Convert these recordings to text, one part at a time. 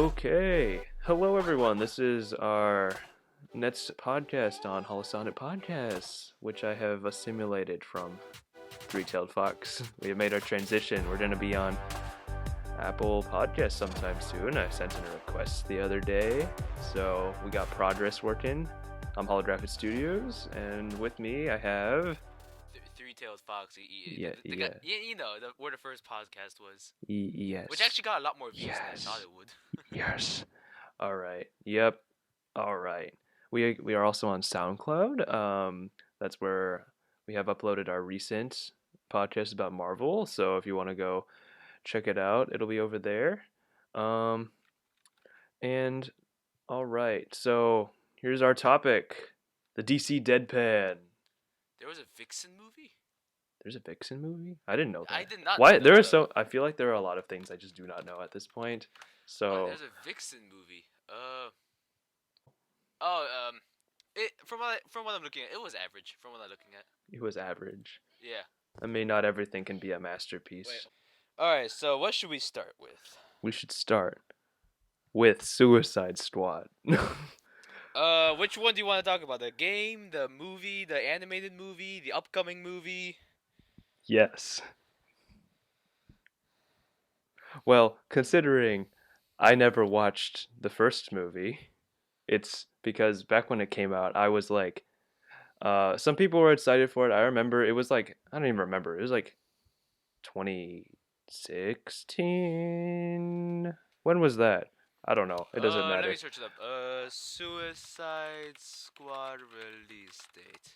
Okay. Hello, everyone. This is our next podcast on Holosonic Podcasts, which I have assimilated from Three-Tailed Fox. We have made our transition. We're going to be on Apple Podcasts sometime soon. I sent in a request the other day, so we got progress working. I'm Holographic Studios, and with me I have... Three-tailed fox. Yeah, yeah. Where the first podcast was, Yes. which actually got a lot more views than I thought it would. Yes. All right. Yep. All right. We are also on SoundCloud. That's where we have uploaded our recent podcast about Marvel. So if you want to go check it out, it'll be over there. And all right. So here's our topic: the DC Deadpan. There was a Vixen movie. There's a Vixen movie? I didn't know that. I did not. Why? Know There there are so. I feel like there are a lot of things I just do not know at this point. So there's a Vixen movie. From what I'm looking at, it was average. From what I'm looking at, it was average. yeah. I mean, not everything can be a masterpiece. Wait. All right. So what should we start with? We should start with Suicide Squad. Which one do you want to talk about? The game, the movie, the animated movie, the upcoming movie? Yes. Well, considering I never watched the first movie, it's because back when it came out, I was like, some people were excited for it. I remember it was like, I don't even remember. It was like 2016. When was that? I don't know. It doesn't matter. Let me search it up. Suicide Squad release date.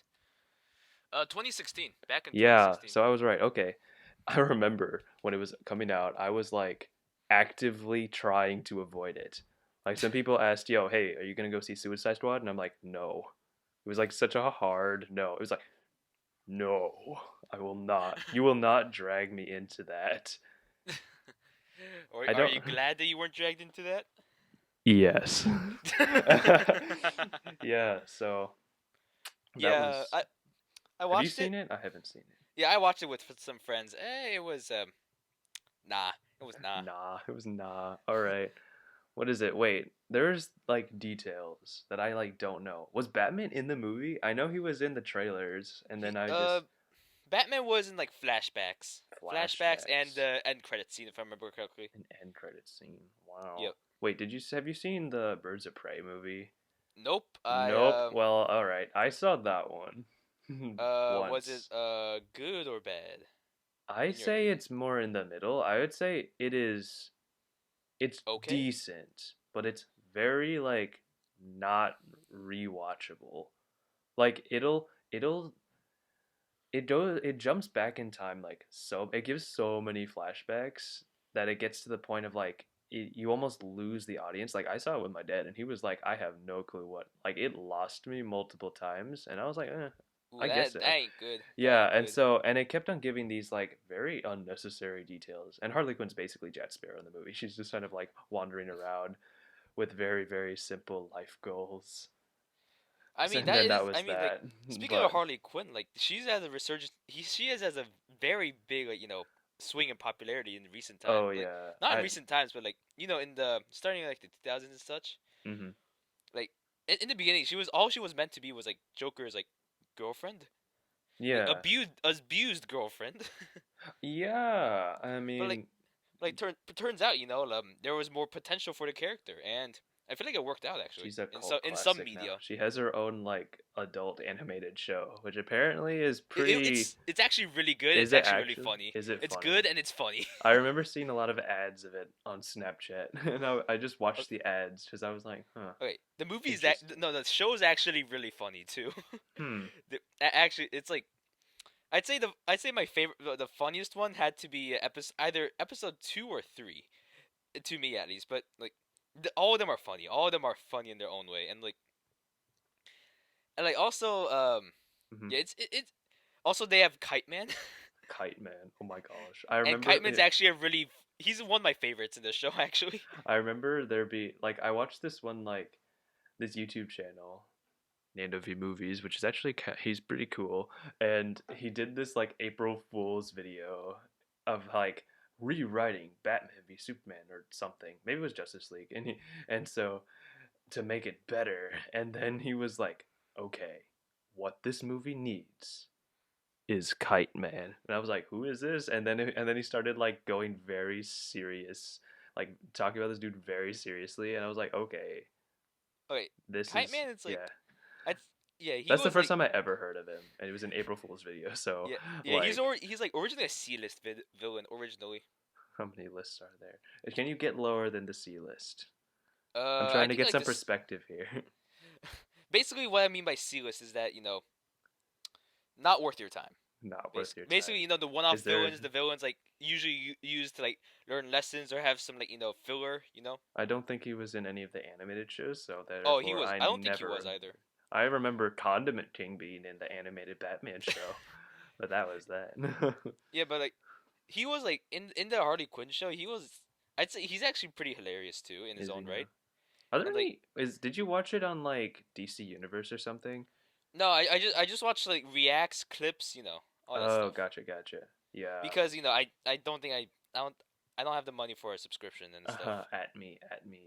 2016. Back in 2016. Yeah, so I was right. Okay. I remember when it was coming out, I was like actively trying to avoid it. Like some people asked, "Yo, hey, are you gonna go see Suicide Squad?" And I'm like, "No." It was like such a hard no. It was like, "No, I will not. You will not drag me into that." Or I are don't. you glad that you weren't dragged into that? Yes. Yeah. So that Yeah, was. I Have you watched it. seen it? I haven't seen it. Yeah, I watched it with some friends. It was nah. It was nah. Nah, it was nah. All right. What is it? Wait, there's like details that I like don't know. Was Batman in the movie? I know he was in the trailers, and then I just Batman was in like flashbacks, and flashbacks. the end credit scene, if I remember correctly. An end credit scene. Wow. Yep. Wait, have you seen the Birds of Prey movie? Nope. Nope. Well, all right. I saw that one. Was it Once. good or bad? I In your say opinion? it's more in the middle. I would say it is. It's Okay. decent, but it's very like not rewatchable. Like it jumps back in time like so it gives so many flashbacks that it gets to the point of like you almost lose the audience. Like I saw it with my dad and he was like, I have no clue what, like it lost me multiple times and I was like, Ooh, I guess so. that ain't good. Yeah, and so and it kept on giving these like very unnecessary details. And Harley Quinn's basically Jack Sparrow in the movie. She's just kind of like wandering around with very, very simple life goals. I So, mean and then that is. was I mean, like, that. speaking of But Harley Quinn, like she's at a resurgence. She has a very big, like, swing in popularity in recent times. oh Like, yeah, not in recent times, but like, in the starting in, like the 2000s and such. hmm Like in the beginning, she was meant to be was like Joker's like girlfriend, like yeah, abused girlfriend. yeah. I But like mean, turns out, there was more potential for the character, and I feel like it worked out actually. she's a In cult some classic now. media, She has her own like adult animated show, which apparently is it, pretty. it's actually really good. Is It's it actually really actually? funny. Is it It's funny? good and it's funny. I remember seeing a lot of ads of it on Snapchat, and I just watched the ads because I was like, huh, Okay, the movie's interesting. no, the show's actually really funny too. Hmm. Actually, it's like I'd say my favorite, the funniest one had to be either episode 2 or 3, to me at least. But like, all of them are funny. All of them are funny in their own way, and like also hmm yeah, it's also they have Kite Man, Kite Man. Oh my gosh, I and remember. Kite Man's actually he's one of my favorites in the show actually. I remember there be like I watched this one like this YouTube channel named of Movies, which is actually he's pretty cool, and he did this like April Fool's video of like rewriting Batman v Superman or something. Maybe it was Justice League, and so to make it better, and then he was like, okay, what this movie needs is Kite Man, and I was like, who is this? And then he started like going very serious, like talking about this dude very seriously, and I was like, okay, Okay, this Kite is Man. It's like yeah. that's yeah. He That's the was first like time I ever heard of him, and it was an April Fool's video. So, yeah yeah. like, He's like originally a C-list villain originally. how many lists are there? Can you get lower than the C list? I'm I trying to think get like some this. perspective here. Basically, what I mean by C-list is that not worth your time. Not worth your time. Basically, the one-off Is there? villains, the villains like usually used to like learn lessons or have some like filler. I don't think he was in any of the animated shows, so Oh, he therefore was. I I don't think he never was remember. either. I remember Condiment King being in the animated Batman show, but that was that. Yeah, but like he was like in the Harley Quinn show. He was. I'd say he's actually pretty hilarious too in his Is he own now? right. Are there And like any? Did you watch it on like DC Universe or something? no, I just watched like reacts, clips, all that Oh, stuff. gotcha, gotcha. Yeah. Because I don't think I don't have the money for a subscription and stuff. At me.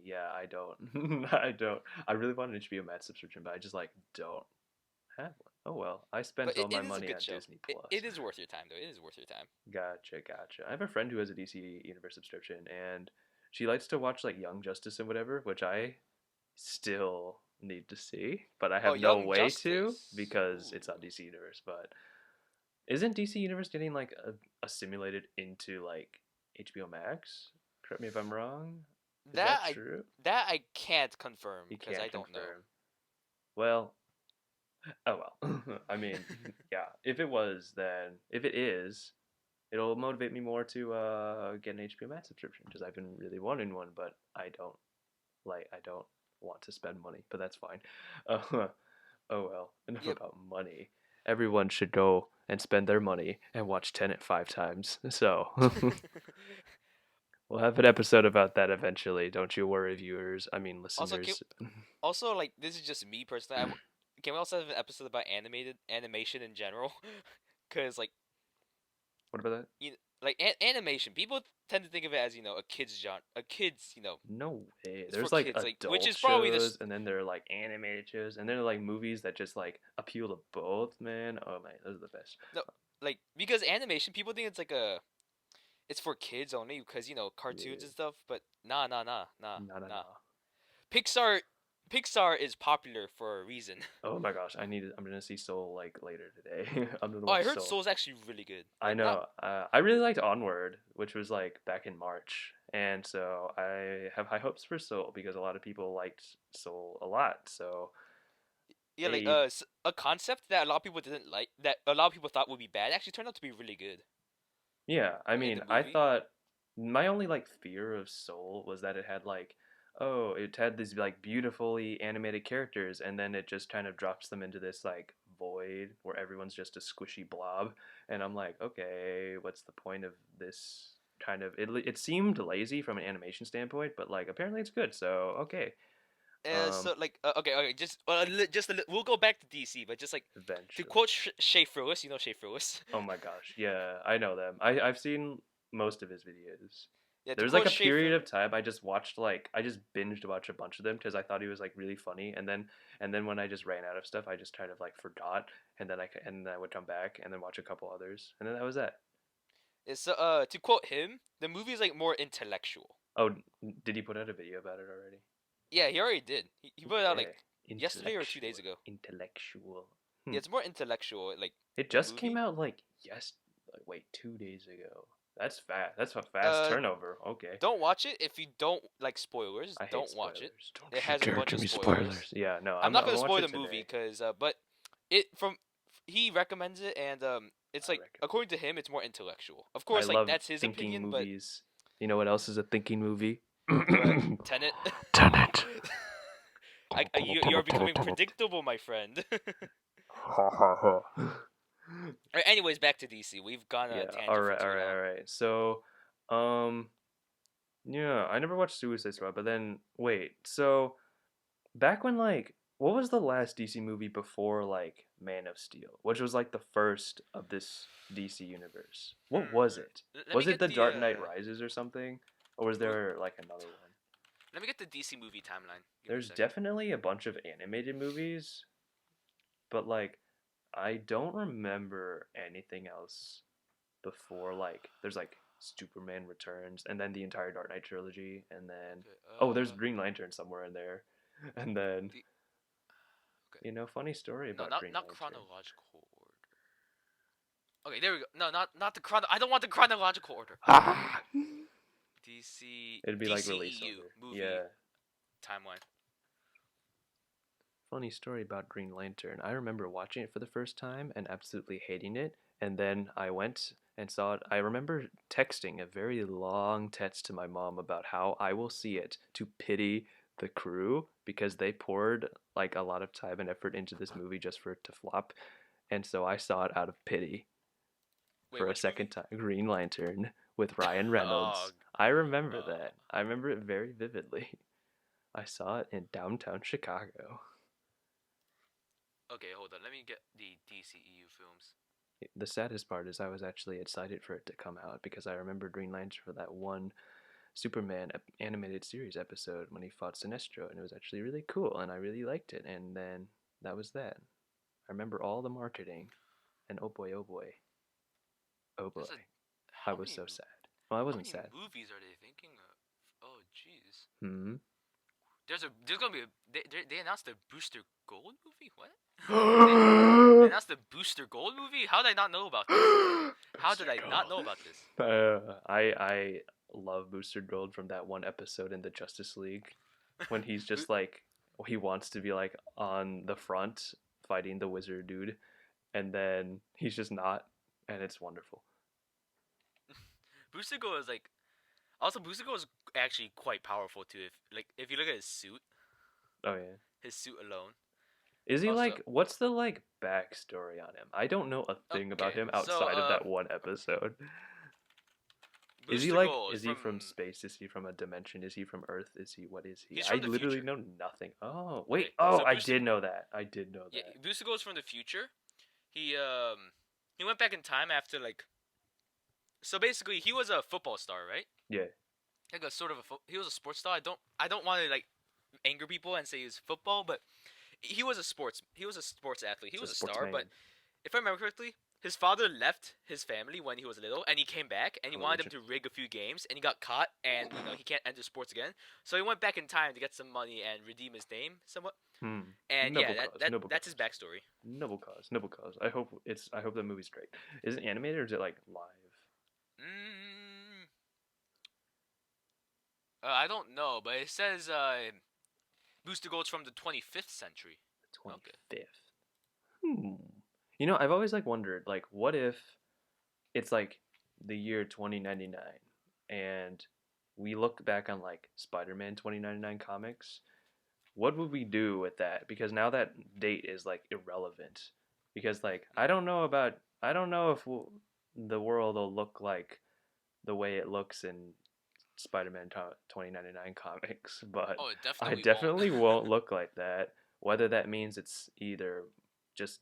Yeah, I don't. I don't. I really want an HBO Max subscription, but I just like don't have one. Oh well, I But spent all my it is a money good on show. Disney Plus. It is worth your time though. It is worth your time. Gotcha, gotcha. I have a friend who has a DC Universe subscription, and she likes to watch like Young Justice and whatever, which I still need to see, but I Oh, have no Young way to Justice. because it's Ooh. on DC Universe. But isn't DC Universe getting like assimilated into like HBO Max? Correct me if I'm wrong. Is That that I true? that I can't confirm You because I can't don't know. confirm. Well, oh well. I mean, yeah. If it was, then if it is, it'll motivate me more to get an HBO Max subscription because I've been really wanting one, but I don't want to spend money. But that's fine. Uh, oh well. Enough Yep. about money. Everyone should go and spend their money and watch Tenet 5 times. So we'll have an episode about that eventually. Don't you worry, viewers. I mean, also, listeners. like this is just me personally. Can we also have an episode about animated animation in general? Because What about that? animation, people tend to think of it as a kids genre, a kids No way. it's for There's like kids, like which adult is probably shows, and then there are like animated shows, and then there are like movies that just like appeal to both, man. Oh man, those are the best. no, like because animation people think it's like it's for kids only because cartoons Yeah. and stuff, but nah nah nah nah No, no, nah. no. Pixar Pixar is popular for a reason. Oh my gosh, I'm gonna see Soul like later today. I'm gonna Oh, I watch heard Soul. Soul's actually really good. I Like not know. I really liked Onward, which was like back in March, and so I have high hopes for Soul because a lot of people liked Soul a lot. So yeah, like a a concept that a lot of people didn't like, that a lot of people thought would be bad, actually turned out to be really good yeah, I in mean, the I movie. thought my only like fear of Soul was that it had like, oh, it had these like beautifully animated characters, and then it just kind of drops them into this like void where everyone's just a squishy blob, and I'm like, okay, what's the point of this? Kind of it seemed lazy from an animation standpoint, but like apparently it's good, so okay. So Um, like okay, just we'll go back to DC, but just like to eventually. quote Shay Frillis, Shay Frillis. Oh my gosh, yeah, I know them. I've seen most of his videos. Yeah, to There's like quote a Shay period Frillis. of time I just binged watch a bunch of them because I thought he was like really funny, and then when I just ran out of stuff, I just kind of like forgot, and then I would come back and then watch a couple others, and then that was that. So to quote him, the movie is like more intellectual. Oh, did he put out a video about it already? Yeah, he already did. He put it out like Okay, yesterday or 2 days ago. intellectual. Yeah, Hmm. it's more intellectual, like It the just came movie. out like like, wait, 2 days ago. That's fast. That's a fast Uh, turnover. Okay. don't watch it if you don't like spoilers. I hate Don't watch it. spoilers. Don't It you has a dare bunch give of me spoilers. spoilers. Yeah, no, I'm not I'm gonna gonna watch spoil it the movie today. because but it from he recommends it, and it's I like reckon. according to him it's more intellectual. Of I course, like love that's his thinking opinion, but movies. You know what else is a thinking movie? what Tenet. Tenet. You're becoming predictable, my friend. Ha ha ha. Alright, anyways, back to DC. We've gone on a Yeah. All tangent for right. All too right. long. All right. So, um, yeah, I never watched Suicide Squad, but then wait. So back when like what was the last DC movie before like Man of Steel, which was like the first of this DC universe? What was it? Let me Was it get The the Dark Knight Rises or something? Or was there like another one? let me get the DC movie timeline. Give me a There's second. definitely a bunch of animated movies, but like I don't remember anything else before like there's like Superman Returns and then the entire Dark Knight trilogy and then Okay. oh there's Green Lantern somewhere in there. And then The okay. funny story No, about Green not Lantern. chronological order. Okay, there we go. No, not the chrono. I don't want the chronological order. Ah! It'd be like release DCEU order. movie Yeah. timeline. Funny story about Green Lantern. I remember watching it for the first time and absolutely hating it. And then I went and saw it. I remember texting a very long text to my mom about how I will see it to pity the crew because they poured like a lot of time and effort into this movie just for it to flop. And so I saw it out of pity Wait, for a which second movie? time. Green Lantern with Ryan Oh, Reynolds. I remember uh, that. I remember it very vividly. I saw it in downtown Chicago. okay, hold on. Let me get the DCEU films. The saddest part is I was actually excited for it to come out because I remember Green Lantern for that one Superman animated series episode when he fought Sinestro, and it was actually really cool, and I really liked it. And then that was that. I remember all the marketing, and oh boy, oh boy, There's a I how was many so sad. Well, I how wasn't many sad. movies are they thinking of? Oh, jeez. Hmm. There's gonna be they announced the Booster Gold movie. What? They announced the Booster Gold movie. How did I not know about this? How Booster did I not know Gold. about this? I love Booster Gold from that one episode in the Justice League when he's Bo- just like he wants to be like on the front fighting the wizard dude, and then he's just not, and it's wonderful. Booster Gold is like also Booster Gold is actually quite powerful too. If you look at Oh yeah. his suit alone. Is he Also, like what's the like backstory on him? I don't know a thing about okay, him so outside of that one episode. Booster Gold Is he from space? Is he from a dimension? Is he from Earth? Is he what is he? he's I from the literally future. know nothing. Oh, wait. Okay, Oh, so I did know that. I did know Yeah, that. Booster Gold is from the future. He um he went back in time after like so basically he was a football star, right? Yeah. Like a sort of he was a sports star. I don't want to like anger people and say he's football, but he was a sports athlete. He It's a was a star, but sportsman. if I remember correctly, his father left his family when he was little, and he came back, and he wanted him Religion. to rig a few games, and he got caught, and he can't enter sports again. So he went back in time to get some money and redeem his name somewhat. Hmm. And yeah, Noble cause. Noble that's his cause. backstory. Noble cause. Noble cause. I hope that movie's great. Is it animated or is it like live? Mm, I don't know, but it says Booster Gold's from the 25th century. Okay. 25th. Hmm. You know, I've always like wondered like what if it's like the year 2099 and we look back on like Spider-Man 2099 comics, what would we do with that? Because now that date is like irrelevant. Because like I don't know if the world will look like the way it looks in Spider-Man 2099 comics, but Oh, it I definitely won't. definitely won't look like that. Whether that means it's either just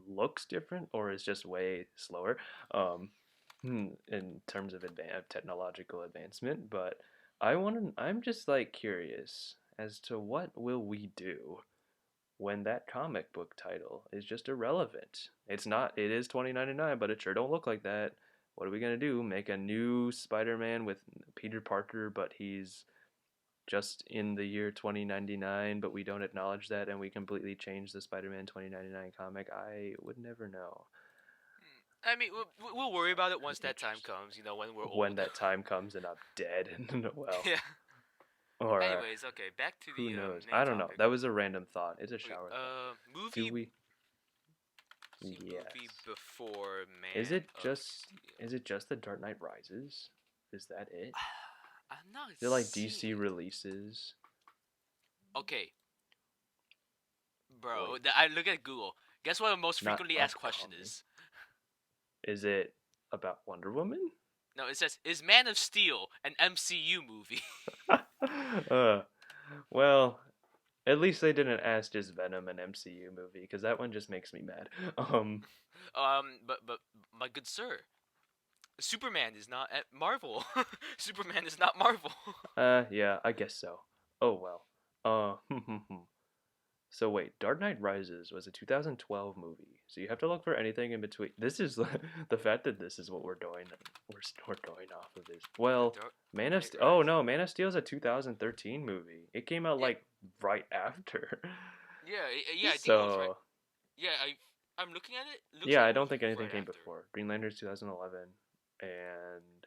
looks different or is just way slower in terms of technological advancement. But I'm just like curious as to what will we do when that comic book title is just irrelevant. It's not. It is 2099, but it sure don't look like that. What are we gonna do? Make a new Spider-Man with Peter Parker, but he's just in the year 2099, but we don't acknowledge that, and we completely change the Spider-Man 2099 comic. I would never know. I mean, we'll worry about it once that time Interesting. comes. When we're When old. that time comes and I'm dead, well, Yeah. or Anyways, okay, back to who the knows? main I don't know. topic. That was a random thought. It's a Okay, shower thought. Do movie. we? See, movie Yes. before Man of Steel. Is it just the Dark Knight Rises? Is that it? I'm not Is it like seeing DC it. releases? Okay, bro. Wait, I look at Google. Guess what the most not frequently asked question upcoming. is? Is it about Wonder Woman? No, it says, "Is Man of Steel an MCU movie?" uh, well, At least they didn't ask just Venom an MCU movie, because that one just makes me mad. But my good sir, Superman is not at Marvel. Superman is not Marvel. Yeah, I guess so. Oh well. So wait, Dark Knight Rises was a 2012 movie. So you have to look for anything in between. This is the fact that this is what we're doing. We're going off of this. Well, Dark Man of Knight Steel. Oh Rises. no, Man of Steel is a 2013 movie. It came out Yeah, like right after. yeah. I think it was right. So Yeah, I'm looking at it. Looks yeah, like I it don't was think anything right came after. before. Green Lantern's 2011 and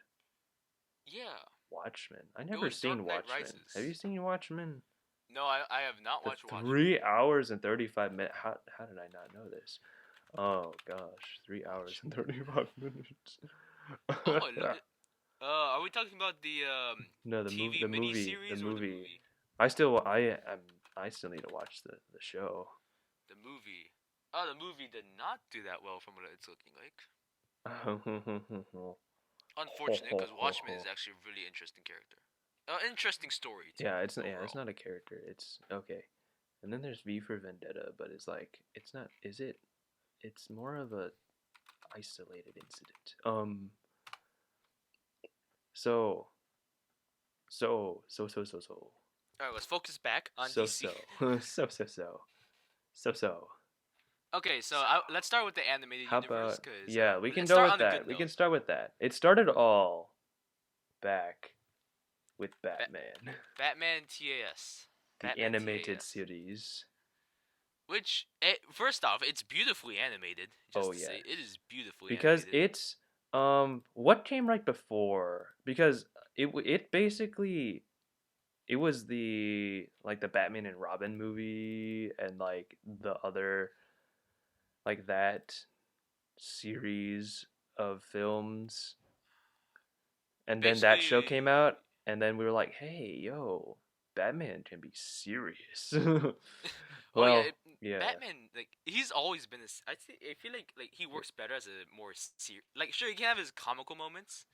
Yeah, Watchmen. I it never was Dark seen Knight Watchmen. Have you Rises. seen Watchmen? No, I have not The watched Watchmen. 3 hours and 35 minutes. How did I not know this? Oh gosh, 3 hours and Watchmen. 35 minutes. Oh, are we talking about the No, TV the miniseries or the movie. movie? I still need to watch the show. The movie. Oh, the movie did not do that well from what it's looking like. Unfortunate, because Watchmen is actually a really interesting character. Interesting story too. Yeah, it's Overall. not a character. It's okay. And then there's V for Vendetta, but it's like it's not. Is it? It's more of a isolated incident. So so All right, let's focus back on so DC. so so so so so so. Okay, so let's start with the animated How universe, about because yeah? We can let's go start with on a good that. We can note. start with that. It started all back with Ba- Batman, Batman TAS. the Batman animated TAS. series. Which, first off, it's beautifully animated. Oh Just to say, it yes, is beautifully because animated. it's what came right before? Because it basically it was the like the Batman and Robin movie and like the other like that series of films, and then that show Basically, came out, and then we were like, hey yo, Batman can be serious. oh yeah, Well, yeah, Batman, like he's always been this. I feel like he works better as a more like sure he can have his comical moments,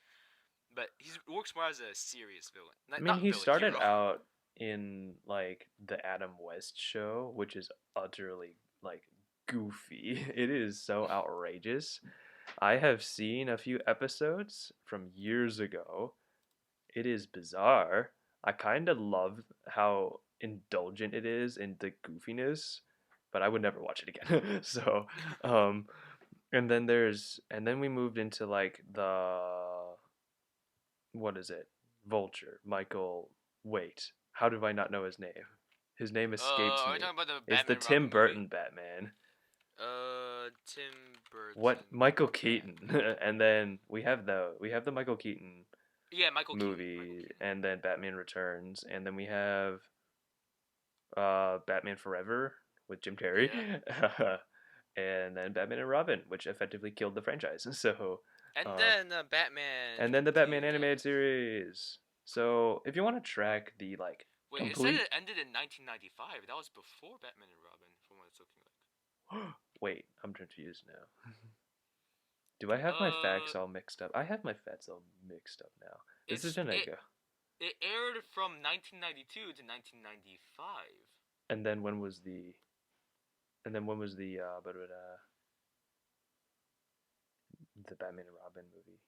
but he works more as a serious villain. I mean Not he villain, started hero. out in like the Adam West show, which is utterly like goofy. It is so outrageous. I have seen a few episodes from years ago. It is bizarre. I kind of love how indulgent it is in the goofiness, but I would never watch it again. So, um, and then we moved into like the what is it? Vulture. Michael. Wait, how do I not know his name? His name escapes Are we me. talking about the It's the Batman Tim Robin movie? Burton Batman. Tim What Burton Michael Keaton? Batman. And then we have the Michael Keaton Yeah, Michael Keaton. Michael movie, Keaton. and then Batman Returns, and then we have Batman Forever with Jim Carrey, Yeah. and then Batman and Robin, which effectively killed the franchise. So, And uh, then Batman. and then the Batman animated TAS. series. So, if you want to track the like Wait, it said complete, it ended in 1995. That was before Batman and Robin, from what it's looking like. wait, I'm confused now. Do I have my Uh, facts all mixed up? I have my facts all mixed up now. This is it's gonna it go. it aired from 1992 to 1995. And then when was the? And then when was the Batman and Robin movie?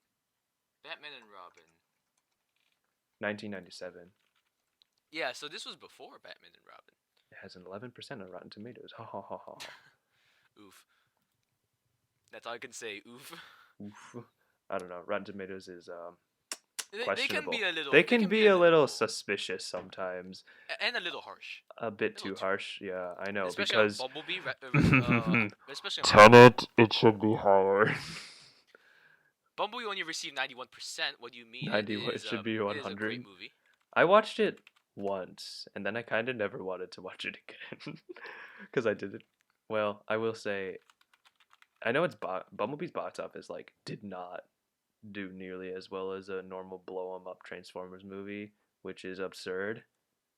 Batman and Robin. 1997. Yeah, so this was before Batman and Robin. It has an 11% on Rotten Tomatoes. Ha ha ha ha. Oof. That's all I can say. Oof. Oof. I don't know. Rotten Tomatoes is They can questionable. be a little. They They can can be be a a little little. suspicious sometimes. And a little harsh. A bit A little too too harsh. harsh. Yeah, I know Especially on because Bumblebee. Especially on Bumblebee. Tenet, it should be higher. Bumblebee only received 91%. What do you mean? 90. It should be It is a great 100. movie. I watched it once, and then I kind of never wanted to watch it again because I did it. Well, I will say, I know Bumblebee's box office like did not do nearly as well as a normal blow 'em up Transformers movie, which is absurd.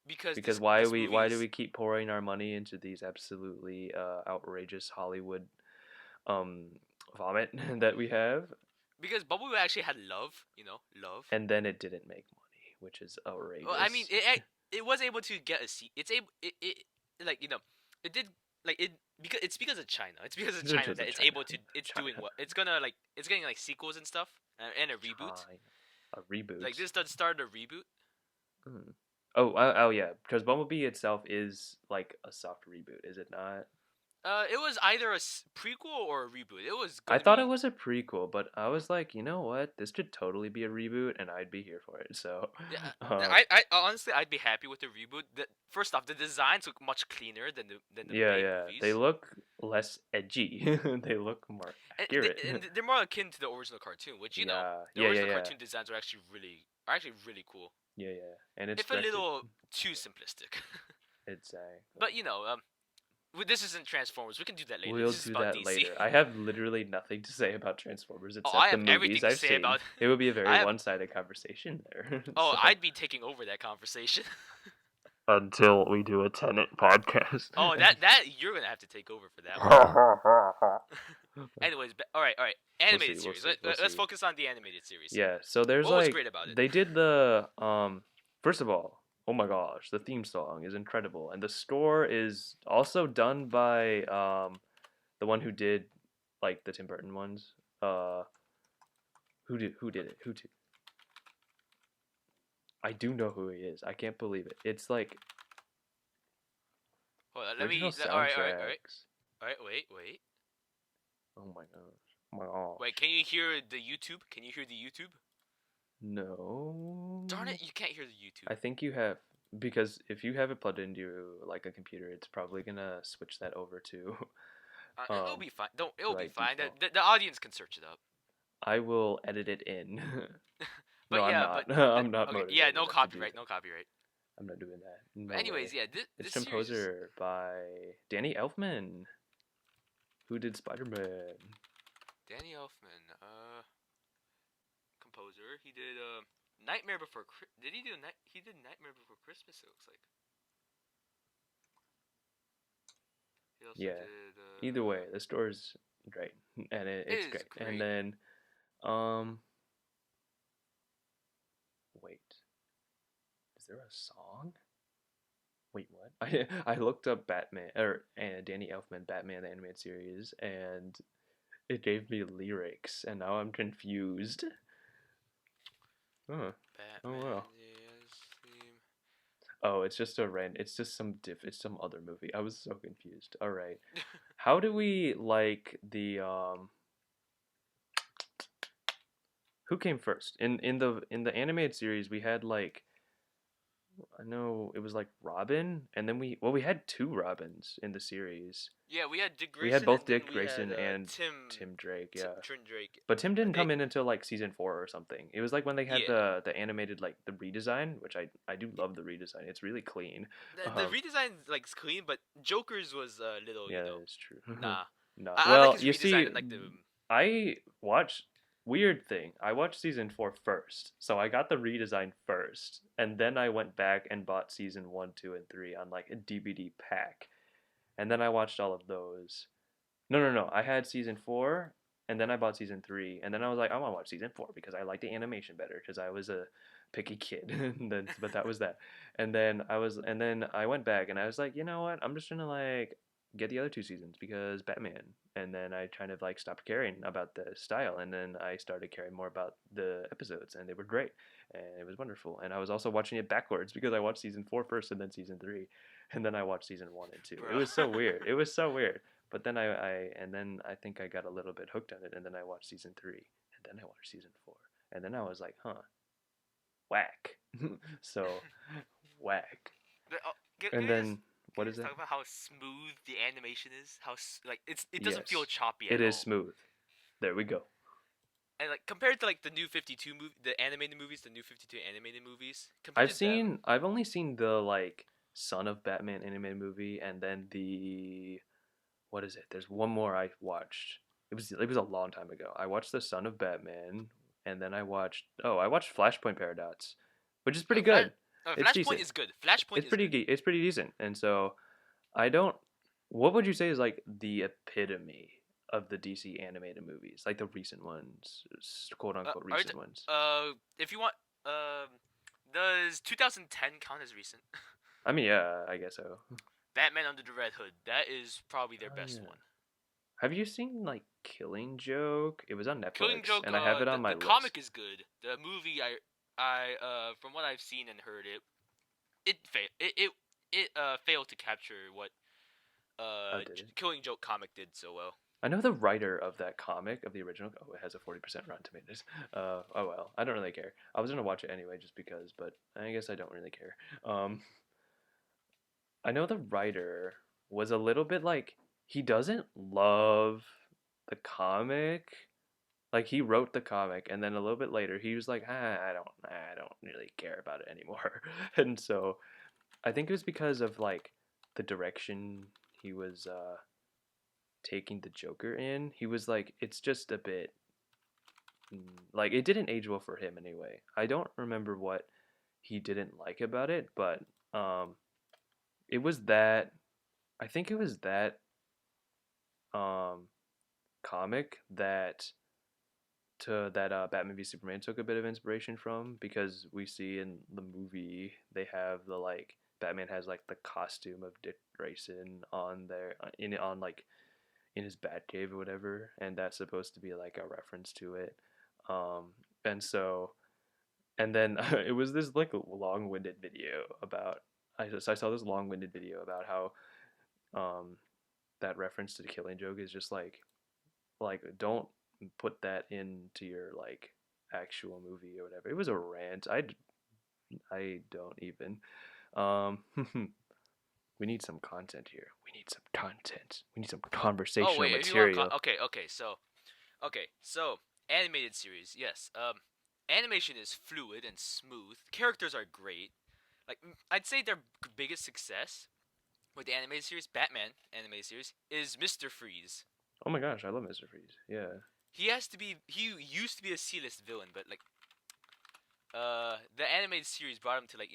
Because Because this movie why do is we keep pouring our money into these absolutely outrageous Hollywood um vomit that we have, because Bumblebee actually had love. You know, love. and then it didn't make money, which is Well, I mean, outrageous. it was able to get a seat. It's able it like it did it because of China. It's because of It's China just a that it's China. able to it's doing China. well. It's getting like sequels and stuff and a reboot. China. A reboot. Like this does start a reboot. Hmm. Oh yeah, because Bumblebee itself is like a soft reboot, is it not? It was either a prequel or a reboot. It was I gonna thought it be. was a prequel, but I was like, you know what? This could totally be a reboot, and I'd be here for it. So, Yeah, um, I honestly I'd be happy with the reboot. First off, the designs look much cleaner than the yeah, main yeah, they movies, look less edgy. They look more accurate. and they're more akin to the original cartoon. Which Yeah, the yeah, yeah, original yeah, cartoon designs are actually really cool, yeah, yeah, and it's if a directed. little too simplistic. Exactly. But this isn't Transformers. We can do that later. We'll This is do about that DC. later. I have literally nothing to say about Transformers Oh, I except the have movies everything to I've say seen. about. It would be a very I have. one-sided conversation there. Oh, So I'd be taking over that conversation. until we do a Tenant podcast. Oh, that you're gonna have to take over for that one. Anyways, all right. We'll see. Animated We'll series. see. We'll Let's see. focus on the animated series. Yeah. So there's What was like great about it? they did the First of all, oh my gosh, the theme song is incredible, and the score is also done by the one who did like the Tim Burton ones. Who did it? Who did? I do know who he is. I can't believe it. It's like Hold on, let original me. All right. soundtracks. All right. Wait. Oh my gosh. Oh my gosh. Wait. Can you hear the YouTube? Can you hear the YouTube? Darn No. it! You can't hear the YouTube. I think you have because if you have it plugged into like a computer, it's probably gonna switch that over to It'll be fine. Don't. It'll be like fine. default. The audience can search it up. I will edit it in. No, But I'm yeah. not. But I'm not okay. Yeah. motivated No enough to do copyright. that. No copyright. I'm not doing that. But No anyways, way. yeah. It's This series is. composer by Danny Elfman, who did Spider-Man. Danny Elfman. Composer. He did Nightmare Before. Did he do night? He did Nightmare Before Christmas. It looks like. He also Yeah. did. Either way, the store's great, and it's It is great. great. And then, um, wait, is there a song? Wait, what? I looked up Batman or Danny Elfman Batman the animated series, and it gave me lyrics, and now I'm confused. Huh. Oh Batman well. is theme. Oh, it's just it's just it's some other movie. I was so confused. All right. How do we like the who came first? In the animated series we had like I know it was like Robin and then we had two Robins in the series. Yeah, we had Dick We had Grayson both and then Dick we had Grayson and Tim Tim Drake, yeah. Tim Drake. But Tim didn't They come in until like season 4 or something. It was like when they had yeah. the animated like the redesign, which I do love the redesign. It's really clean. The redesign like clean, but Joker's was a little Yeah, that is true. nah. No. I like Well, his you redesign see, and like the I watched weird thing. I watched season 4 first, so I got the redesign first, and then I went back and bought season 1, 2, and 3 on like a DVD pack, and then I watched all of those. No, no, no. I had season 4, and then I bought season 3, and then I was like, I want to watch season 4 because I like the animation better because I was a picky kid. And then, but that was that. And then I went back and I was like, you know what? I'm just gonna like get the other two seasons because Batman. And then I kind of like stopped caring about the style, and then I started caring more about the episodes, and they were great, and it was wonderful. And I was also watching it backwards because I watched season 4 first, and then season 3, and then I watched season 1 and 2. It bro. was so weird. It was so weird. But then I think I got a little bit hooked on it, and then I watched season 3, and then I watched season 4, and then I was like, huh, whack. So whack. Can And we just then what is talk that? about how smooth the animation is? How like it doesn't Yes, feel choppy it at is all. smooth. There we go. And like compared to like the new 52 movie, the animated movies, the new 52 animated movies, compared to them, I've only seen the like Son of Batman animated movie, and then the what is it? There's one more I watched. It was a long time ago. I watched the Son of Batman, and then I watched Flashpoint Paradox, which is pretty Flash, good. It's Flashpoint decent. is good. Flashpoint is good. It's pretty decent. And so I don't. What would you say is like the epitome of the DC animated movies, like the recent ones, quote unquote recent ones? If you want, does 2010 count as recent? I mean, yeah, I guess so. Batman Under the Red Hood. That is probably their Oh best yeah. one. Have you seen like Killing Joke? It was on Killing Netflix, Joke. and I have it on my The list. comic is good. The movie, from what I've seen and heard, it failed to capture what Oh, did it? Killing Joke comic did so well. I know the writer of that comic of the original. Oh, it has a 40% Rotten Tomatoes. Oh well, I don't really care. I was gonna watch it anyway just because, but I guess I don't really care. I know the writer was a little bit like he doesn't love the comic. Like he wrote the comic, and then a little bit later he was like, I don't really care about it anymore. And so I think it was because of like the direction he was taking the Joker in. He was like, it's just a bit like it didn't age well for him anyway. I don't remember what he didn't like about it, but um, it was that I think it was that um comic that Batman v Superman took a bit of inspiration from because we see in the movie they have the like Batman has like the costume of Dick Grayson on there in on like in his Batcave or whatever, and that's supposed to be like a reference to it. Um, and so and then it was this like long-winded video about I saw this long-winded video about how um that reference to the Killing Joke is just like don't put that into your like actual movie or whatever. It was a rant. I don't even. Um, we need some content here. We need some content. We need some Oh conversational wait, if you want, material. okay, so animated series, yes. Animation is fluid and smooth. Characters are great. Like I'd say their biggest success with the animated series, Batman animated series, is Mister Freeze. Oh my gosh, I love Mr. Freeze. Yeah. He used to be a C-list villain, but like the animated series brought him to like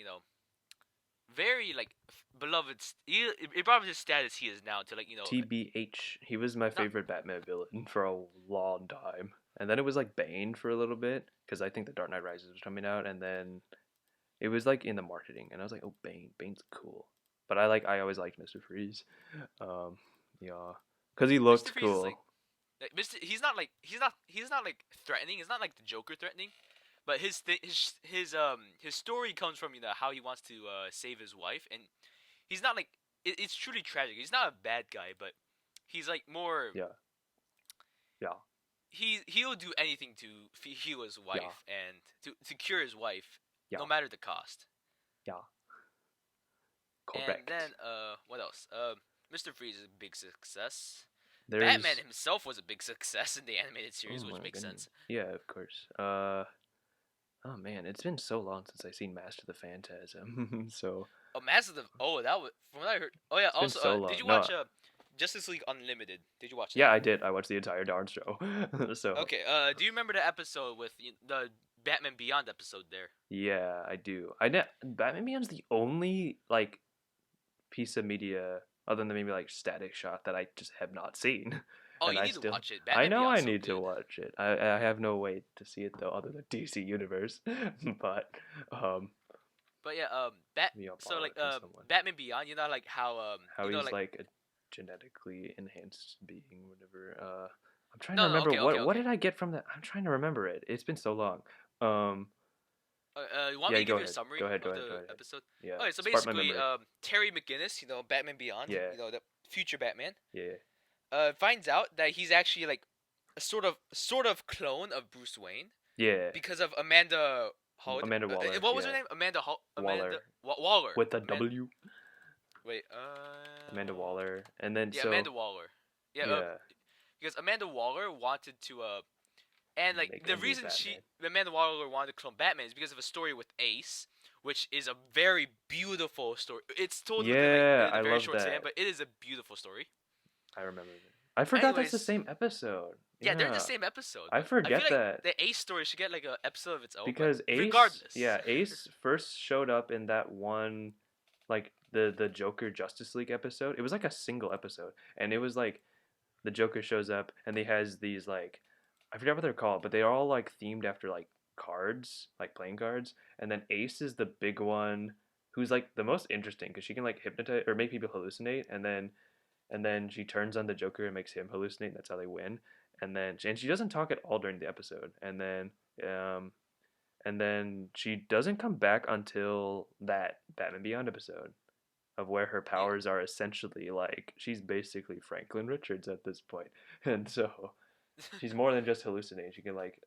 very like beloved. It brought him to the status he is now to like TBH, he was my not. favorite Batman villain for a long time. And then it was like Bane for a little bit because I think The Dark Knight Rises was coming out, and then it was like in the marketing, and I was like, oh, Bane's cool. But I always liked Mr. Freeze. Um, yeah, because he Mister looked Freeze is cool. like Mr. He's not like threatening. He's not like the Joker threatening, but his story comes from how he wants to save his wife, and he's not like it's truly tragic. He's not a bad guy, but he's like more Yeah, yeah, he'll do anything to heal his yeah, wife and to cure his wife, yeah, no matter the cost. yeah. And then Correct. what else? Mr. Freeze is a big success. Batman There's himself was a big success in the animated oh series, which my makes goodness. sense. Yeah, of course. Oh man, it's been so long since I seen Master the Phantasm. So Oh, Massive. Oh, that was from what I heard. Oh yeah. it's been Also, so did long. you No, watch Justice League Unlimited? Did you watch yeah, that? I did. I watched the entire darn show. So Okay. Do you remember the episode with the Batman Beyond episode there? yeah, I do. I know Batman Beyond's the only like piece of media other than maybe like Static Shot that I just have not seen, Oh, and you I need to still watch it. I Batman know I Beyond's so need to good. watch it. I have no way to see it though other than DC Universe, but um But yeah, Bat. maybe I'll So borrow like it from someone. Batman Beyond. Like how How he's like like a genetically enhanced being, whatever. I'm trying to no. remember what Okay. did I get from that. I'm trying to remember it. It's been so long. Um, You want me yeah, to give go you a ahead. summary Go ahead. Go of ahead. Go the ahead. episode? Yeah, Okay, so spark my basically, memory. Terry McGinnis, Batman Beyond, Yeah, the future Batman, yeah, finds out that he's actually like a sort of clone of Bruce Wayne yeah. because of Amanda Hod. Amanda Waller. What was her Yeah, name? Waller Waller. with a W. Wait, Amanda Waller, and then yeah, so Amanda Waller. Yeah, yeah, because Amanda Waller wanted to and like make the a new reason Batman. Amanda Waller wanted to clone Batman is because of a story with Ace, which is a very beautiful story. It's told Yeah, in a I very love short span, that. but it is a beautiful story. I remember that. I forgot that's the Anyways, same episode. yeah, they're in the Yeah, same episode, I but I feel forget like that. the Ace story should get like a episode of its own. But Because Ace, regardless, yeah, Ace first showed up in that one, like the Joker Justice League episode. It was like a single episode, and it was like the Joker shows up and he has these like, I forgot what they're called, but they are all like themed after like cards, like playing cards. And then Ace is the big one. who's like the most interesting because she can like hypnotize or make people hallucinate, and then she turns on the Joker and makes him hallucinate. And that's how they win. And she doesn't talk at all during the episode. Um, and then she doesn't come back until that Batman Beyond episode of where her Yeah. powers are essentially like she's basically Franklin Richards at this point, and so she's more than just hallucinating. She can like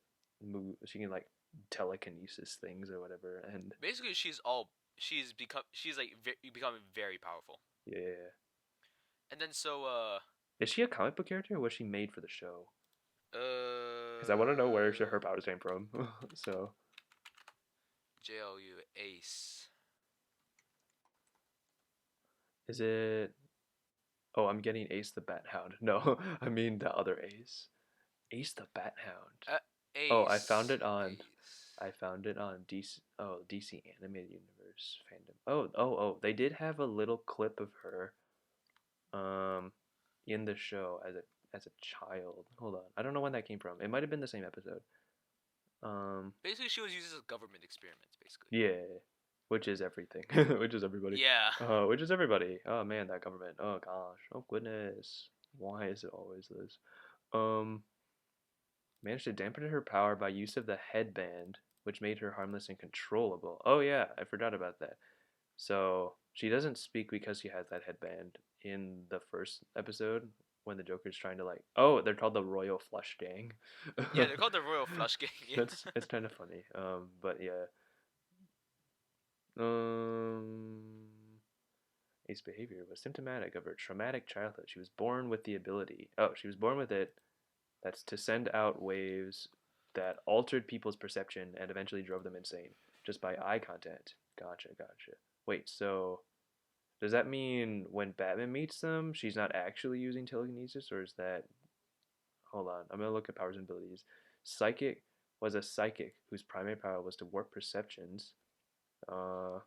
move. She can like telekinesis things or whatever. And Basically, she's like becoming very powerful. yeah, And then is she a comic book character or was she made for the show? Because I want to know where uh her powers came from. So JLU Ace. is it? Oh, I'm getting Ace the Bat Hound. No, I mean the other Ace. Ace the Bat Hound. Uh, Oh, I found Ace. it on. Ace. I found it on DC. Oh, DC Animated Universe fandom. Oh. They did have a little clip of her, um, in the show as a child. Hold on, I don't know when that came from. It might have been the same episode. Um, Basically, she was used as government experiments. Basically. yeah, which is everything. Which is everybody. Yeah. Which is everybody. Oh man, that government. Oh gosh. Oh goodness. Why is it always this? Um, managed to dampen her power by use of the headband, which made her harmless and controllable. Oh yeah, I forgot about that. So she doesn't speak because she has that headband in the first episode when the Joker's trying to like, oh, they're called the Royal Flush Gang. Yeah, they're called the Royal Flush Gang. Yeah. That's it's kind of funny. But yeah. Um, Ace's behavior was symptomatic of her traumatic childhood. She was born with the ability. Oh, she was born with it. That's to send out waves that altered people's perception and eventually drove them insane just by eye contact. Gotcha. Wait, so does that mean when Batman meets them, she's not actually using telekinesis, or is that? Hold on, I'm gonna look at powers and abilities. Psychic was a psychic whose primary power was to warp perceptions. Her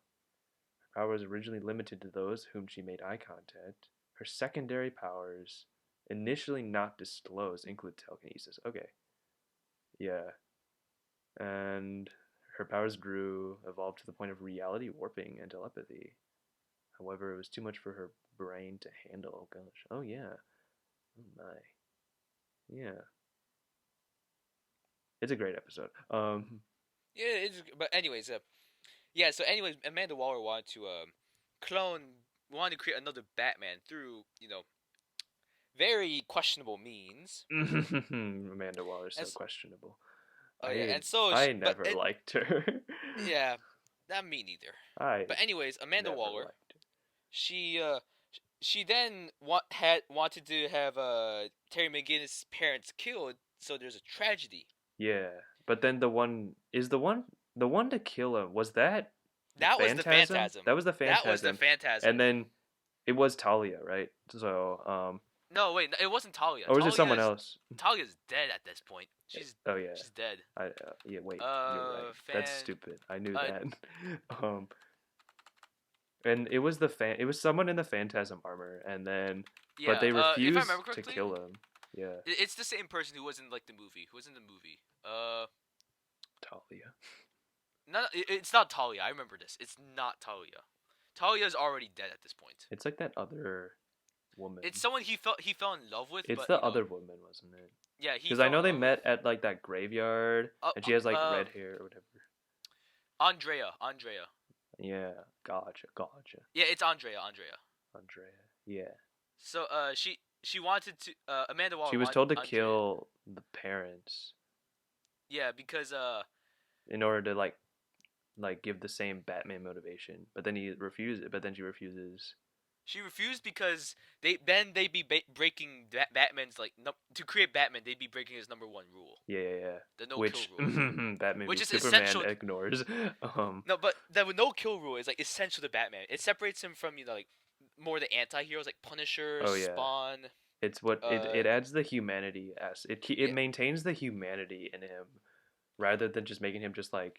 power was originally limited to those whom she made eye contact. Her secondary powers, initially not disclosed, include telekinesis. Okay, yeah, and her powers grew, evolved to the point of reality warping and telepathy. However, it was too much for her brain to handle. Oh gosh. Oh yeah. Oh my. Yeah. It's a great episode. Yeah. But anyways, yeah. So anyways, Amanda Waller wanted to clone, wanted to create another Batman through very questionable means. Amanda Waller's so And questionable. oh yeah, I and so I never it, liked her. yeah, not me neither. I But anyways, Amanda never Waller, liked her. she she then wanted to have Terry McGinnis' parents killed, so there's a tragedy. Yeah, but then the one to kill him was that the That was the Phantasm? Phantasm. That was the That was the Phantasm, and Phantasm. then it was Talia, right? So No, wait, it wasn't Talia. or was it someone else? Talia's dead at this point. Oh yeah, She's dead. yeah. Wait, you're right. That's Fan. stupid. I knew Uh, that. um, and it was the fan. It was someone in the Phantasm armor, and then but yeah. they If I refused remember to correctly, kill him. Yeah, it's the same person who was in like the movie. Who was in the movie? Talia. No, it's not Talia. I remember this. It's not Talia. Talia's already dead at this point. It's like that other woman. It's someone he fell in love with. It's but the other woman, wasn't it? Yeah, he. Because I Fell know in they love met at like that graveyard, and she has like red hair or whatever. Andrea. Yeah, gotcha. Yeah, it's Andrea. Andrea. Yeah. So she wanted to Amanda Waller. She was wanted told to Andrea, kill the parents yeah, because in order to like give the same Batman motivation, but then he refused it. But then she refuses. she refused because they'd be breaking Batman's like to create Batman, they'd be breaking his number one rule, Yeah. the no Which kill rule. Batman Which v is Superman essential. ignores. No, but the no kill rule is like essential to Batman. It separates him from like more the anti-heroes like Punisher, Oh yeah. Spawn. It's what it adds the humanity as it Yeah, maintains the humanity in him rather than just making him just a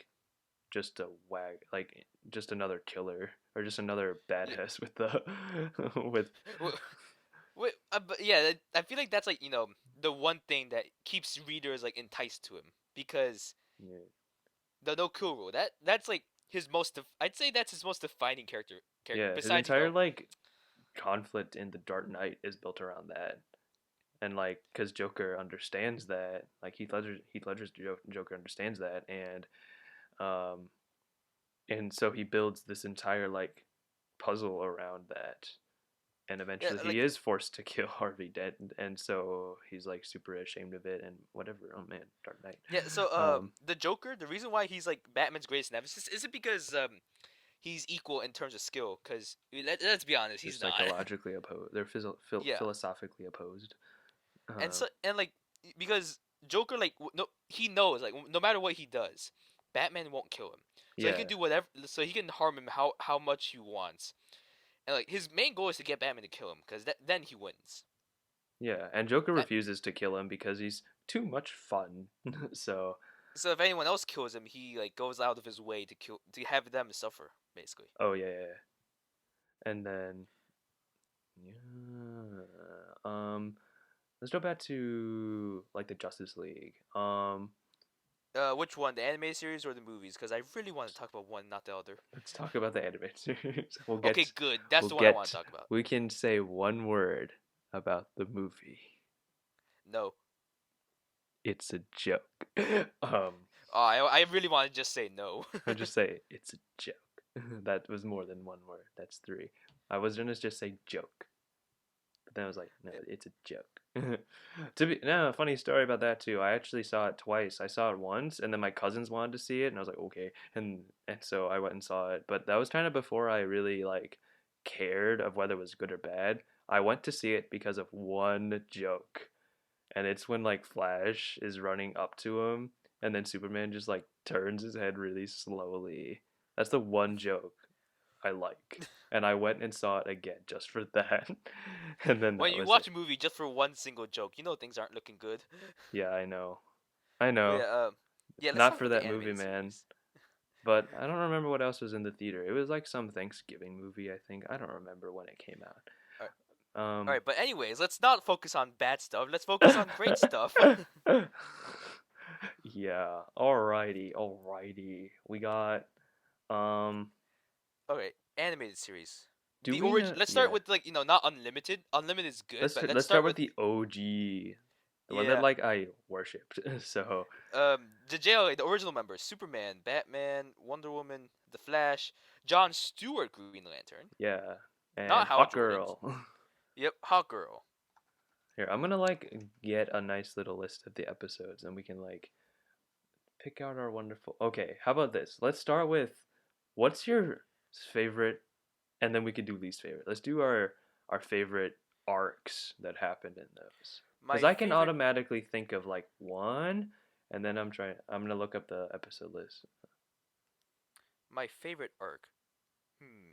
just another killer or just another badass with the with wait, but yeah, I feel like that's like the one thing that keeps readers like enticed to him because yeah. the no kill rule that's like I'd say that's his most defining character Yeah, his besides entire like conflict in the Dark Knight is built around that. And like, cause Joker understands that, like Heath Ledger's Joker understands that, um, and so he builds this entire like puzzle around that, and yeah, eventually he like is forced to kill Harvey Dent, and so he's like super ashamed of it and whatever. Oh man, Dark Knight. yeah. So Um, the Joker, the reason why he's like Batman's greatest nemesis isn't because he's equal in terms of skill. Because let's be honest, they're he's not. psychologically opposed. They're Yeah, philosophically opposed. and Uh, so and like because Joker like no he knows like no matter what he does, Batman won't kill him. So he yeah, can do whatever. So he can harm him how much he wants. And like his main goal is to get Batman to kill him because then he wins. yeah, and Joker That refuses to kill him because he's too much fun. So, so if anyone else kills him, he like goes out of his way to have them suffer basically. oh yeah, yeah, yeah. And then yeah, let's go back to like the Justice League. Which one, the anime series or the movies? Because I really want to talk about one, not the other. Let's talk about the animated series. Okay, good. That's We'll the one I want to get, talk about. we can say one word about the movie. No. It's a joke. um, Oh, I really want to just say no. I'll just say it's a joke. That was more than one word. That's three. I was gonna just say joke, but then I was like, no, it's a joke. No, funny story about that too. I actually saw it twice. I saw it once, and then my cousins wanted to see it, and I was like, okay, and so I went and saw it. But that was kind of before I really like cared of whether it was good or bad. I went to see it because of one joke, and it's when like Flash is running up to him, and then Superman just like turns his head really slowly. That's the one joke I like, and I went and saw it again just for that, and then When that you was it. watch a movie just for one single joke, you know things aren't looking good. Yeah, I know, I But know. yeah, let's Not talk for about the that movie, animated man. series. But I don't remember what else was in the theater. It was like some Thanksgiving movie, I think. I don't remember when it came All out. right, all right, but anyways, let's not focus on bad stuff. Let's focus on great stuff. Yeah. Alrighty. Alrighty. We got um. Okay, animated series. Do The we origin. know? Let's start Yeah. with like not unlimited. Unlimited is good, but let's Let's start start with with the OG, the one that yeah. like I worshipped. So The JLA, the original members: Superman, Batman, Wonder Woman, The Flash, John Stewart, Green Lantern, yeah, not and Hal Hawk Jordan. Girl. Yep, Hawk Girl. Here, I'm gonna like get a nice little list of the episodes, and we can like pick out our wonderful. Okay, how about this? Let's start with what's your favorite, and then we could do least favorite. Let's do our favorite arcs that happened in those, because My I can favorite, automatically think of like one, and then I'm gonna look up the episode list. my favorite arc. Hmm.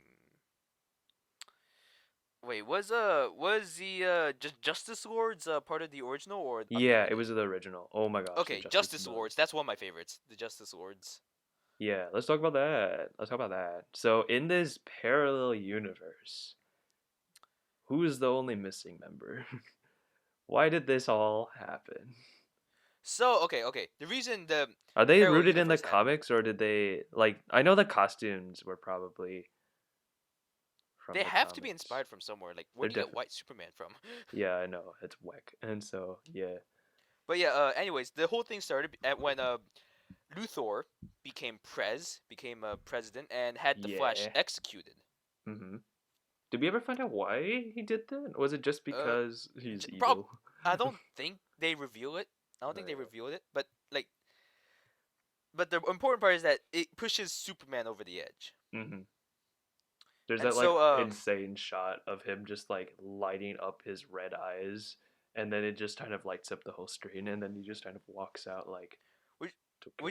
Wait, was the Justice Lords part of the original or Yeah, it Unlimited? was the original. Oh my gosh, the Okay, Justice Justice Lords. Lords. That's one of my favorites. The Justice Lords. Yeah, let's talk about that. Let's talk about that. So in this parallel universe, who is the only missing member? Why did this all happen? So okay. The reason the Are they parallel rooted in the universe happened. comics or did they like I know the costumes were probably from They the have to be comics. inspired from somewhere. Like, where They're do you get definitely White Superman from? yeah, I know. It's whack. And so, yeah. But yeah. Anyways, the whole thing started at when Luthor became a president, and had the Flash Yeah. executed. Mhm. Did we ever find out why he did that? Or was it just Uh, because he's Prob evil? I don't think they reveal it. I don't think they Uh, revealed it, but like, but the important part is that it pushes Superman over the edge. mhm. There's And that like so insane shot of him just like lighting up his red eyes, and then it just kind of lights up the whole screen, and then he just kind of walks out like, which "It's okay."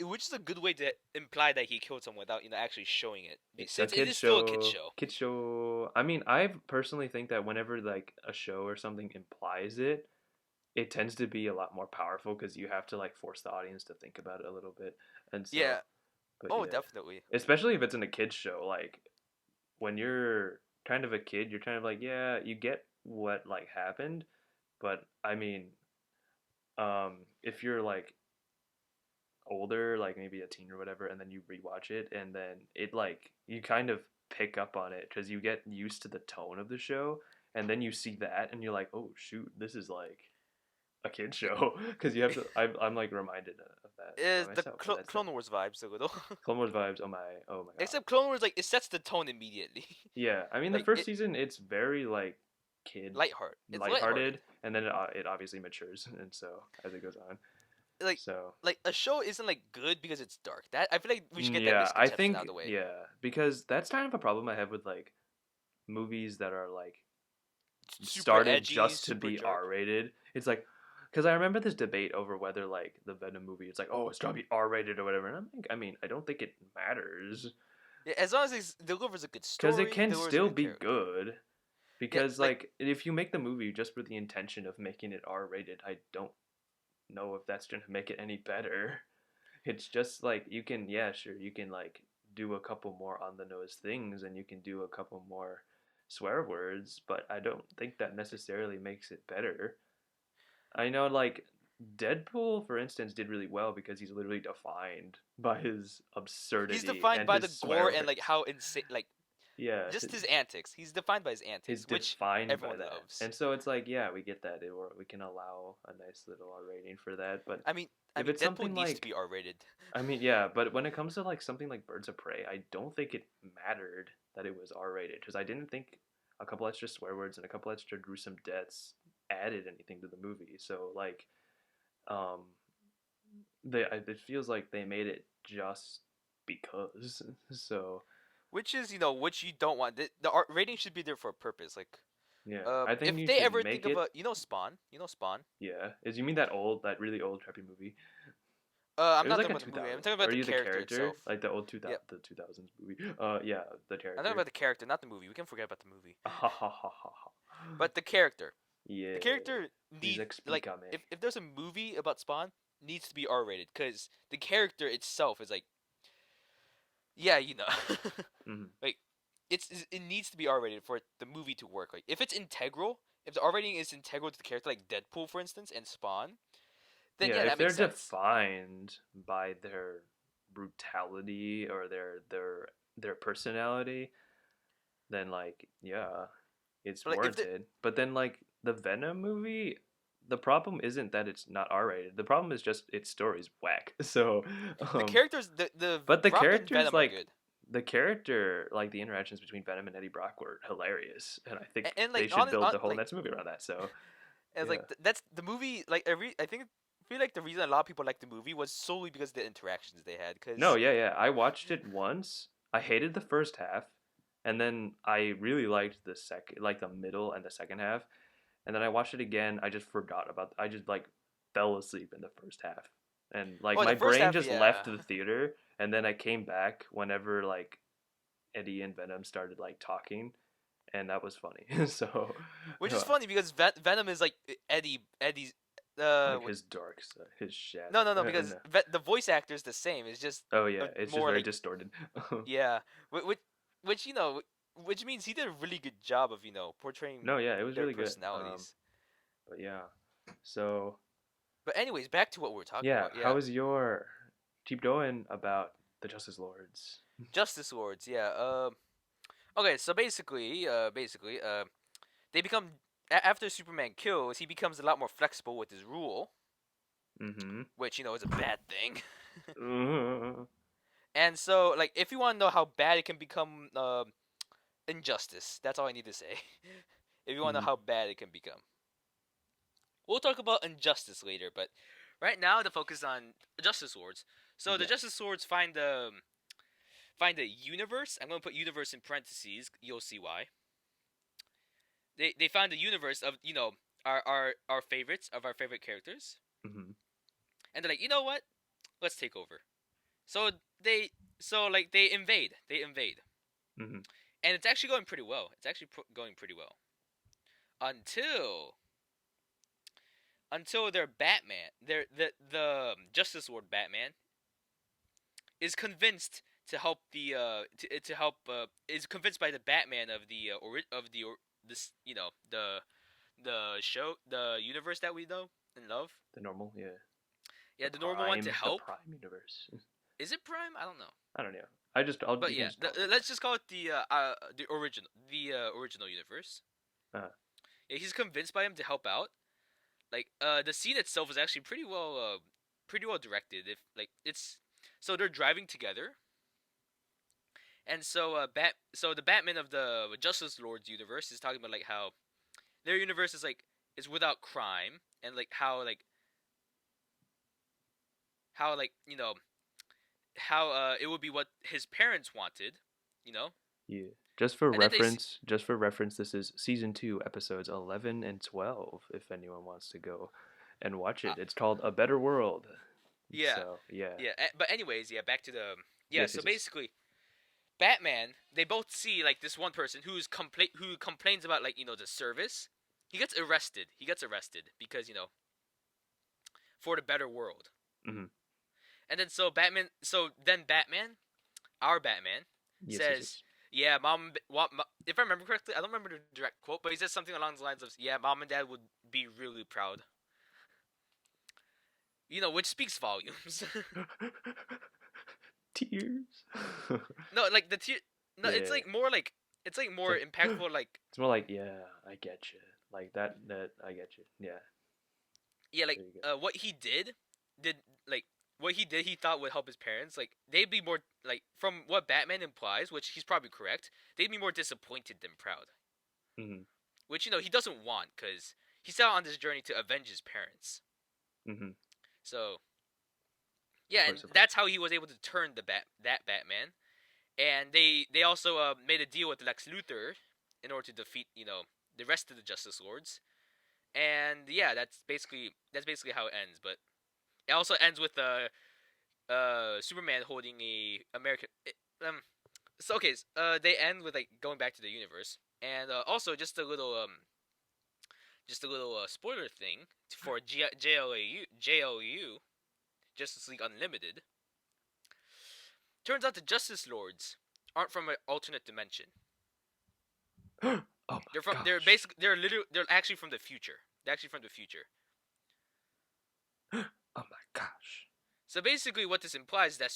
which is a good way to imply that he killed someone without actually showing it, It's a since it kid is still a kid show. show. Kid show. I mean, I personally think that whenever like a show or something implies it, it tends to be a lot more powerful because you have to like force the audience to think about it a little bit. And so, Yeah. but Oh, yeah, definitely. especially if it's in a kids show, like when you're kind of a kid, you're kind of like, yeah, you get what like happened, but I mean, if you're like older, like maybe a teen or whatever, and then you rewatch it, and then it like you kind of pick up on it because you get used to the tone of the show, and then you see that, and you're like, oh shoot, this is like a kid show because you have to. I'm like reminded of that by Is the myself, but that's Clone Wars vibes a little. Clone Wars vibes. Oh my god. Except Clone Wars, like, it sets the tone immediately. Yeah, I mean the Like, first it season it's very like kid lightheart. It's lighthearted. lighthearted, and then it obviously matures, and so as it goes on, Like, so a show isn't like good because it's dark. That I feel like we should get that yeah, I misconception out think of the way. yeah, because that's kind of a problem I have with like movies that are like Super started edgy, just to super be dark. R rated. It's like because I remember this debate over whether like the Venom movie, it's like oh it's gotta be R rated or whatever, and I'm like I mean I don't think it matters Yeah, as long as it delivers a good because it story, can delivers a still good be character. good. Yeah, Because like, like if you make the movie just with the intention of making it R rated, I don't know if that's gonna make it any better. It's just like you can yeah sure you can like do a couple more on the nose things and you can do a couple more swear words, but I don't think that necessarily makes it better. I know like Deadpool for instance did really well because he's literally defined by his he's absurdity defined and by the his gore swear and like words. how insane, like Yeah, just his antics. He's defined by his is antics, which defined by everyone that. loves. And so it's like, yeah, we get that. Or we can allow a nice little R rating for that. But I mean, if it's Deadpool something needs to like, be R-rated. I mean, yeah, but when it comes to like something like Birds of Prey, I don't think it mattered that it was R rated because I didn't think a couple extra swear words and a couple extra gruesome deaths added anything to the movie. So like, um, it feels like they made it just because. So Which is, which you don't want. The rating should be there for a purpose. Like, yeah, I think if you they should ever make think of it. a, Spawn, Spawn. Yeah, is you mean that old, that really old crappy movie? I'm It was not like talking a about the movie. I'm 2000. talking Or about are the you the character character? itself. Like the old Yeah, 2000s movie? Yeah, the I'm talking character. about the character, not the movie. We can forget about the movie. Ha ha ha ha ha. But the character, the Yeah, character please need like explícame. if there's a movie about Spawn, needs to be R-rated because the character itself is like, yeah, Mhm. like it needs to be R-rated for the movie to work. Like if it's integral, if the R rating is integral to the character, like Deadpool for instance and Spawn, then Yeah, yeah, if that they're makes sense. defined by their brutality or their personality, then like yeah, it's But like if the warranted. But then like the Venom movie, the problem isn't that it's not R rated. The problem is just its story's whack. So, the um, characters, the but the Brock and characters Venom are like good, the character like the interactions between Venom and Eddie Brock were hilarious, and I think and they like should build the whole like next movie around that. So as yeah, like that's the movie. Like I think feel like the reason a lot of people like the movie was solely because of the interactions they had. no, Because yeah. I watched it once. I hated the first half, and then I really liked the second, like the middle and the second half. And then I watched it again. I just forgot about. I just like fell asleep in the first half, and like oh, the my first brain half, just yeah. left the theater. And then I came back whenever like Eddie and Venom started like talking, and that was funny. So, Which is uh, funny because Venom is like Eddie's. like What? his dark side, his No, shadow. no, no. Because No. the voice actor is the same. It's just Oh yeah, it's just more very like, distorted. yeah, which which means he did a really good job of portraying No, yeah, it was their really good. personalities. But yeah, so But anyways, back to what we were talking yeah, about. how Yeah, is your keep going about the Justice Lords? Justice Lords. Yeah. Okay, so they become after Superman kills, he becomes a lot more flexible with his rule, Mm-hmm. which is a bad thing. Mm-hmm. And so, like, if you want to know how bad it can become, injustice. That's all I need to say. If you want to know how bad it can become, we'll talk about injustice later. But right now, the focus is on Justice Lords. So the Yeah. Justice Lords find a universe. I'm gonna put universe in parentheses. You'll see why. They found a universe of our favorites of our favorite characters, Mm-hmm. and they're like, you know what? Let's take over. So they like they invade. They invade, Mm-hmm. and it's actually going pretty well. It's actually going pretty well until their Batman, the Justice Lord Batman, is convinced to help to help is convinced by the Batman of this the show, the universe that we know and love. The normal, yeah. Yeah, the normal one to The help. Prime universe. Is it Prime? I don't know. I don't know. But You can yeah, just call it let's just call it the original universe. that. Yeah, he's convinced by him to help out. Like the scene itself is actually pretty well directed. If like it's so they're driving together, and so so the Batman of the Justice Lords universe is talking about like how their universe is without crime, and like how like how it would be what his parents wanted, you know. Yeah. And then Just for reference, this is season 2, episodes 11 and 12. If anyone wants to go and watch uh, it, it's called A Better World. yeah, So yeah, yeah. But anyways, yeah, back to the yeah. yes, So yes, yes. basically, Batman, they both see like this one person who complains about like the service. He gets arrested. He gets arrested because for the better world. Hmm. And then Batman, our Batman, Yes, yes, says, yes. "Yeah, if I remember correctly, I don't remember the direct quote, but he says something along the lines of, "Yeah, mom and dad would be really proud." Which speaks volumes. Tears. No, like the tear. No, Yeah. it's like It's more like impactful. Like it's more like, yeah, I get you. Like that I get you. Yeah. yeah, like There you what he did like what he did he thought would help his parents. Like they'd be more like from what Batman implies, which he's probably correct. They'd be more disappointed than proud, go. Hmm. which he doesn't want because he set out on this journey to avenge his parents. Hmm. So Of yeah, and course, of course. that's how he was able to turn that Batman. And they also made a deal with Lex Luthor in order to defeat the rest of the Justice Lords. And yeah, that's basically how it ends. But it also ends with Superman holding a American. So okay, they end with like going back to the universe, and also just a little spoiler thing for JLU Justice League Unlimited. Turns out the Justice Lords aren't from an alternate dimension. Oh my gosh. They're actually from the future. They're actually from the future. Oh my gosh. So basically, what this implies is that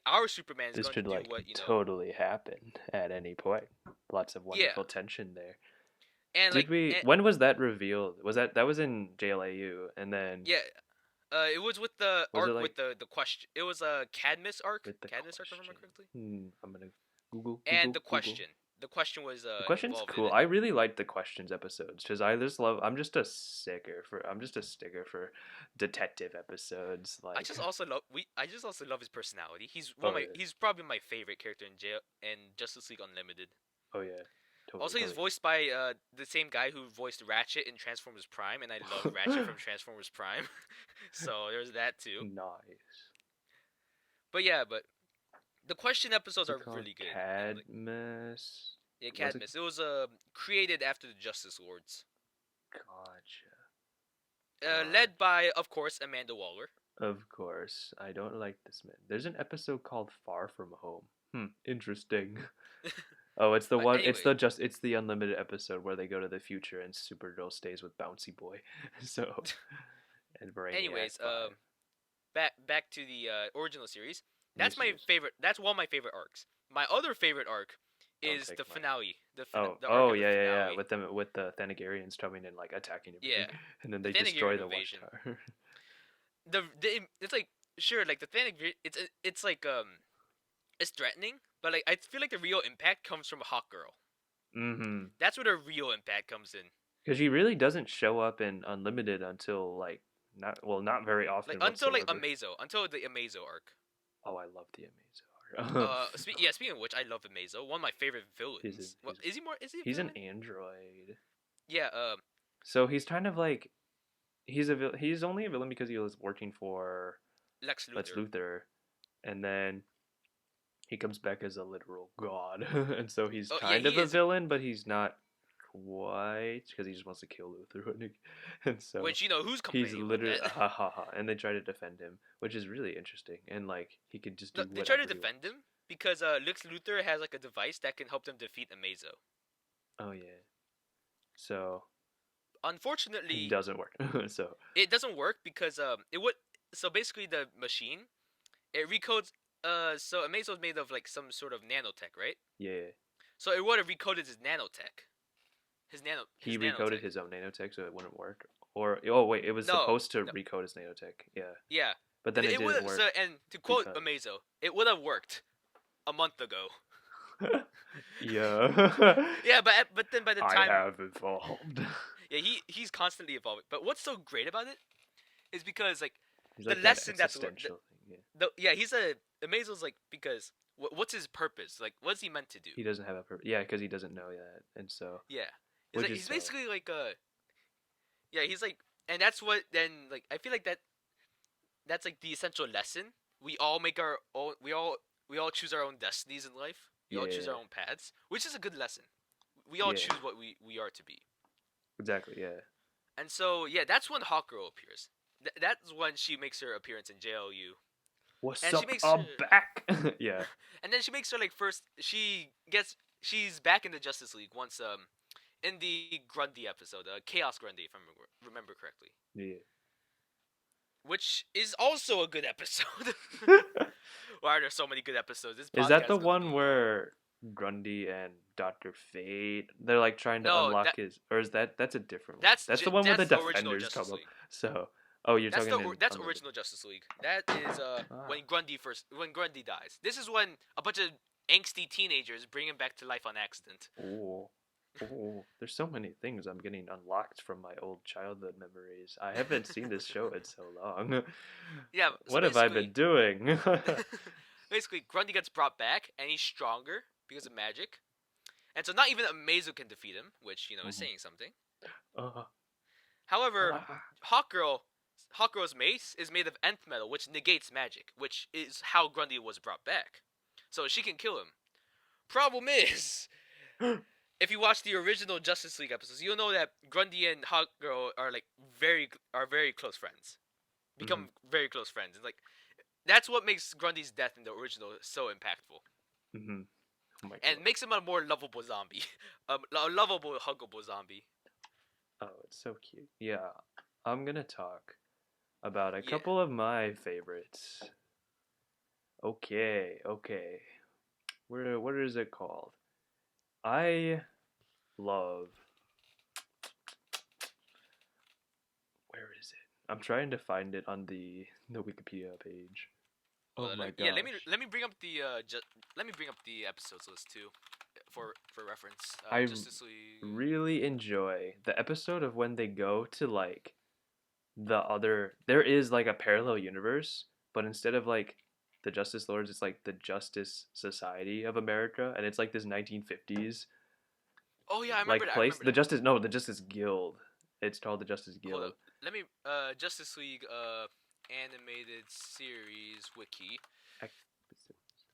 our Superman is This going to should do like what totally happen at any point. Lots of yeah, wonderful tension there. and Did we? When was that revealed? That was in JLAU, and then yeah, it was with the was it arc like with the question. It was a Cadmus arc. with the Cadmus arc, if I remember question? correctly. I'm gonna Google, And Google. the question was The question's involved in cool. it. I really like the questions episodes because I just love. I'm just a sticker for detective episodes. Like, I just also love his personality. oh yeah, he's probably my favorite character in Justice League Unlimited. oh yeah, totally, Also, he's totally. voiced by the same guy who voiced Ratchet in Transformers Prime, and I love Ratchet from Transformers Prime. So there's that too. Nice. But yeah, but the question episodes What's it are called? really good, and like Cadmus. yeah, Was it? Cadmus. It was created after the Justice Lords, Gotcha. led Gotcha. by of course Amanda Waller. Of course, I don't like this man. There's an episode called Far From Home. Interesting. Oh, it's the But one. anyway, It's the unlimited episode where they go to the future and Supergirl stays with Bouncy Boy. So and Brainiac anyways, 5. back to the original series. That's Yes, my yes. favorite. That's one of my favorite arcs. My other favorite arc Don't is take the mine. finale. Oh, The arc oh of the yeah, yeah, yeah. finale. With the Thanagarians coming and like attacking everything, Yeah, and then the they destroy Thanagarian the invasion. watchtower. It's like sure like the Thanig it's like it's threatening, but like I feel like the real impact comes from Hawk Girl. Mm-hmm. That's where the real impact comes in. Because he really doesn't show up in Unlimited until like not very Like often until like whatsoever. Until the Amazo arc. Oh, I love the Amazo. Speaking of which, I love Amazo. One of my favorite villains. Well, is he more? Is he a he's an villain? android. Yeah. So he's kind of like he's only a villain because he was working for Lex Lex Luthor. Luthor, and then he comes back as a literal god, and so he's Oh yeah, kind he of a is. villain, but he's not quite because he just wants to kill Luthor, and so Which who's he's complaining about literally that? ha ha ha, and they try to defend him, which is really interesting, and like he could just No, do they try to whatever he defend wants. him because Lex Luthor has like a device that can help them defeat Amazo. Oh yeah, so it Unfortunately, doesn't work. So it doesn't work because so basically the machine it recodes. So Amazo is made of like some sort of nanotech, right? Yeah. So it would have recoded his nanotech, He his recoded nanotech. his own nanotech so it wouldn't work. Or oh wait, it was No, supposed to no, recode his nanotech. Yeah. yeah. But then it It didn't would so work and to quote because Amazo, it would have worked a month ago. yeah. Yeah, but then by the I time have evolved. yeah he's constantly evolving. But what's so great about it is because like He's the like that lesson existential thing. Yeah. yeah he's a Amazo's like because what's his purpose? Like what's he meant to do? He doesn't have a purpose. Yeah, because he doesn't know that, and so Yeah, which is he's so. basically like yeah he's like and that's what then like I feel like that's like the essential lesson. We all make our own. We all choose our own destinies in life. We all choose Yeah. our own paths, which is a good lesson. We all Yeah. choose what we are to be. Exactly. Yeah. And so yeah, that's when Hawkgirl appears. That's when she makes her appearance in JLU, What's and she up? makes her, I'm back. Yeah. and then she makes her like first. She's back in the Justice League once in the Grundy episode, Chaos Grundy, if I remember correctly, Yeah. which is also a good episode. Why are there so many good episodes? This Is that podcast the is gonna one be where Grundy and Doctor Fate they're like trying to no unlock his, or is that's a different one? that's That's the one where the that's the original Defenders come Justice up. League. So, oh, you're That's talking in that's unlimited. original Justice League. That is Ah. when Grundy dies. This is when a bunch of angsty teenagers bring him back to life on accident. Oh. Oh, there's so many things I'm getting unlocked from my old childhood memories. I haven't seen this show in so long. Yeah, so What have I been doing? basically Grundy gets brought back and he's stronger because of magic. And so not even Amazo can defeat him, which is Mhm. saying something. uh, However, ah. Hawkgirl Hawkgirl's mace is made of nth metal, which negates magic, which is how Grundy was brought back. So she can kill him. Problem is, if you watch the original Justice League episodes, you'll know that Grundy and Hawkgirl are like very close friends. Mhm. Become very close friends, and like that's what makes Grundy's death in the original so impactful, Mhm. Oh my and god. makes him a more lovable zombie, a lovable, huggable zombie. Oh, it's so cute. Yeah, I'm gonna talk about a Yeah. couple of my favorites. Okay, okay. What is it called? I love. Where is it? I'm trying to find it on the Wikipedia page. Oh my Yeah. gosh. Let me bring up the let me bring up the episodes list too, for reference. I Justice League. really enjoy the episode of when they go to like there is like a parallel universe, but instead of like the Justice Lords, it's like the Justice Society of America, and it's like this 1950s Oh yeah, I remember like that. I place. remember that. The Justice Guild. It's called the Justice Hold Guild. up. Let me Justice League animated series wiki.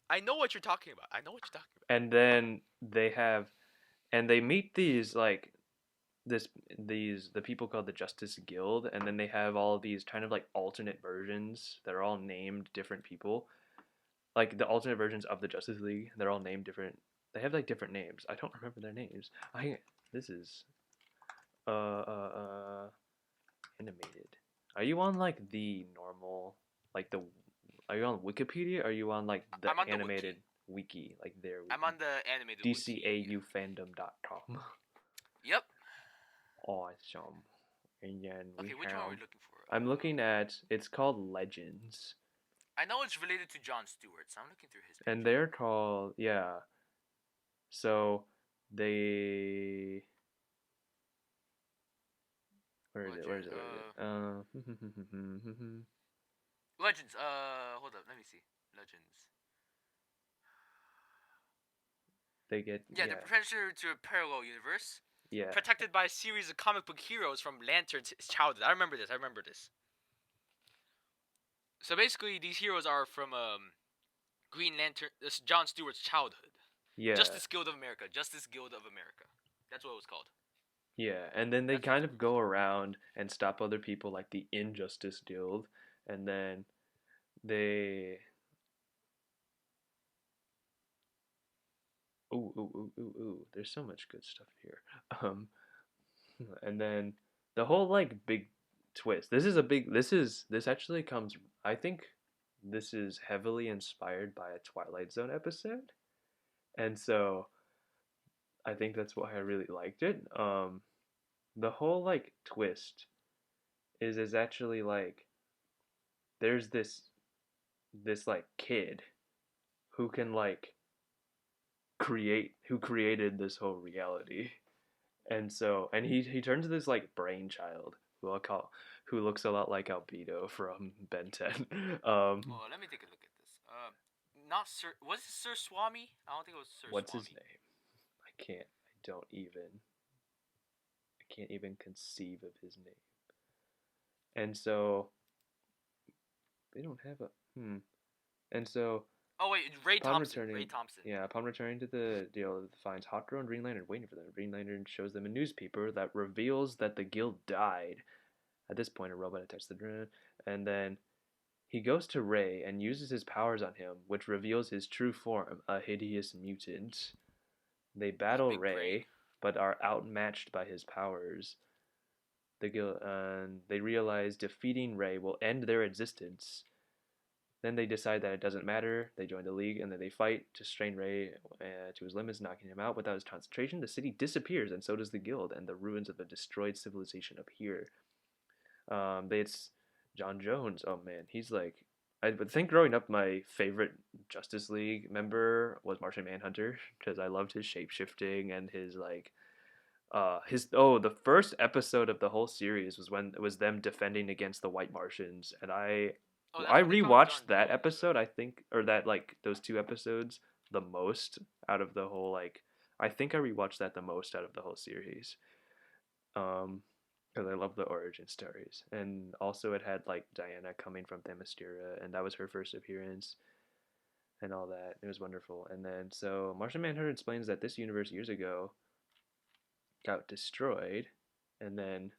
I know what you're talking about. I know what you're talking And then they meet these like the people called the Justice Guild, and then they have all these kind of like alternate versions that are all named different people, like the alternate versions of the Justice League. They're all named different. They have like different names. I don't remember their names. I this is uh uh uh animated. Are you on like the normal like the are you on Wikipedia? Or are you on like the I'm on the animated wiki. wiki like their I'm wiki? on the animated wiki. DCAUfandom.com. Yep. Awesome. And then we Okay, which one are we have looking for? I'm looking at it's called Legends. I know it's related to John Stewart, so I'm looking through his page. And they're called yeah. So they where is it? Where is it? Where is it? Legends. Hold up. Let me see. Legends. They get Yeah, the Professor to a parallel universe, yeah. protected by a series of comic book heroes from Lantern's childhood. I remember this. I remember this. So basically, these heroes are from Green Lantern, this John Stewart's childhood. Yeah. Justice Guild of America. Justice Guild of America. That's what it was called. Yeah, and then they That's kind of go around and stop other people like the Injustice Guild, and then they ooh, there's so much good stuff here. Um, and then the whole like big twist. This actually comes. I think this is heavily inspired by a Twilight Zone episode, and so I think that's why I really liked it. The whole like twist is actually like there's this like kid who can like who created this whole reality. And so and he turns to this like brainchild who I'll call who looks a lot like Albedo from Ben 10. Oh, let me take a look at this. Not Sir. Was it Sir Swami? I don't think it was Sir What's his Swami. name? I can't even conceive of his name. And so they don't have a And so Oh wait, Ray upon Thompson. Ray returning, Thompson. yeah, upon returning to the deal, it finds Hot Girl and Green Lantern waiting for them. Green Lantern shows them a newspaper that reveals that the guild died. At this point, a robot attacks the drone, and then he goes to Ray and uses his powers on him, which reveals his true form, a hideous mutant. They With a battle big brain. Ray, but are outmatched by his powers. The guild, they realize defeating Ray will end their existence. Then they decide that it doesn't matter. They join the league, and then they fight to strain Ray to his limits, knocking him out. Without his concentration, the city disappears, and so does the guild, and the ruins of a destroyed civilization appear. It's John Jones. Oh man, he's like I would think growing up, my favorite Justice League member was Martian Manhunter because I loved his shape shifting and his like his the first episode of the whole series was when it was them defending against the White Martians, and Oh, that's I when they found John rewatched that Jones. episode, I think, or that like those two episodes the most out of the whole like I think I rewatched that the most out of the whole series. Um because I love the origin stories. And also it had like Diana coming from Themyscira and that was her first appearance and all that. It was wonderful. And then so Martian Manhunter explains that this universe years ago got destroyed and then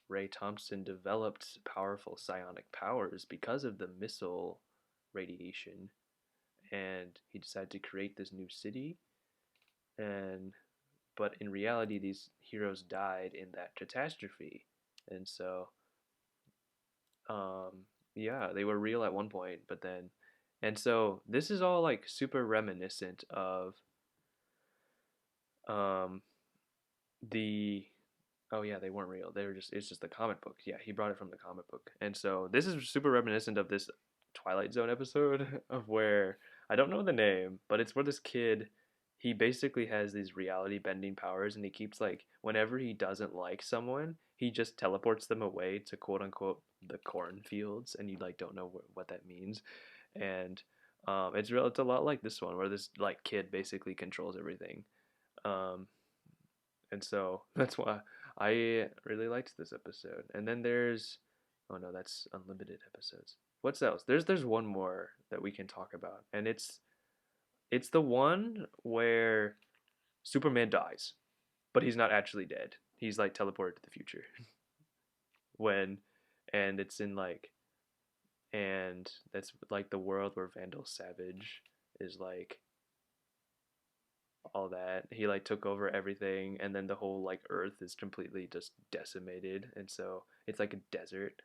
Ray Thompson developed powerful psionic powers because of the missile radiation, and he decided to create this new city. And but in reality, these heroes died in that catastrophe, and so yeah, they were real at one point, but then, and so this is all like super reminiscent of um the oh yeah, they weren't real. They were just it's just the comic book. Yeah, he brought it from the comic book. And so this is super reminiscent of this Twilight Zone episode of where I don't know the name, but it's where this kid he basically has these reality bending powers and he keeps like whenever he doesn't like someone, he just teleports them away to quote unquote the cornfields and you like don't know what that means. And it's a lot like this one where this like kid basically controls everything. Um, and so that's why I really liked this episode. And then there's oh no, that's unlimited episodes. What's else? There's one more that we can talk about, and it's the one where Superman dies, but he's not actually dead. He's like teleported to the future when, and it's in like, and that's like the world where Vandal Savage is like all that. He like took over everything, and then the whole like Earth is completely just decimated, and so it's like a desert,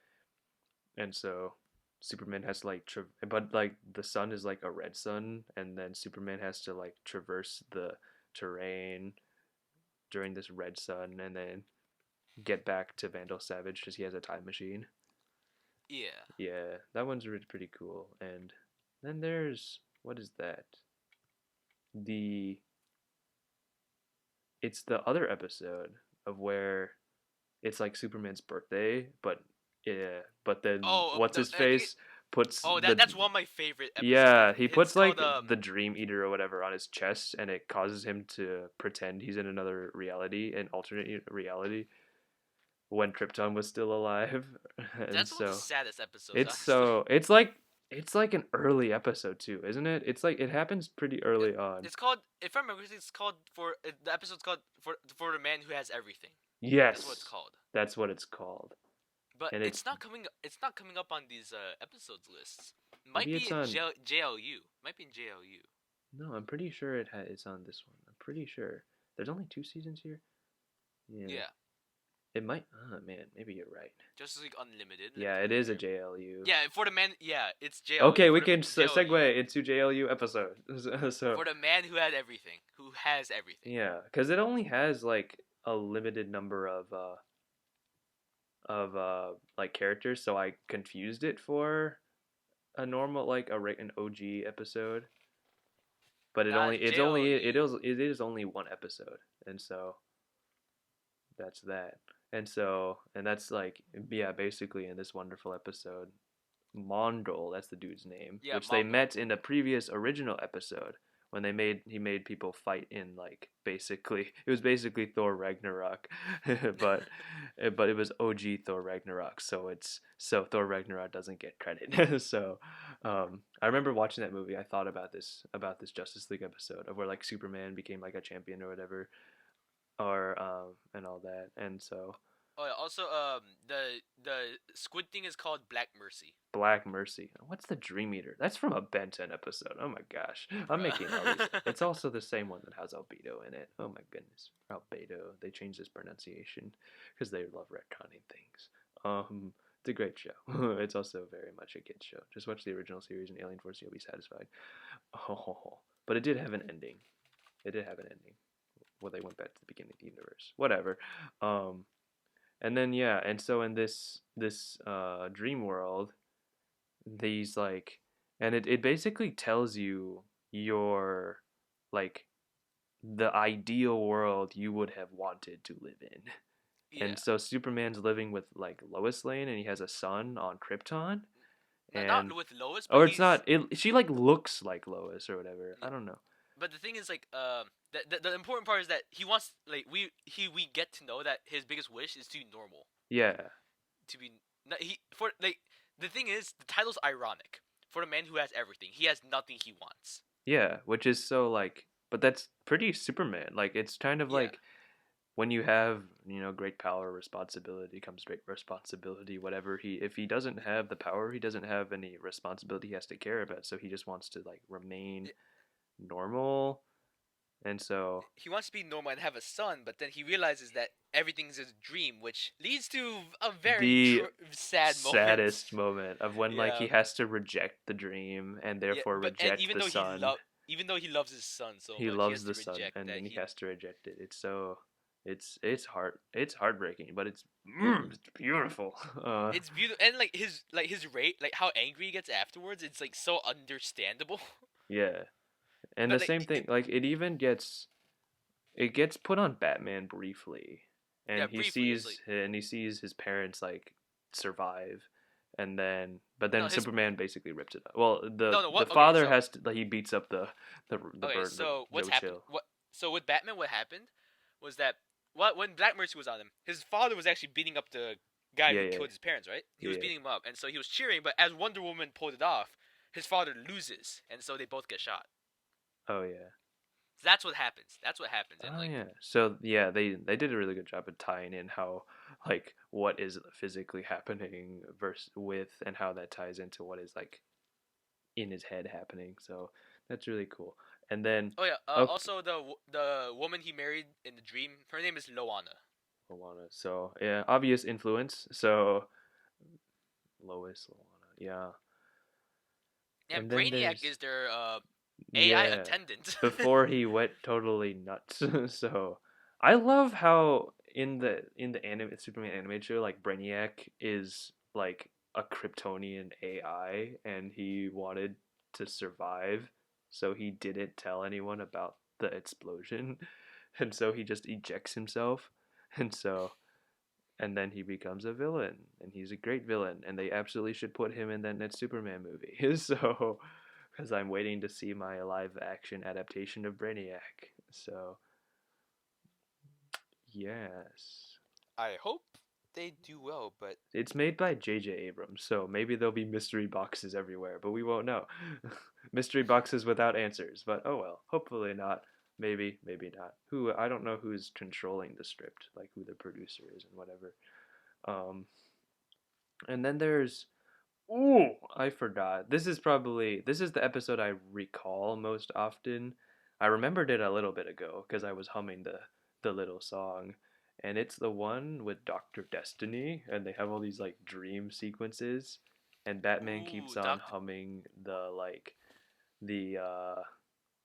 and so Superman has to like but like the sun is like a red sun, and then Superman has to like traverse the terrain during this red sun, and then get back to Vandal Savage because he has a time machine. Yeah. Yeah, that one's really pretty cool. And then there's what is that? The it's the other episode of where it's like Superman's birthday, but yeah, but then Oh, what's his I think. face puts Oh, the that's one of my favorite episodes. yeah, he It's puts called like the Dream Eater or whatever on his chest, and it causes him to pretend he's in another reality, an alternate reality, when Krypton was still alive, and That's one of the so saddest episodes, it's honestly. so it's like an early episode too, isn't it? It's like it happens pretty It, early on. it's called, if I remember, it's called the episode's called for the man who has everything. That's what it's Yes, called. that's what it's called, But and it's it's not coming. It's not coming up on these episodes lists. Might maybe be it's in on. JLU. Might be in JLU. No, I'm pretty sure it's on this one. I'm pretty sure. There's only two seasons here. Yeah, Yeah. It might. Oh man, maybe you're right. Justice League Unlimited. Let me Yeah, put it it is a here. JLU. Yeah, for the man. Yeah, it's JLU Okay, for we the can JLU segue into JLU episode. So for the man who had everything, who has everything. yeah, because it only has like a limited number of like characters, so I confused it for a normal like an OG episode. But Not JLU. it is only one episode, and so that's that. And that's like yeah, basically in this wonderful episode, Mondol, that's the dude's name, Yeah, which they Mondo. met in the previous original episode when he made people fight in like basically it was basically Thor Ragnarok, but but it was OG Thor Ragnarok, so Thor Ragnarok doesn't get credit. So I remember watching that movie. I thought about this Justice League episode of where like Superman became like a champion or whatever, or and all that, and so Oh, yeah, also, the squid thing is called Black Mercy. Black Mercy. What's the Dream Eater? That's from a Ben 10 episode. Oh my gosh. I'm Bruh. making all these. It's also the same one that has Albedo in it. Oh my goodness. Albedo. They changed his pronunciation because they love retconning things. It's a great show. It's also very much a kid's show. Just watch the original series and Alien Force, you'll be satisfied. Oh, but it did have an ending. It did have an ending. Well, they went back to the beginning of the universe. Whatever. Um, and then yeah, and so in this dream world, these like and it basically tells you your like the ideal world you would have wanted to live in. And Yeah. so Superman's living with like Lois Lane and he has a son on Krypton Not and with Lois, but or it's he's. not she like looks like Lois or whatever. I don't know. But the thing is, like, the important part is that he wants, like, we get to know that his biggest wish is to be normal, Yeah. to be he for like the thing is the title's ironic for the man who has everything. He has nothing he wants. Yeah, which is so like but that's pretty Superman. Like it's kind of Yeah. like when you have great power responsibility comes great responsibility whatever he if he doesn't have the power he doesn't have any responsibility he has to care about so he just wants to like remain normal and so He wants to be normal and have a son, but then he realizes that everything's a dream, which leads to a very the sad moment. saddest moment of when like Yeah, he has to reject the dream and yeah, therefore but and reject the son even though he loves his son so he much, he loves has the to son reject and that then he he. has to reject it it's heartbreaking but it's beautiful It's beautiful, and like his rate, like how angry he gets afterwards. It's like so understandable. yeah. And the But like, same thing, like it gets put on Batman briefly, yeah, briefly, it's like and he sees his parents like survive, and then but no then his Superman basically rips it up. Well, no the what okay father so has to he beats up the okay bird the so what's Joe happened Chill. what so with Batman what happened was that what when Black Mercy was on him, his father was actually beating up the guy Yeah, who yeah, killed his parents, right? He yeah, was yeah. beating him up, and so he was cheering. But as Wonder Woman pulled it off, his father loses, and so they both get shot. Oh yeah. So that's what happens. That's what happens, and Oh like yeah. So yeah, they did a really good job of tying in how like what is physically happening versus with and how that ties into what is like in his head happening. So that's really cool. And then oh yeah, okay, also the woman he married in the dream, her name is Loana. Moana. So yeah, obvious influence. So Lois, Moana. Yeah. And And then Brainiac there's is their AI yeah, attendant. before he went totally nuts. So I love how in the anime Superman animated show, like Brainiac is like a Kryptonian AI, and he wanted to survive, so he didn't tell anyone about the explosion, and so he just ejects himself, and so and then he becomes a villain, and he's a great villain, and they absolutely should put him in that next Superman movie. So, because I'm waiting to see my live action adaptation of Brainiac. So, yes, I hope they do well, but it's made by J.J. Abrams, so maybe there'll be mystery boxes everywhere, but we won't know. Mystery boxes without answers, but oh well. Hopefully not. Maybe, maybe not. Who I don't know who's controlling the script, like who the producer is and whatever. Um, and then there's ooh, I forgot. This is the episode I recall most often. I remembered it a little bit ago because I was humming the little song, and it's the one with Doctor Destiny, and they have all these like dream sequences, and Batman Ooh, keeps on Doctor. humming the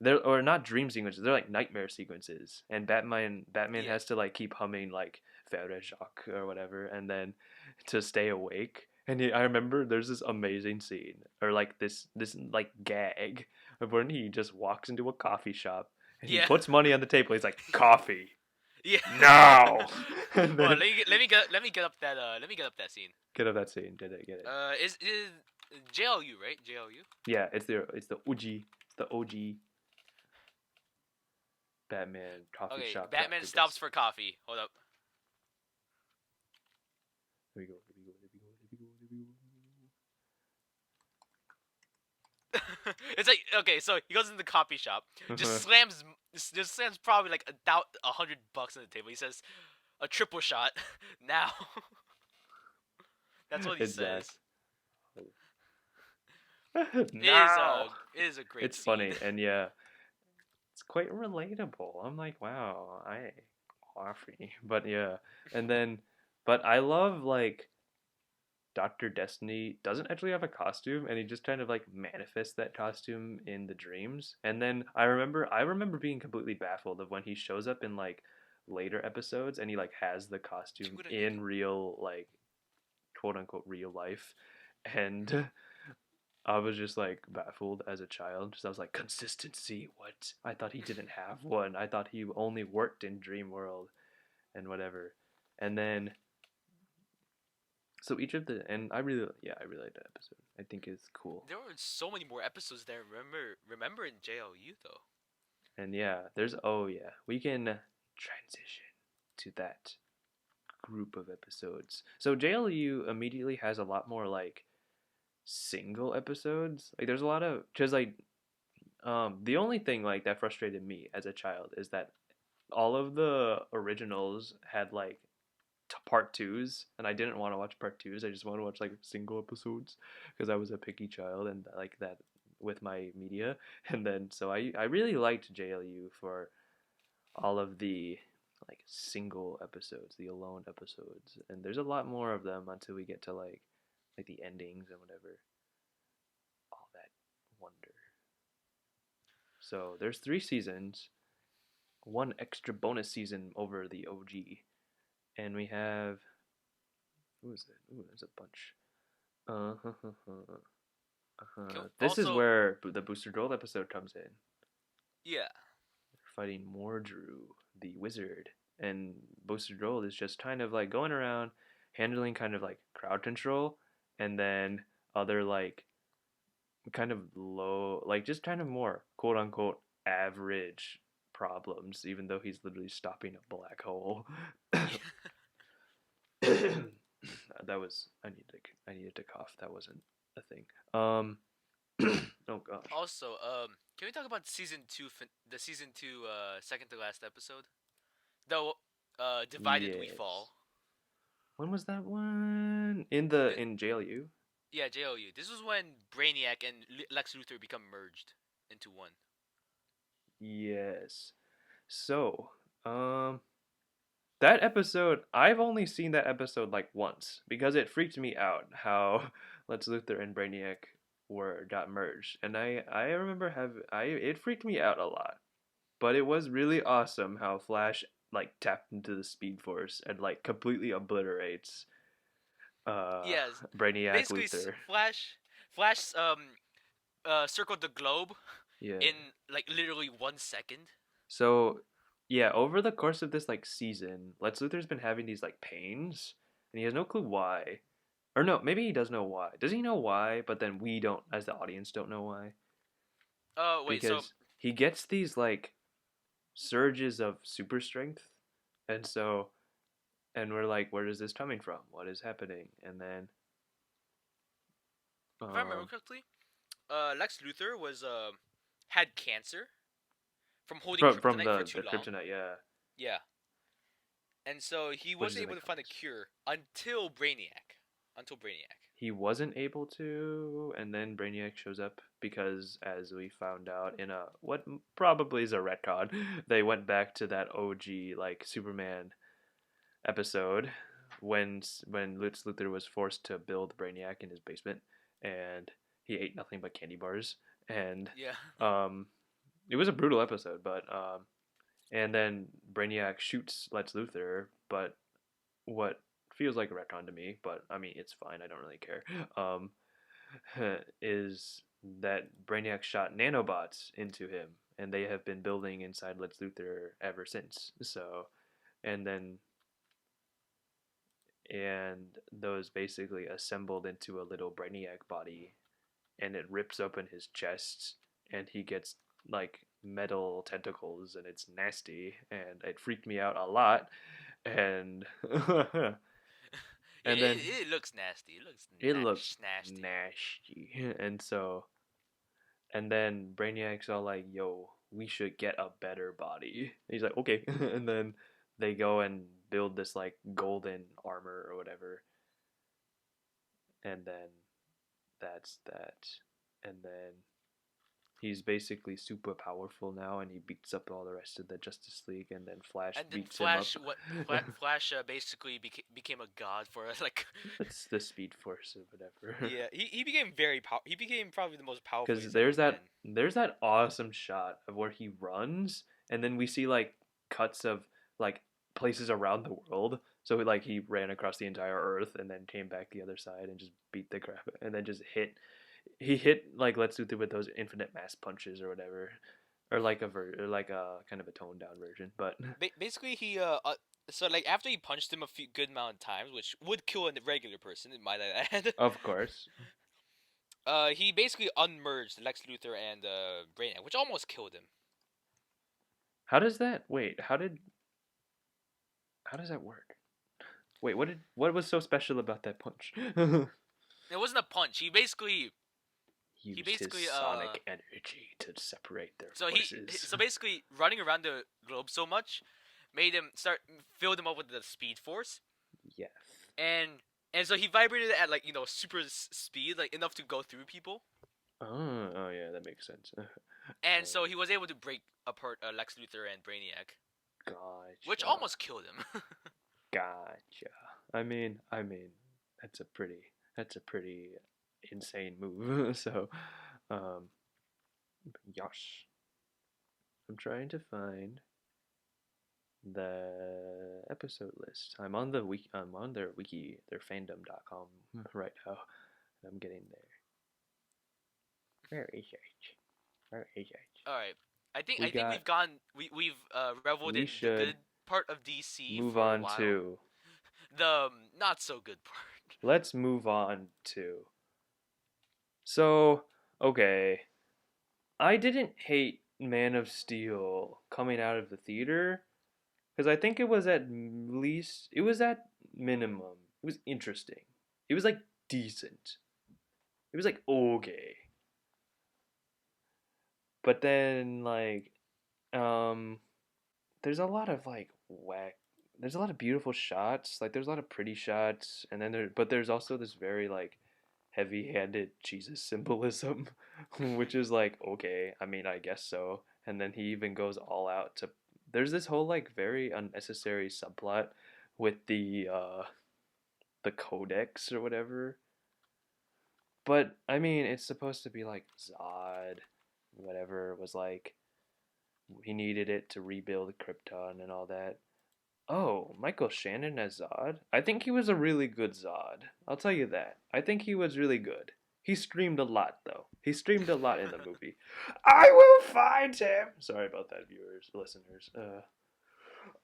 they're or not dream sequences, they're like nightmare sequences, and Batman Yeah, has to like keep humming like Frère Jacques or whatever, and then to stay awake. And I remember there's this amazing scene, or like this like gag of when he just walks into a coffee shop and he yeah, puts money on the table. He's like, "Coffee yeah. now!" And Hold on, then let me get up that scene. get out that scene. Get it. Is JLU, right? JLU. Yeah, it's the OG, it's the OG Batman coffee Okay, shop. Batman Doctor stops Destiny. for coffee. Hold up. Here we go. Here we go. Here we go. Here we go. Here we go. It's like, okay, so he goes into the coffee shop, just slams probably like $100 on the table. He says a triple shot now. That's what he Exactly. says. No. It is a great It's scene. funny, and yeah, it's quite relatable. I'm like, wow, I coffee, but yeah, and then, but I love like Doctor Destiny doesn't actually have a costume, and he just kind of like manifests that costume in the dreams. And then I remember being completely baffled of when he shows up in like later episodes, and he like has the costume in real like quote unquote real life, and I was just like baffled as a child. Because I was like, consistency. What? I thought he didn't have one. I thought he only worked in Dream World and whatever. And then so each of the and I really like that episode. I think it's cool. There were so many more episodes that I remember in JLU though. And yeah, there's oh yeah, we can transition to that group of episodes. So JLU immediately has a lot more like single episodes. Like there's a lot of cuz like the only thing like that frustrated me as a child is that all of the originals had like part twos, and I didn't want to watch part twos. I just want to watch like single episodes because I was a picky child and like that with my media. And then so I really liked JLU for all of the like single episodes, the alone episodes, and there's a lot more of them until we get to like the endings and whatever, all that wonder. So there's 3 seasons, one extra bonus season over the OG, and we have who is it? Ooh, there's a bunch. This is Also, where the Booster Gold episode comes in. yeah, Fighting Mordrew, the wizard, and Booster Gold is just kind of like going around handling kind of like crowd control, and then other like kind of low, like just kind of more quote unquote average problems, even though he's literally stopping a black hole. That was I needed to cough. That wasn't a thing. Oh gosh. also, can we talk about season two? The season two, second to last episode. Though, divided we Yes. fall. When was that one? Th- In JLU? yeah, JLU. This was when Brainiac and Lex Luthor become merged into one. Yes. So, um that episode, I've only seen that episode like once because it freaked me out how Lex Luthor and Brainiac were got merged. And I remember it freaked me out a lot. But it was really awesome how Flash like tapped into the Speed Force and like completely obliterates uh Yes, Brainiac basically, Luthor. Flash circled the globe Yeah. in like literally 1 second. So yeah, over the course of this like season, Lex Luthor's been having these like pains, and he has no clue why. Or no, maybe he does know why. Does he know why? But then we don't, as the audience, don't know why Oh wait, so because he gets these like surges of super strength, and so and we're like, where is this coming from? What is happening? And then if I remember um correctly, Lex Luthor was had cancer from holding from kryptonite for the too long. kryptonite, yeah, Yeah, and so he which wasn't is in the able to find a comics. cure until Brainiac. Until Brainiac. He wasn't able to, and then Brainiac shows up because, as we found out in a what probably is a retcon, they went back to that OG like Superman episode when Lex Luthor was forced to build Brainiac in his basement, and he ate nothing but candy bars, and Yeah. um, it was a brutal episode, but and then Brainiac shoots Lex Luthor, but what feels like a retcon to me, but I mean it's fine, I don't really care. Um, is that Brainiac shot nanobots into him, and they have been building inside Lex Luthor ever since. So, and then and those basically assembled into a little Brainiac body, and it rips open his chest, and he gets like metal tentacles, and it's nasty, and it freaked me out a lot, and Yeah, and then it looks nasty. It looks it looks nasty. nasty, and so and then Brainiac's all like, "Yo, we should get a better body." And he's like, "Okay," and then they go and build this like golden armor or whatever, and then that's that, and then he's basically super powerful now, and he beats up all the rest of the Justice League, and then Flash And then beats him up. Flash basically became a god for us. Like, It's the Speed Force or whatever. yeah, he became very He became probably the most powerful Because he's ever been. there's that awesome shot of where he runs, and then we see like cuts of like places around the world. So like he ran across the entire Earth and then came back the other side and just beat the crap, and then just hit. He hit like Lex Luthor with those infinite mass punches or whatever, or like or like a kind of a toned down version. But Basically so like after he punched him a few good amount of times, which would kill a regular person, might I add. of course, He basically unmerged Lex Luthor and Brainiac, which almost killed him. how does that? Wait, how does that work? Wait, what was so special about that punch? It wasn't a punch. He Used his basically sonic energy to separate their so forces. so basically running around the globe so much made him filled him up with the speed force, Yes. and so he vibrated at like super speed, like enough to go through people, Oh yeah, that makes sense. and so he was able to break apart Lex Luthor and Brainiac, which Gotcha. almost killed him. Gotcha. I mean, that's a pretty insane move. So, um, Yosh. I'm trying to find the episode list. I'm on the wiki. I'm on their wiki, their fandom.com right now. I'm getting there. Where is it? Where is it? All right, We I think got. we've reveled We in the should good part of DC move for a on while. to. The not so good part. Let's move on to. So, okay. I didn't hate Man of Steel coming out of the theater because I think it was at least, it was at minimum. It was interesting. It was like decent. It was like okay. But then like um there's a lot of like whack, there's a lot of beautiful shots, like there's a lot of pretty shots, and then there's also this very like heavy-handed Jesus symbolism, which is like okay, I mean I guess so. And then he even goes all out to, there's this whole like very unnecessary subplot with the codex or whatever. But I mean it's supposed to be like Zod, whatever, was like he needed it to rebuild Krypton and all that. Oh, Michael Shannon as Zod? I think he was a really good Zod. I'll tell you that. I think he was really good. He streamed a lot, though. He streamed a lot in the movie. I will find him! Sorry about that, viewers, listeners.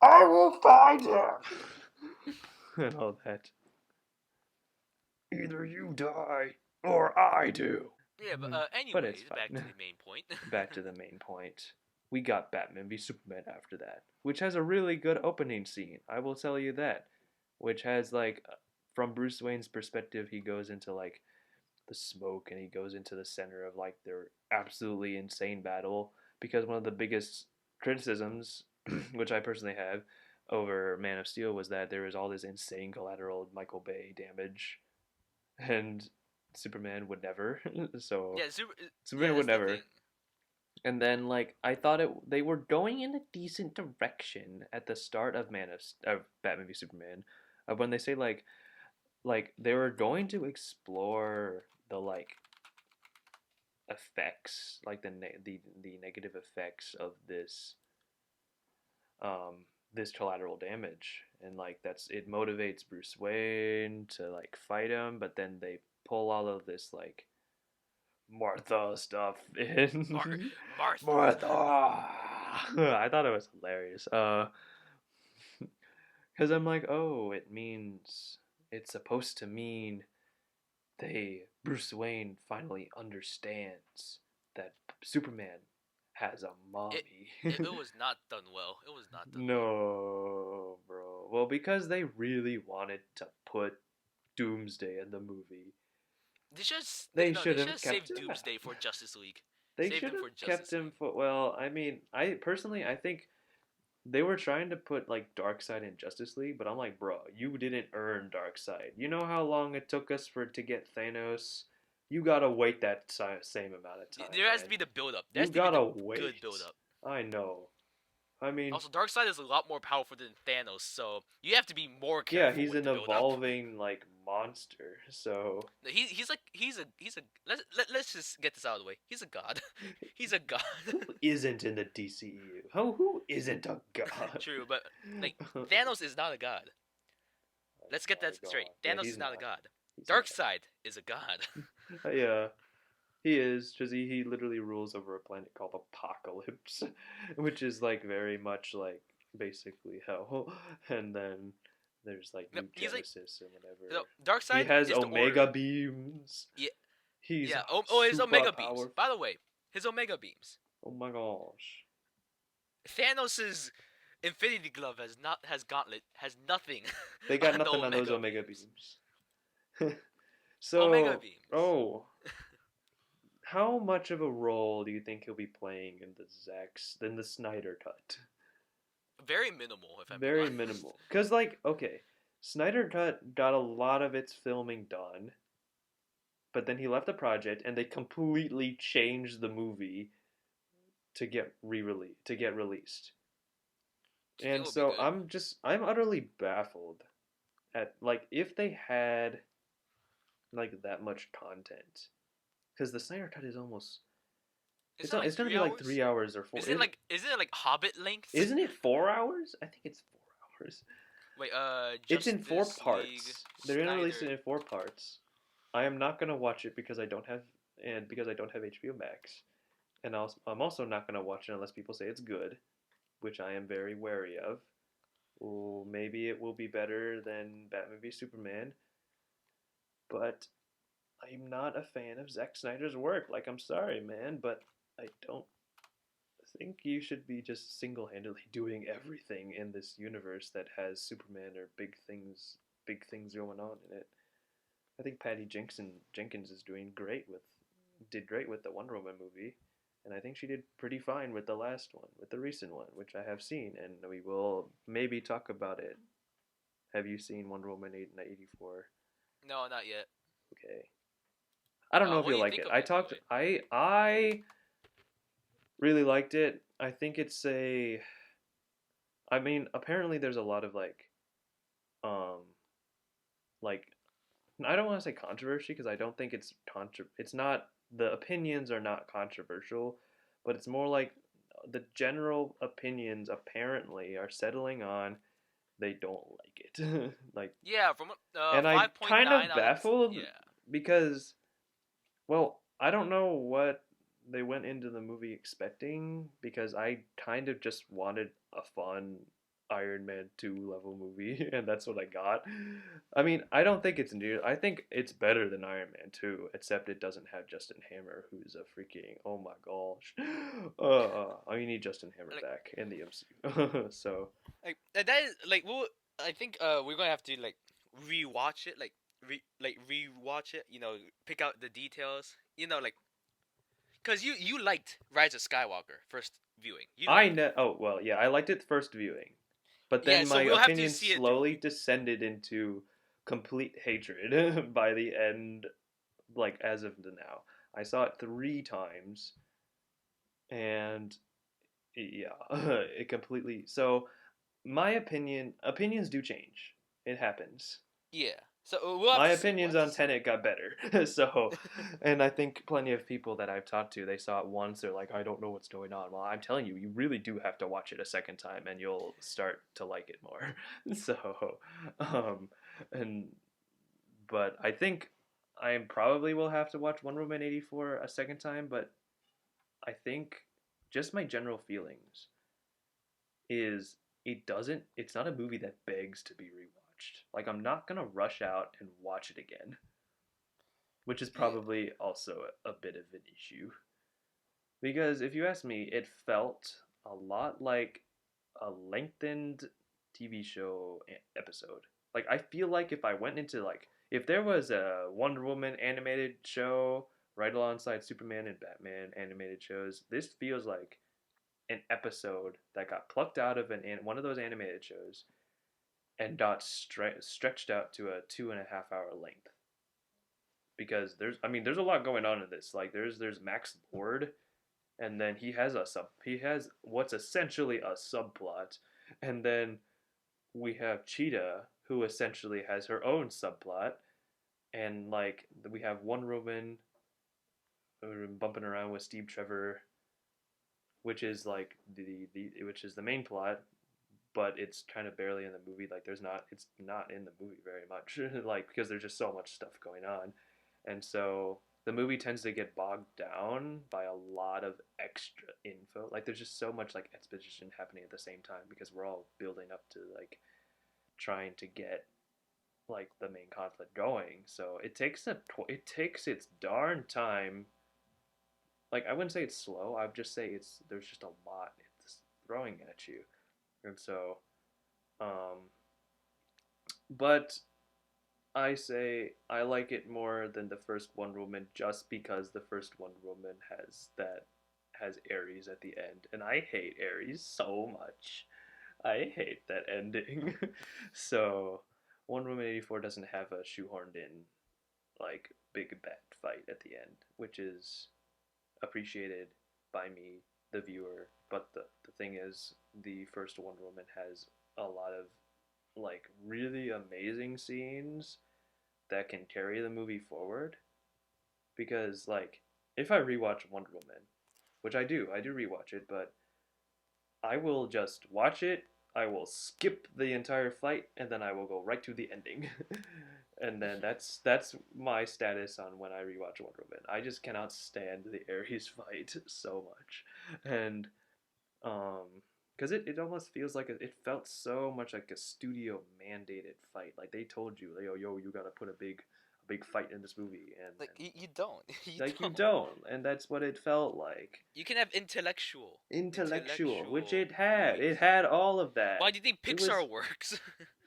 I will find him! And all that. Either you die, or I do. Yeah, but But it's anyways, back to fine. the main point. Back to the main point. We got Batman v Superman after that, which has a really good opening scene. I will tell you that. Which has like from Bruce Wayne's perspective, he goes into like the smoke and he goes into the center of like their absolutely insane battle, because one of the biggest criticisms which I personally have over Man of Steel was that there was all this insane collateral Michael Bay damage, and Superman would never. So Yeah, yeah, Superman would that's the never. thing. And then like I thought they were going in a decent direction at the start of Batman v Superman, when they say like they were going to explore the like effects, like the negative effects of this collateral damage, and like that's it motivates Bruce Wayne to like fight him, but then they pull all of this like Martha stuff in. Martha. Martha. I thought it was hilarious. Because I'm like, oh, it means it's supposed to mean Bruce Wayne finally understands that Superman has a It, mommy. it was not done well. It was not done well. No, bro. Well, because they really wanted to put Doomsday in the movie, they They should should have have kept saved him out. Doomsday for Justice League. They Saved should him have for kept Justice him League. for. Well, I mean, I personally, I think they were trying to put like Darkseid in Justice League, but I'm like, bro, you didn't earn Darkseid. You know how long it took us to get Thanos? You gotta wait that same amount of time, There has to man. be the build up. There You has to be the gotta good wait. build up. I know. I mean, Also, Darkseid is a lot more powerful than Thanos, so you have to be more yeah, careful he's with an the build up. evolving like monster. So Let's just get this out of the way. He's a god. He's a god. who isn't in the DCEU? Who isn't a god? True, but like Oh Thanos is not a god. Let's get my that straight. god. Yeah, Thanos he's is not a not. god. He's not. Darkseid is a god. Yeah. He is, because he literally rules over a planet called Apocalypse, which is like very much like basically hell. And then there's like No, New he's like Genesis and no, whatever. He Darkseid has is the Omega order. beams. Yeah, He's yeah. His super Omega beams. powerful. By the way, his Omega beams. Oh my gosh. Thanos's Infinity Glove has Gauntlet has nothing They got on the nothing on those Omega Omega beams. beams. Omega So, beams. oh, how much of a role do you think he'll be playing in the Snyder cut? Very minimal, if I'm being Very honest. minimal. Cause like, okay, Snyder cut got a lot of its filming done, but then he left the project and they completely changed the movie to get released. Do you think And it will be so good? I'm utterly baffled at like if they had like that much content. Because the Snyder cut is almost Is it like it's gonna three be like hours? 3 hours or four. Is it like Hobbit length? Isn't it 4 hours? I think it's 4 hours. Wait, It's in four Justice League parts. They're gonna release it Snyder. in 4 parts. I am not gonna watch it because I don't have HBO Max, and I'm also not gonna watch it unless people say it's good, which I am very wary of. Well, maybe it will be better than Batman v Superman, but I'm not a fan of Zack Snyder's work. Like, I'm sorry, man, but I don't think you should be just single-handedly doing everything in this universe that has Superman or big things going on in it. I think Jenkins is did great with the Wonder Woman movie, and I think she did pretty fine with the last one, with the recent one, which I have seen, and we will maybe talk about it. Have you seen Wonder Woman 84? No, not yet. Okay. I don't know if What do you'll you like think it. of it, by the way? I really liked it. I think it's a I mean, apparently there's a lot of um like I don't want to say controversy because I don't think it's not the opinions are not controversial, but it's more like the general opinions apparently are settling on they don't like it. Like, Yeah, from and I'm kind 5.9 of out of baffled yeah. because, well, I don't know what they went into the movie expecting because I kind of just wanted a fun Iron Man 2 level movie, and that's what I got. I mean, I don't think it's new. I think it's better than Iron Man 2, except it doesn't have Justin Hammer, who's a freaking, oh my gosh. I need Justin Hammer Like, back in the MCU. So, that is like I think we're gonna have to like rewatch it, rewatch it. Pick out the details. Cause you liked Rise of Skywalker first viewing. You I liked it. know. Oh well, yeah, I liked it first viewing, but Yeah, then so my we'll have to opinion see it through. slowly descended into complete hatred by the end. Like as of the now, I saw it 3 times, and yeah, it completely. So my opinions do change. It happens. Yeah. So we'll have My to see. We'll opinions have to on see. Tenet got better. So, and I think plenty of people that I've talked to, they saw it once, they're like, I don't know what's going on. Well, I'm telling you, you really do have to watch it a second time, and you'll start to like it more. So, um, and but I think I probably will have to watch Wonder Woman 84 a second time, but I think just my general feelings is it's not a movie that begs to be rewatched. Like I'm not gonna rush out and watch it again, which is Yeah. probably also a bit of an issue. Because if you ask me, it felt a lot like a lengthened TV show episode. Like I feel like if I went into like if there was a Wonder Woman animated show right alongside Superman and Batman animated shows, this feels like an episode that got plucked out of one of those animated shows and got stretched out to a 2.5 hour length. Because there's a lot going on in this. Like there's Max Lord, and then he has what's essentially a subplot, and then we have Cheetah, who essentially has her own subplot, and like we have One Woman bumping around with Steve Trevor, which is like the which is the main plot, but it's kind of barely in the movie. Like it's not in the movie very much, like because there's just so much stuff going on, and so the movie tends to get bogged down by a lot of extra info. Like there's just so much like exposition happening at the same time because we're all building up to like trying to get like the main conflict going. So it takes its darn time. Like I wouldn't say it's slow. I would just say there's just a lot it's throwing at you, and so um, but I say I like it more than the first Wonder Woman just because the first Wonder Woman has Ares at the end, and I hate Ares so much. I hate that ending. So Wonder Woman 84 doesn't have a shoehorned in like big bad fight at the end, which is appreciated by me, the viewer. But the thing is, the first Wonder Woman has a lot of like really amazing scenes that can carry the movie forward. Because like if I rewatch Wonder Woman, which I do rewatch it, but I will just watch it. I will skip the entire fight, and then I will go right to the ending. And then that's my status on when I rewatch Wonder Woman. I just cannot stand the Ares fight so much, and um, because it almost feels like it felt so much like a studio mandated fight. Like they told you, like, yo, you gotta put a big fight in this movie, Like and you don't. You like you don't. don't, and that's what it felt like. You can have Intellectual, which intellectual it had. It movies. had all of Why that. do you think It was, Pixar works?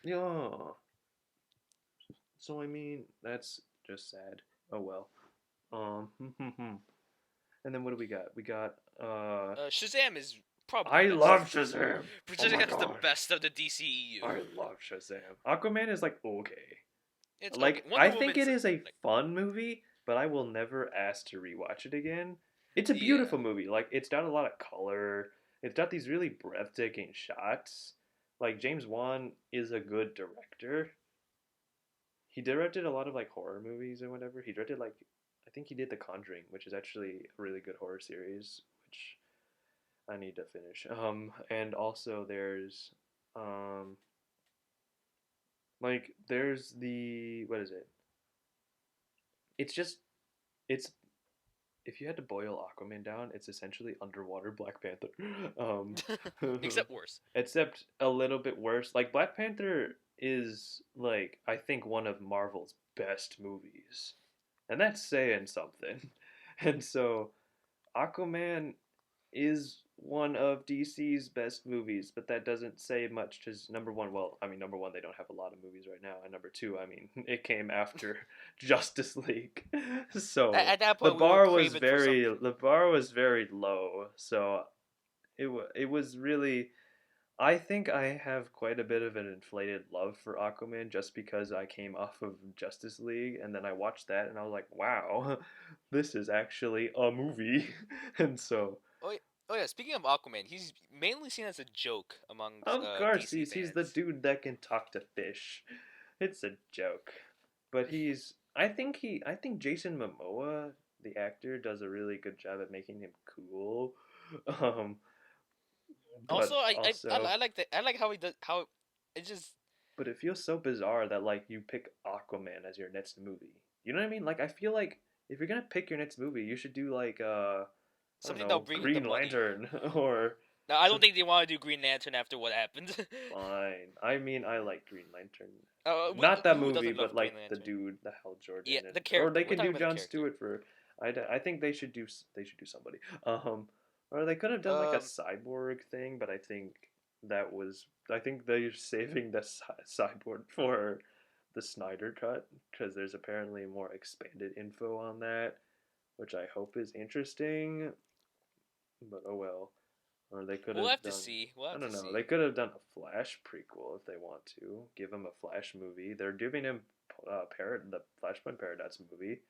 yeah. So I mean, that's just sad. Oh well. Um, and then what do we got? We got Shazam is probably I the love best. Shazam. Oh my Shazam's the god. best of the DCEU. I love Shazam. Aquaman is like okay. It's okay. Like Wonder I think Woman's it is a like fun movie, but I will never ask to rewatch it again. It's a yeah. beautiful movie. Like it's got a lot of color. It's got these really breathtaking shots. Like James Wan is a good director. He directed a lot of like horror movies or whatever. He directed like I think he did The Conjuring, which is actually a really good horror series, which I need to finish. And also um there's the what is it? It's just it's if you had to boil Aquaman down, it's essentially underwater Black Panther. Um, Except worse. except a little bit worse. Like Black Panther is like I think one of Marvel's best movies, and that's saying something. And so Aquaman is one of DC's best movies, but that doesn't say much because number one, well, I mean, number one, they don't have a lot of movies right now, and number two, I mean, it came after Justice League, so At that point, we were craving for something. the bar was very low. So it was really. I think I have quite a bit of an inflated love for Aquaman just because I came off of Justice League and then I watched that and I was like, wow, this is actually a movie. And so Oh, yeah. Oh yeah, speaking of Aquaman, he's mainly seen as a joke amongst Of course, DC he's the fans. dude that can talk to fish. It's a joke, but he's. I think Jason Momoa, the actor, does a really good job at making him cool. Um, Also, but also, I like that. I like how he does how it just. but it feels so bizarre that like you pick Aquaman as your next movie. You know what I mean? Like I feel like if you're gonna pick your next movie, you should do like I don't Something that'll know, bring in the Green money. Lantern or Now, I don't some. think they want to do Green Lantern after what happened. Fine. I mean, I like Green Lantern. uh, Not that who movie, doesn't but love Green like the Lantern? dude, the Hal Jordan, Yeah, and the or character. they We're can talking do about the John character. Stewart for. I think they should do somebody. Or they could have done like a Um, cyborg thing, but I think they're saving the cyborg for the Snyder cut because there's apparently more expanded info on that, which I hope is interesting. But oh well. Or they could we'll have have to done. see. We'll I have to don't know. see. They could have done a Flash prequel if they want to. Give him a Flash movie. They're giving him the Flashpoint Paradox movie,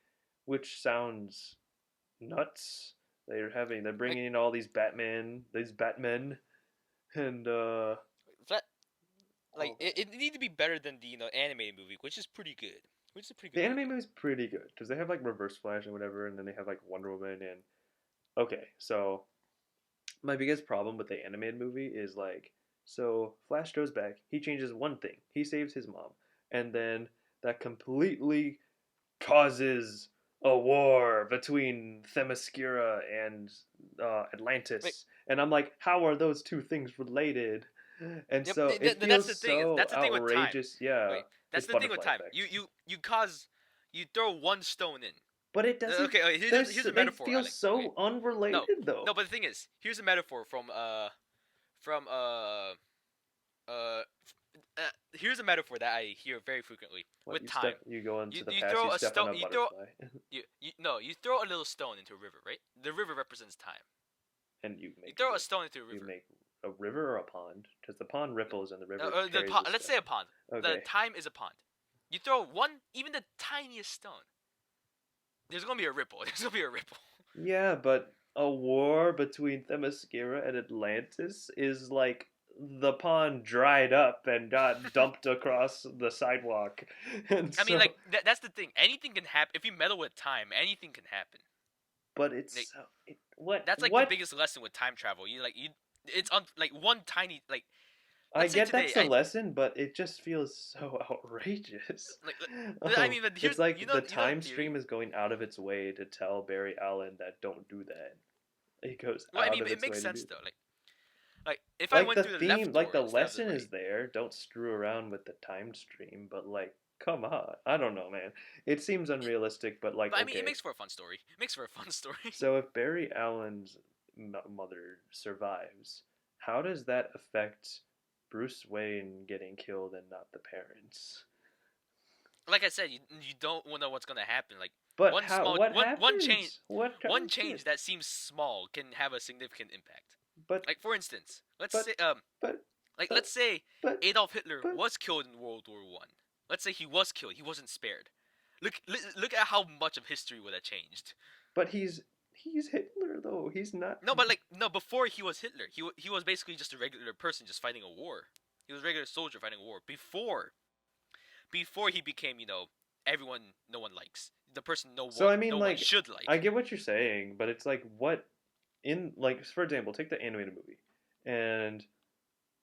which sounds nuts. They're Like, bringing in all these Batmen, and that, all that. it need to be better than the animated movie, which is pretty good. Which is a pretty The good anime movie. movie's pretty good because they have like Reverse Flash and whatever, and then they have like Wonder Woman and okay, so my biggest problem with the animated movie is like, so Flash goes back, he changes one thing, he saves his mom, and then that completely causes a war between Themyscira and Wait, Atlantis, and I'm like, how are those two things related? And yep. so it That's feels the thing. so That's the thing with time. outrageous. Yeah, Wait, that's it's the thing with butterfly time. effect, You throw one stone in. but it doesn't. Okay, here's a They metaphor I feel like. Okay, so no, unrelated though. no, but the thing is, here's a metaphor from uh, here's a metaphor that I hear very frequently What with time. you go into the You past, you throw a step on stone. a You throw butterfly. you no. You throw a little stone into a river, right? The river represents time. And You throw a stone into a you river. make a river or a pond because the pond ripples and the river carries the Let's stuff. say a pond. The Okay, time is a pond. You throw one, even the tiniest stone. There's gonna be a ripple. There's gonna be a ripple. yeah, but a war between Themyscira and Atlantis is like the pond dried up and got dumped across the sidewalk, and I mean, so, that's the thing. Anything can happen if you meddle with time. Anything can happen. but it's Like, so what that's like the what biggest lesson with time travel. It's on like one tiny like. I Let's say get today, that's a lesson, but it just feels so outrageous. like, I mean, but It's here's like the the time theory. stream is going out of its way to tell Barry Allen that don't do that. It goes Well, I out mean, of it its makes way to do sense though. that. Like if I Like went the through the theme, left like door the instead of the lesson is right. there. Don't screw around with the time stream, but like, come on. I don't know, man. It seems It, unrealistic, but like, but I mean, it okay. makes for a fun story. It makes for a fun story. So if Barry Allen's mother survives, how does that affect Bruce Wayne getting killed and not the parents? Like I said, you don't know what's gonna happen. Like But one how? small What one change happens? What one comes change it? that seems small can have a significant impact. But Like for instance, but but let's but say but Adolf Hitler but was killed in World War One. Let's say he was killed. He wasn't spared. Look at how much of history would have changed. but he's Hitler though. He's not. No, but like no, before he was Hitler, he was basically just a regular person just fighting a war. He was a regular soldier fighting a war before he became everyone no one likes the person So I no mean, one like, should I like. get what you're saying, but it's like what in like for example, take the animated movie, and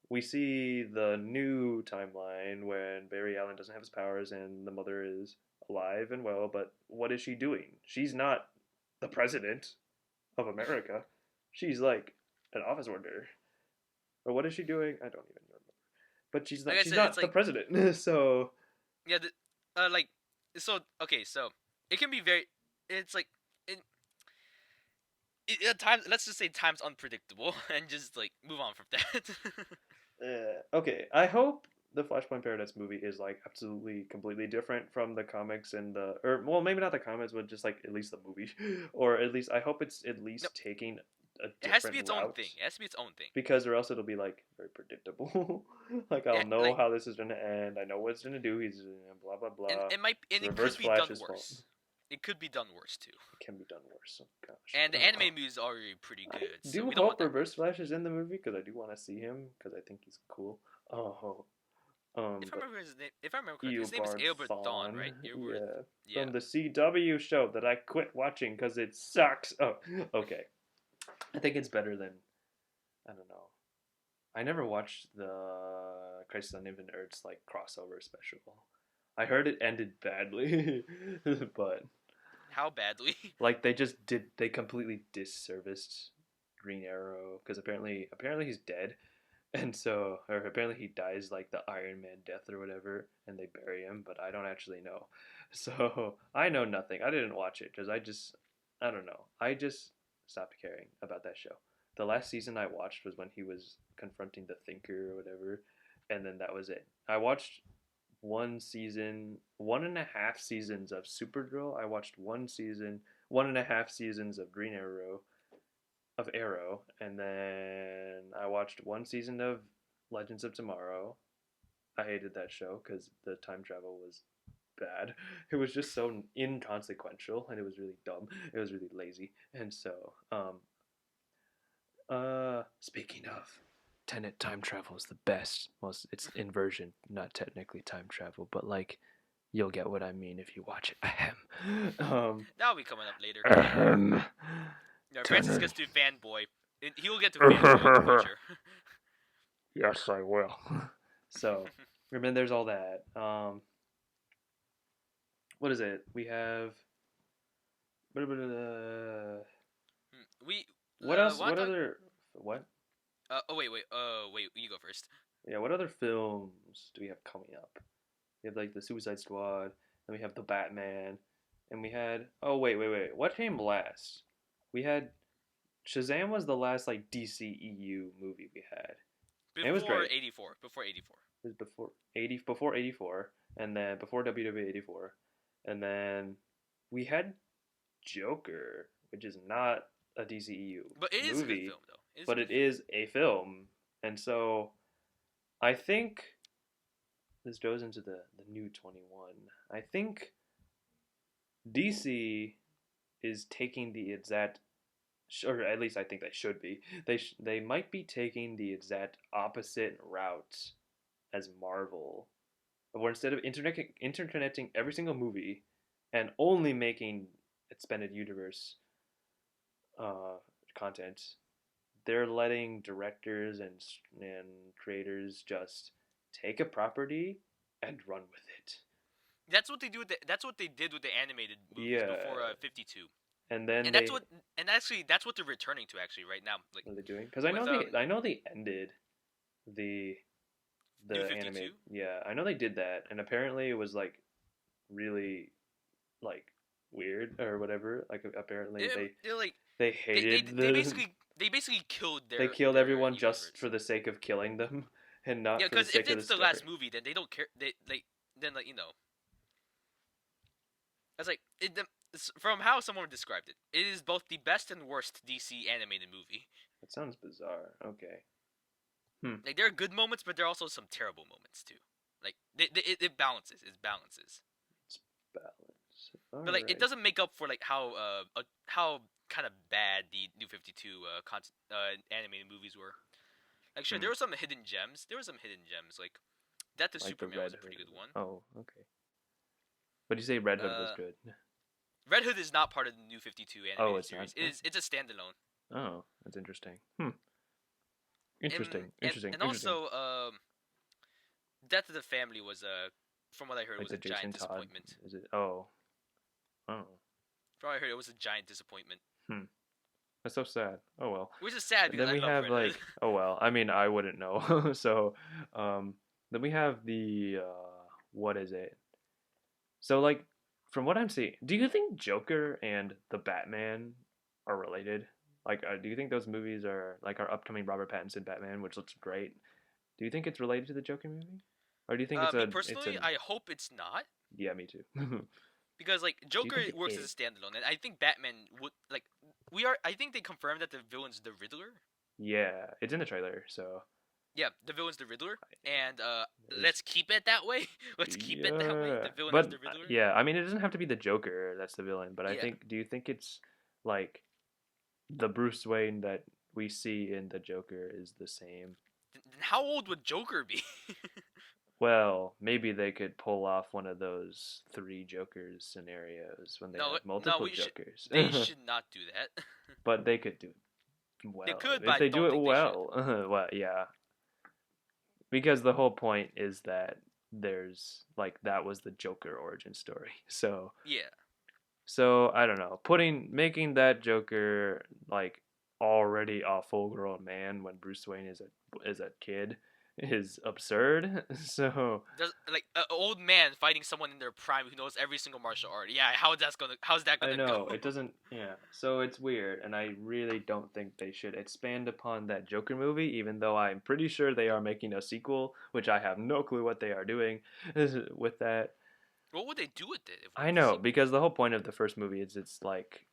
we see the new timeline when Barry Allen doesn't have his powers and the mother is alive and well, but what is she doing? She's not the president of America. She's like an office worker. Or what is she doing? I don't even remember. But Like I she's said, it's not the like president. So yeah, like so okay, so it can be very. It's like it, at times. Let's just say times unpredictable and just like move on from that. okay, I hope the Flashpoint Paradox movie is like absolutely completely different from the comics and the or well maybe not the comics but just like at least the movie or at least I hope it's at No, least taking a it has to be different its own route thing. It has to be its own thing. because or else it'll be like very predictable. Like Yeah, I'll know like how this is gonna end. I know what it's gonna do. He's gonna blah blah and blah. it might and it Reverse could be Flash done is fault. worse. it could be done worse too. It can be done worse. Oh gosh. And the anime movie is already pretty I good, so do we don't want hope that. Reverse Flash is in the movie because I do want to see him because I think he's cool. Oh, but If I remember correctly, his name is Eobard Albert Dawn, Thawne, right? Eobard, yeah, yeah. from the CW show that I quit watching because it sucks. Oh, okay. I think it's better than, I don't know. I never watched the Crisis on Infinite Earths like crossover special. I heard it ended badly, but How badly? like they completely disserviced Green Arrow because apparently he's dead, and so or apparently he dies like the Iron Man death or whatever, and they bury him, but I don't actually know. So I know nothing. I didn't watch it because I don't know. I just stopped caring about that show. The last season I watched was when he was confronting the Thinker or whatever, and then that was it. I watched one season, 1.5 seasons of Supergirl. I watched one season, 1.5 seasons of Green Arrow, and then I watched one season of Legends of Tomorrow. I hated that show because the time travel was bad. It was just so inconsequential, and it was really dumb. It was really lazy, and so speaking of, Tenet time travel is the best. Well, it's inversion, not technically time travel, but like you'll get what I mean if you watch it. Ahem. That'll be coming up later. Ahem. No, Francis Tenet. gets to fanboy. He will get to fanboy in the future. Yes, I will. So, and then there's all that. What is it? We have. We What else? want What to talk. other? What? Oh wait, wait. You go first. Yeah, what other films do we have coming up? We have like the Suicide Squad, then we have the Batman, and we had. Oh wait. What came last? We had Shazam was the last like DCEU movie we had. And it was Before great. 84. Before 84. It was before 84, and then before WWE 84, and then we had Joker, which is not a DCEU But it is a good movie, film though. It is a but good it film. is a film, and so I think this goes into the new 21. I think DC is taking the exact, or at least I think they should be. They might be taking the exact opposite route as Marvel, where instead of interconnecting every single movie and only making expanded universe uh, content, they're letting directors and creators just take a property and run with it. That's what they do. That's what they did with the animated movies Yeah, before 52. and then And that's what. And actually, that's what they're returning to actually right now. Like what are they doing? Because I with know they ended the New animate. 52. Yeah, I know they did that, and apparently it was like really like weird or whatever. Like apparently They're like they hated the they basically killed they killed their everyone just universe. for the sake of killing them and not Yeah, for the because if sake of the it's the story. last movie, then they don't care. They like then like that's like from how someone described it. It is both the best and worst DC animated movie. That sounds bizarre. Okay. Hmm. Like there are good moments, but there are also some terrible moments too. Like it balances. It balances. It's balance. All But like it right. doesn't make up for like how kind of bad the New 52 animated movies were. Like sure, Hmm. there were some hidden gems. There were some hidden gems. Like Death of Like the Superman Red was a Hood. pretty good one. Oh, okay. But you say Red Hood was Uh, good. Red Hood is not part of the New 52 Oh, animated it's not. series. It's a standalone. Oh, that's interesting. Hmm. Interesting. Interesting. And Interesting. also Death of the Family was from what I heard, it Like was the a giant Jason Todd. disappointment. Is it? Oh. Oh. From what I heard, it was a giant disappointment. Hmm. That's so sad. Oh well. Which is sad And because then I we love have Red like, Hood. oh well. I mean, I wouldn't know. So, then we have the what is it? So like, from what I'm seeing, do you think Joker and the Batman are related? Like, do you think those movies are like our upcoming Robert Pattinson Batman, which looks great? Do you think it's related to the Joker movie, or do you think Me it's a personally, I hope it's not. yeah, me too. Do Because like you Joker think it works as a is? standalone, and I think Batman would like we are. I think they confirmed that the villain's the Riddler. Yeah, it's in the trailer, so Yeah, the villain's the Riddler, and let's keep it that way. Let's keep it that way. Yeah, The villain is but the Riddler. yeah, I mean, it doesn't have to be the Joker that's the villain, but I Yeah. think, do you think it's like the Bruce Wayne that we see in the Joker is the same? How old would Joker be? Well, maybe they could pull off one of those three Jokers scenarios when they No, have no, multiple we should. Jokers. They should not do that. But they could do it They well. could, but If I they do don't it think they should. well, well, yeah. Because the whole point is that there's like that was the Joker origin story. Yeah. So I don't know, making that Joker like already a full grown man when Bruce Wayne is a kid is absurd. So There's like an old man fighting someone in their prime who knows every single martial art. Yeah, how's that I gonna go? know it doesn't. Yeah, so it's weird, and I really don't think they should expand upon that Joker movie. Even though I'm pretty sure they are making a sequel, which I have no clue what they are doing with that. What would they do with it if I with the know sequel? because the whole point of the first movie is it's like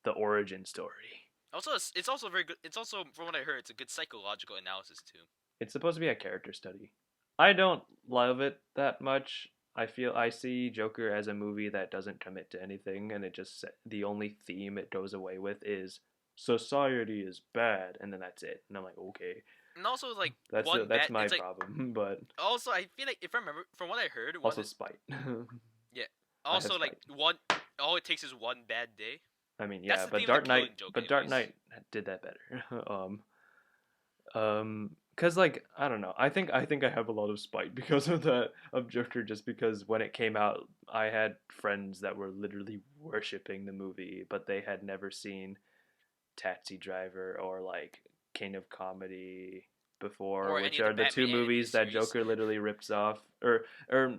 the origin story. Also, it's also very good. It's also, from what I heard, it's a good psychological analysis too. It's supposed to be a character study. I don't love it that much. I feel I see Joker as a movie that doesn't commit to anything, and it just the only theme it goes away with is society is bad, and then that's it. And I'm like, okay, And also, like that's one bad. my It's like problem. But also I feel like if I remember from what I heard, also spite. yeah. I have Also, like spite. one. All it takes is one bad day. I mean, That's yeah, the but theme of the Dark Knight, killing joke, Dark anyways. Knight did that better. Cause like I don't know, I think I have a lot of spite because of that of Joker. Just because when it came out, I had friends that were literally worshiping the movie, but they had never seen Taxi Driver or like King of Comedy before, Or any which of the are the Batman two animated movies that series. Joker literally rips off, or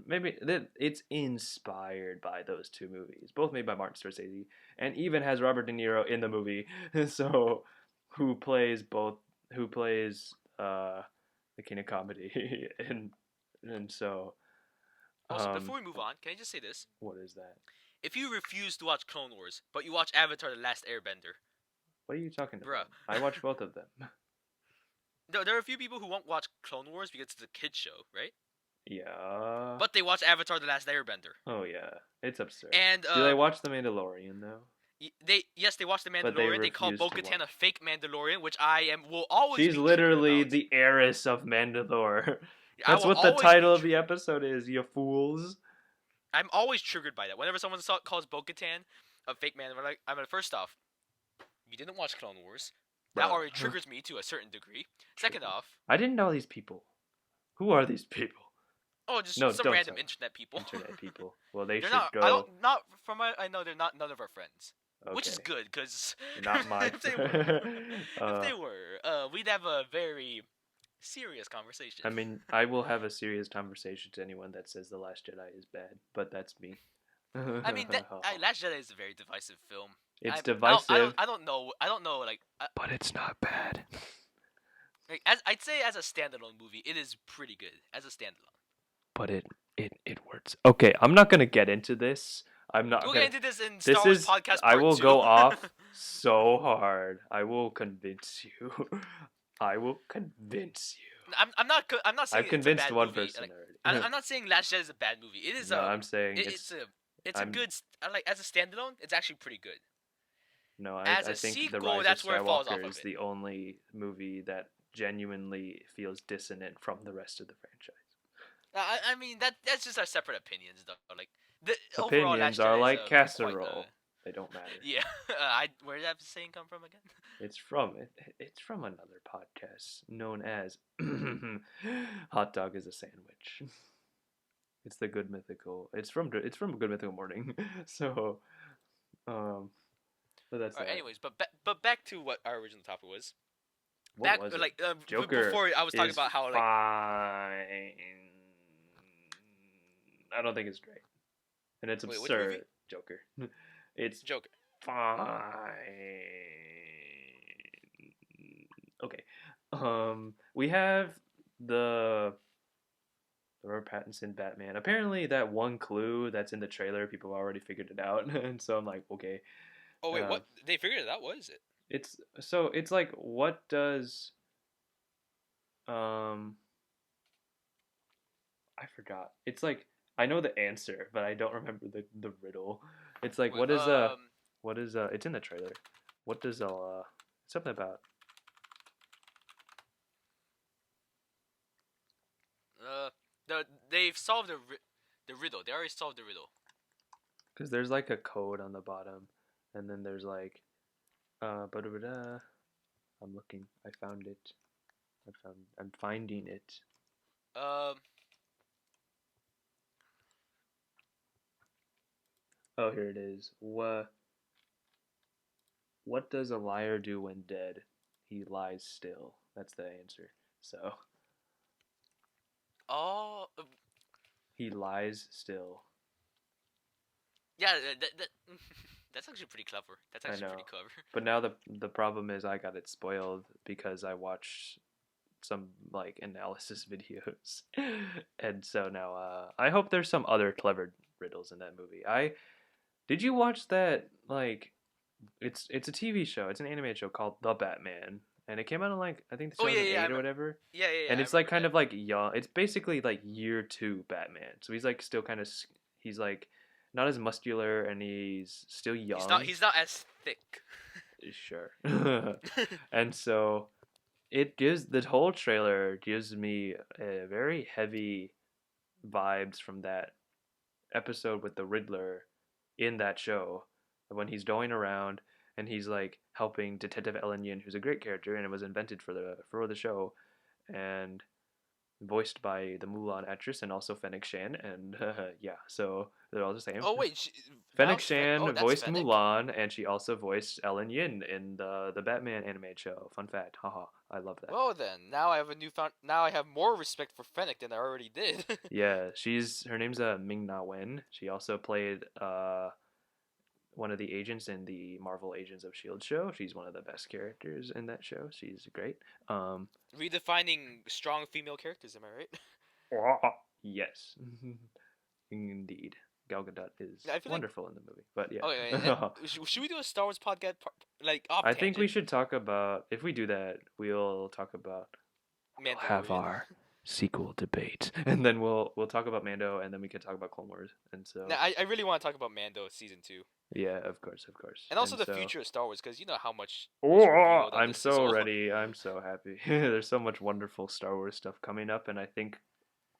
maybe it's inspired by those two movies, both made by Martin Scorsese, and even has Robert De Niro in the movie. So, who plays both? Who plays the King of Comedy? And so, Also, before um, we move on, can I just say this? what is that? If you refuse to watch Clone Wars, but you watch Avatar: The Last Airbender, What are you talking bruh, about? I watch both of them. there are a few people who won't watch Clone Wars because it's a kids show, right? Yeah. But they watch Avatar: The Last Airbender, Oh yeah, it's absurd. and Do they watch The Mandalorian though? they watch the But they Mandalorian. They call refuse to Bo-Katan watch. a fake Mandalorian, which will always She's be triggered literally about. the heiress of Mandalore. I That's will what the always be title of the triggered. episode is, you fools. I'm always triggered by that. Whenever someone calls Bo-Katan a fake man, I'm like, first off, you didn't watch Clone Wars. That Bruh. already triggers me to a certain degree. True. Second off, I didn't know these people. Who are these people? oh, just No, some don't random tell. internet people. Internet people. Well, they They're should not. I go. don't. Not from my. I know they're not. None of our friends. Which is Okay. good, because Not my. if they were, uh, we'd have a very serious conversation. I mean, I will have a serious conversation to anyone that says The Last Jedi is bad, but that's me. I mean, Last Jedi is a very divisive film. It's I divisive, don't. I don't know. I don't know. but it's not bad. as I'd say, as a standalone movie, it is pretty good as a standalone. But it works. Okay, I'm not gonna get into this. I'm not We'll gonna. get into this in This Star Wars is. podcast I part will 2. go off so hard. I will convince you. I will convince you. I'm not saying I've it's a convinced bad one movie. person Like, already. I'm not saying Last Jedi is a bad movie. It is No, I'm saying it's a I'm good. Like, as a standalone, it's actually pretty good. no. As I a think the sequel, Rise of that's where it falls off Skywalker of is it. the only movie that genuinely feels dissonant from the rest of the franchise. I mean that's just our separate opinions though. Like, the overall Opinions Last are Jedi is like quite casserole. They don't matter. yeah. Where did that saying come from again? It's from another podcast known as Hot Dog is a Sandwich. It's the Good Mythical. It's from Good Mythical Morning. So, um, but that's Alright, that. anyways, but back to what our original topic was. What was it? Like, Joker before I was talking is about how, like, fine. I don't think it's great, and it's wait, which movie? absurd. Joker. It's Joker. fine. Okay. We have the Robert Pattinson Batman. Apparently, that one clue that's in the trailer, people already figured it out, and so I'm like, okay. Oh wait, Uh, what? They figured it out. What is it? it's like, what does Um, I forgot. It's like I know the answer, but I don't remember the riddle. It's like Wait, what is it's in the trailer. What does something about uh, they've solved the riddle. They already solved the riddle. because there's like a code on the bottom, and then there's like but I'm looking. I found it. I'm finding it. Um, Oh, here it is. What does a liar do when dead? He lies still. That's the answer. So, oh, he lies still. yeah, that's actually pretty clever. That's I actually pretty know. clever. But now the problem is I got it spoiled because I watched some like analysis videos. And so now I hope there's some other clever riddles in that movie. I Did you watch that like it's a TV show. It's an animated show called The Batman, and it came out in like I think Oh yeah, yeah, 2008 or whatever. yeah, And I it's like remember kind that. of like young. It's basically like year two Batman. So he's like still kind of he's like not as muscular and he's still He's not. young. He's not as thick. Sure. And so the whole trailer gives me a very heavy vibes from that episode with the Riddler in that show when he's going around and he's like helping Detective Ellen Yin, who's a great character and it was invented for the show and voiced by the Mulan actress and also Fennec Shan and yeah, so they're all the same. Oh wait, Fennec oh Shan that's voiced Fennec. Mulan and she also voiced Ellen Yin in the Batman animated show. Fun fact, haha, I love that. Well then, now I have a newfound. Now I have more respect for Fennec than I already did. Yeah, her name's Ming Na Wen. She also played one of the agents in the Marvel Agents of Shield show. She's one of the best characters in that show. She's great. Um, Redefining strong female characters. Am I right? yes, indeed. Gal Gadot is I feel like. wonderful in the movie. But Okay, and yeah, should we do a Star Wars podcast like off I think we tangent? should talk about if we do that, we'll talk about we'll have Mandalorian. our sequel debate, and then we'll talk about Mando, and then we can talk about Clone Wars, and Now, so I really want to talk about Mando season 2, yeah, of course, and also and the so future of Star Wars, because you know how much was oh, revealed on I'm this so sizzle. ready. I'm so happy. There's so much wonderful Star Wars stuff coming up, and I think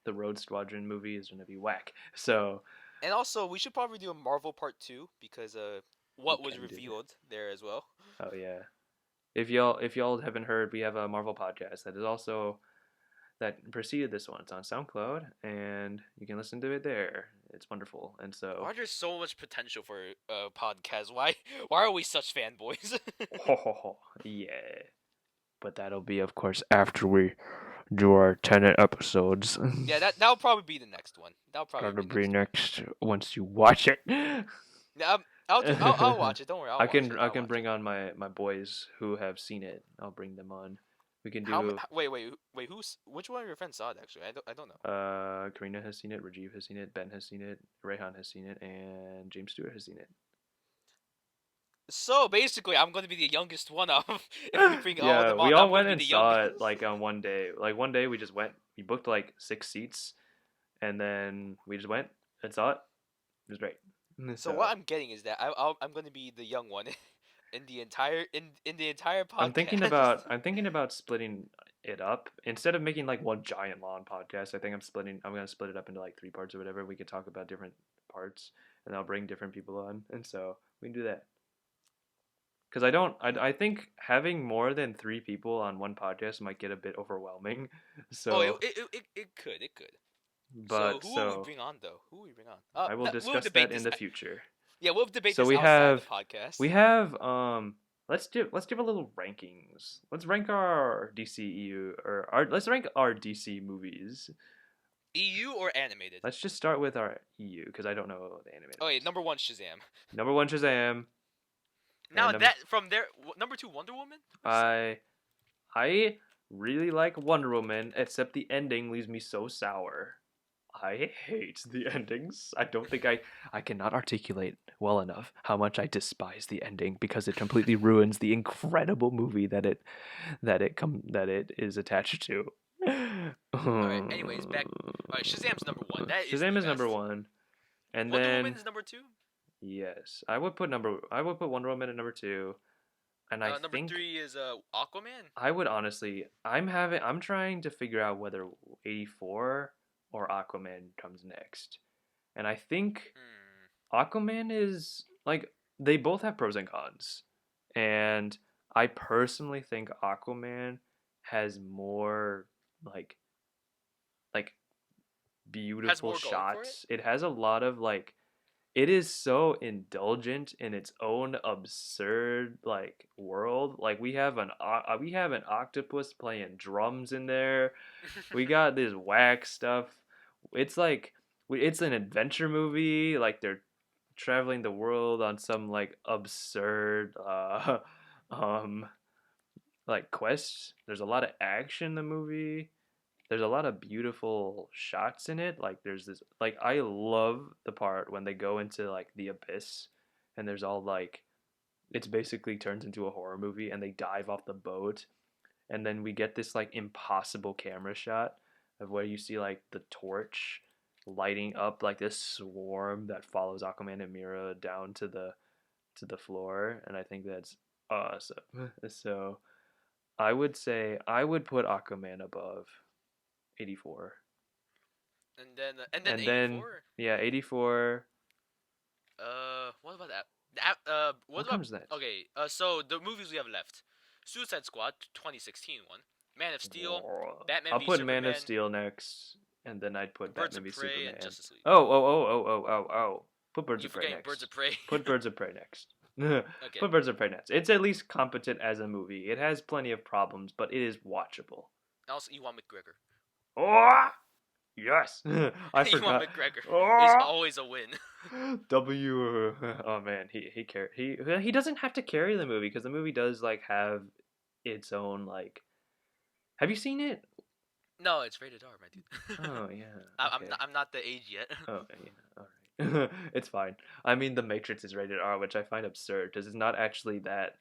the Road Squadron movie is gonna be whack. So And also, we should probably do a Marvel Part 2 because we what was can do that. revealed there as well. Oh yeah. If y'all haven't heard, we have a Marvel podcast that is also that preceded this one. It's on SoundCloud, and you can listen to it there. It's wonderful, and so Why there's so much potential for a podcast? Why are we such fanboys? ho ho ho yeah. But that'll be, of course, after we do our 10 episodes. Yeah, that'll probably be the next one. That'll probably That'll be the be next one. next once you watch it. Yeah, I'll watch it. Don't worry, I'll watch it. I I'll can watch it. bring on my boys who have seen it. I'll bring them on. We can do Wait, which one of your friends saw it actually? I don't know. Karina has seen it, Rajiv has seen it, Ben has seen it, Rayhan has seen it, and James Stewart has seen it. So basically, I'm going to be the youngest one of if we bring all of Yeah, them we on. all I'm going went to be and the saw youngest. it like on one day. Like one day we just went. We booked like 6 seats, and then we just went and saw it. It was great. So what So I'm getting is that I'm going to be the young one in the entire I'm podcast. I'm thinking about splitting it up instead of making like one giant long podcast. I think I'm gonna split it up into like 3 parts or whatever. We could talk about different parts, and I'll bring different people on, and so we can do that. Because I think having more than 3 people on one podcast might get a bit overwhelming. Oh, So, it could. So but who will we so bring on though? Who will we bring on? I will We'll discuss that debate in this. the future. Yeah, we'll debate So this outside the podcast. we have let's give a little rankings. Let's rank our DCEU or our let's rank our DC movies. EU or animated? Let's just start with our EU because I don't know the animated Oh wait, ones. number one Shazam. Number one Shazam, Now and that from there, number two Wonder Woman. I I really like Wonder Woman, except the ending leaves me so sour. I hate the endings. I don't think I cannot articulate well enough how much I despise the ending because it completely ruins the incredible movie that it is attached to. All right. Anyways, back. All right. Shazam's number one. That is Shazam the is number best. one, and Wonder Woman then is number two. yes, I would put Wonder Woman at number two, and I Number think three is Aquaman. I would honestly I'm trying to figure out whether 84 or Aquaman comes next, and I think Hmm. Aquaman is like they both have pros and cons, and I personally think Aquaman has more like like Has beautiful more going for it. shots. It has a lot of like it is so indulgent in its own absurd like world. Like we have an octopus playing drums in there. We got this wax stuff. It's like it's an adventure movie. Like they're traveling the world on some like absurd um like quests. There's a lot of action in the movie. There's a lot of beautiful shots in it. Like there's this like I love the part when they go into like the abyss and there's all like it's basically turns into a horror movie and they dive off the boat and then we get this like impossible camera shot of where you see like the torch lighting up like this swarm that follows Aquaman and Mira down to the floor and I think that's awesome. So I would say I would put Aquaman above 84. And then And then 84. yeah, 84. What about that? What What about comes next? okay? So the movies we have left: Suicide Squad, 2016 one, Man of Steel, Batman I'll v put Man of Superman, Steel next, and then I'd put Birds Batman of v Prey, and Superman. Justice League. Oh. Put Birds You of Prey forgetting Birds of next. Prey? Put Birds of Prey next. Okay. Put Birds of Prey next. It's at least competent as a movie. It has plenty of problems, but it is watchable. Also, Ewan McGregor. Oh, yes. I Ewan forgot. McGregor is Oh, always a win. W. Oh man, he doesn't have to carry the movie because the movie does like have its own like. Have you seen it? No, it's rated R, my dude. Oh yeah. I'm Okay. not, I'm not the age yet. Oh yeah. All right. It's fine. I mean, The Matrix is rated R, which I find absurd because it's not actually that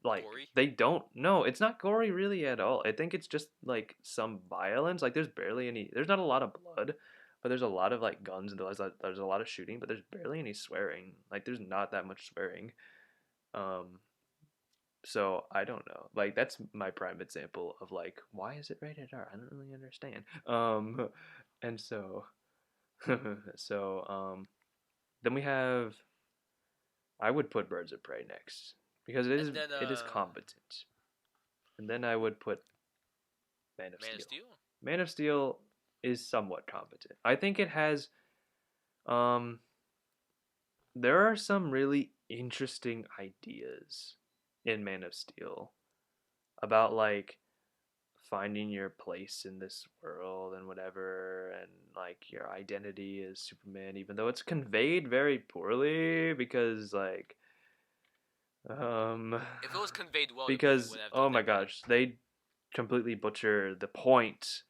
like Gory. they don't. No, it's not gory really at all. I think it's just like some violence. Like there's barely any. There's not a lot of blood, but there's a lot of like guns and there's a lot of shooting, but there's barely any swearing. Like there's not that much swearing. Um, so I don't know. Like that's my prime example of like why is it rated R? I don't really understand. And so so then we have I would put Birds of Prey next because And then it is competent. And then I would put Man of Man of Steel. Steel. Man of Steel is somewhat competent. I think it has um there are some really interesting ideas in Man of Steel about like finding your place in this world and whatever and like your identity as Superman even though it's conveyed very poorly because like um If it was conveyed well, the movie because wouldn't have oh done my that bad. gosh they completely butcher the point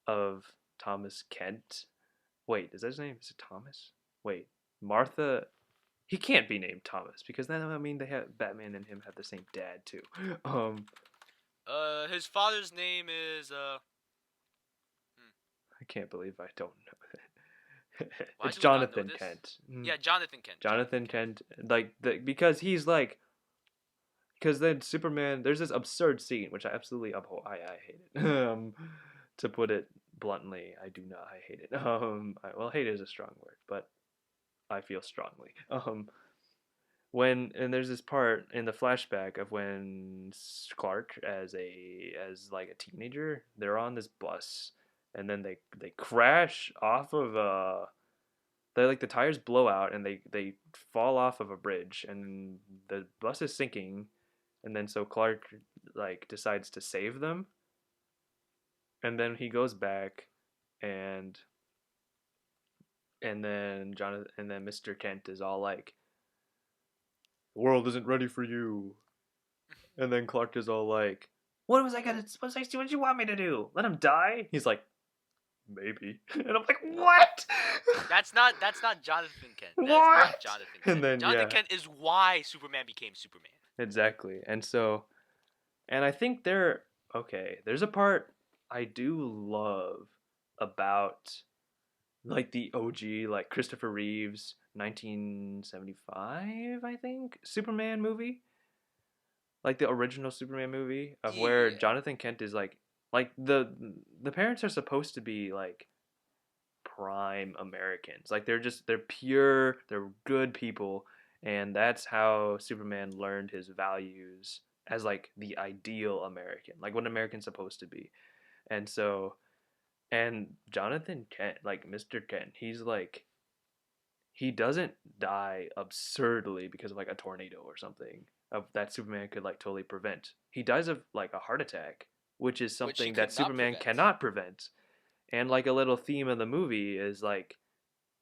of Thomas Kent. Wait, is that his name? Is it Thomas? Wait, Martha. He can't be named Thomas because then I mean they have Batman and him have the same dad too. Um, His father's name is I can't believe I don't know. Why It's do we not know Jonathan this? Kent. Yeah, Jonathan Kent. Jonathan Kent, like because he's like because then Superman. There's this absurd scene which I absolutely abhor. I hate it. To put it bluntly, I do not. I hate it. Well, hate is a strong word, but I feel strongly. When and there's this part in the flashback of when Clark as like a teenager, they're on this bus and then they crash off of they like the tires blow out and they fall off of a bridge and the bus is sinking and then so Clark like decides to save them and then he goes back and then Jonathan and then Mr. Kent is all like the world isn't ready for you. And then Clark is all like, what did you want me to do? Let him die? He's like, maybe. And I'm like, what? That's not Jonathan Kent. That is What? not Jonathan And Kent. then, Jonathan yeah. Kent is why Superman became Superman. Exactly. And so, and I think okay, there's a part I do love about like the OG, like Christopher Reeves 1975, I think, Superman movie, like the original Superman movie of where Yeah, Jonathan Kent is like the parents are supposed to be like prime Americans. Like they're pure, they're good people, and that's how Superman learned his values as like the ideal American, like what an American's supposed to be. And so and Jonathan Kent, like Mr. Kent, he's like he doesn't die absurdly because of like a tornado or something of that Superman could like totally prevent. He dies of like a heart attack, which is which he something could that not Superman prevent. cannot prevent. And like a little theme of the movie is like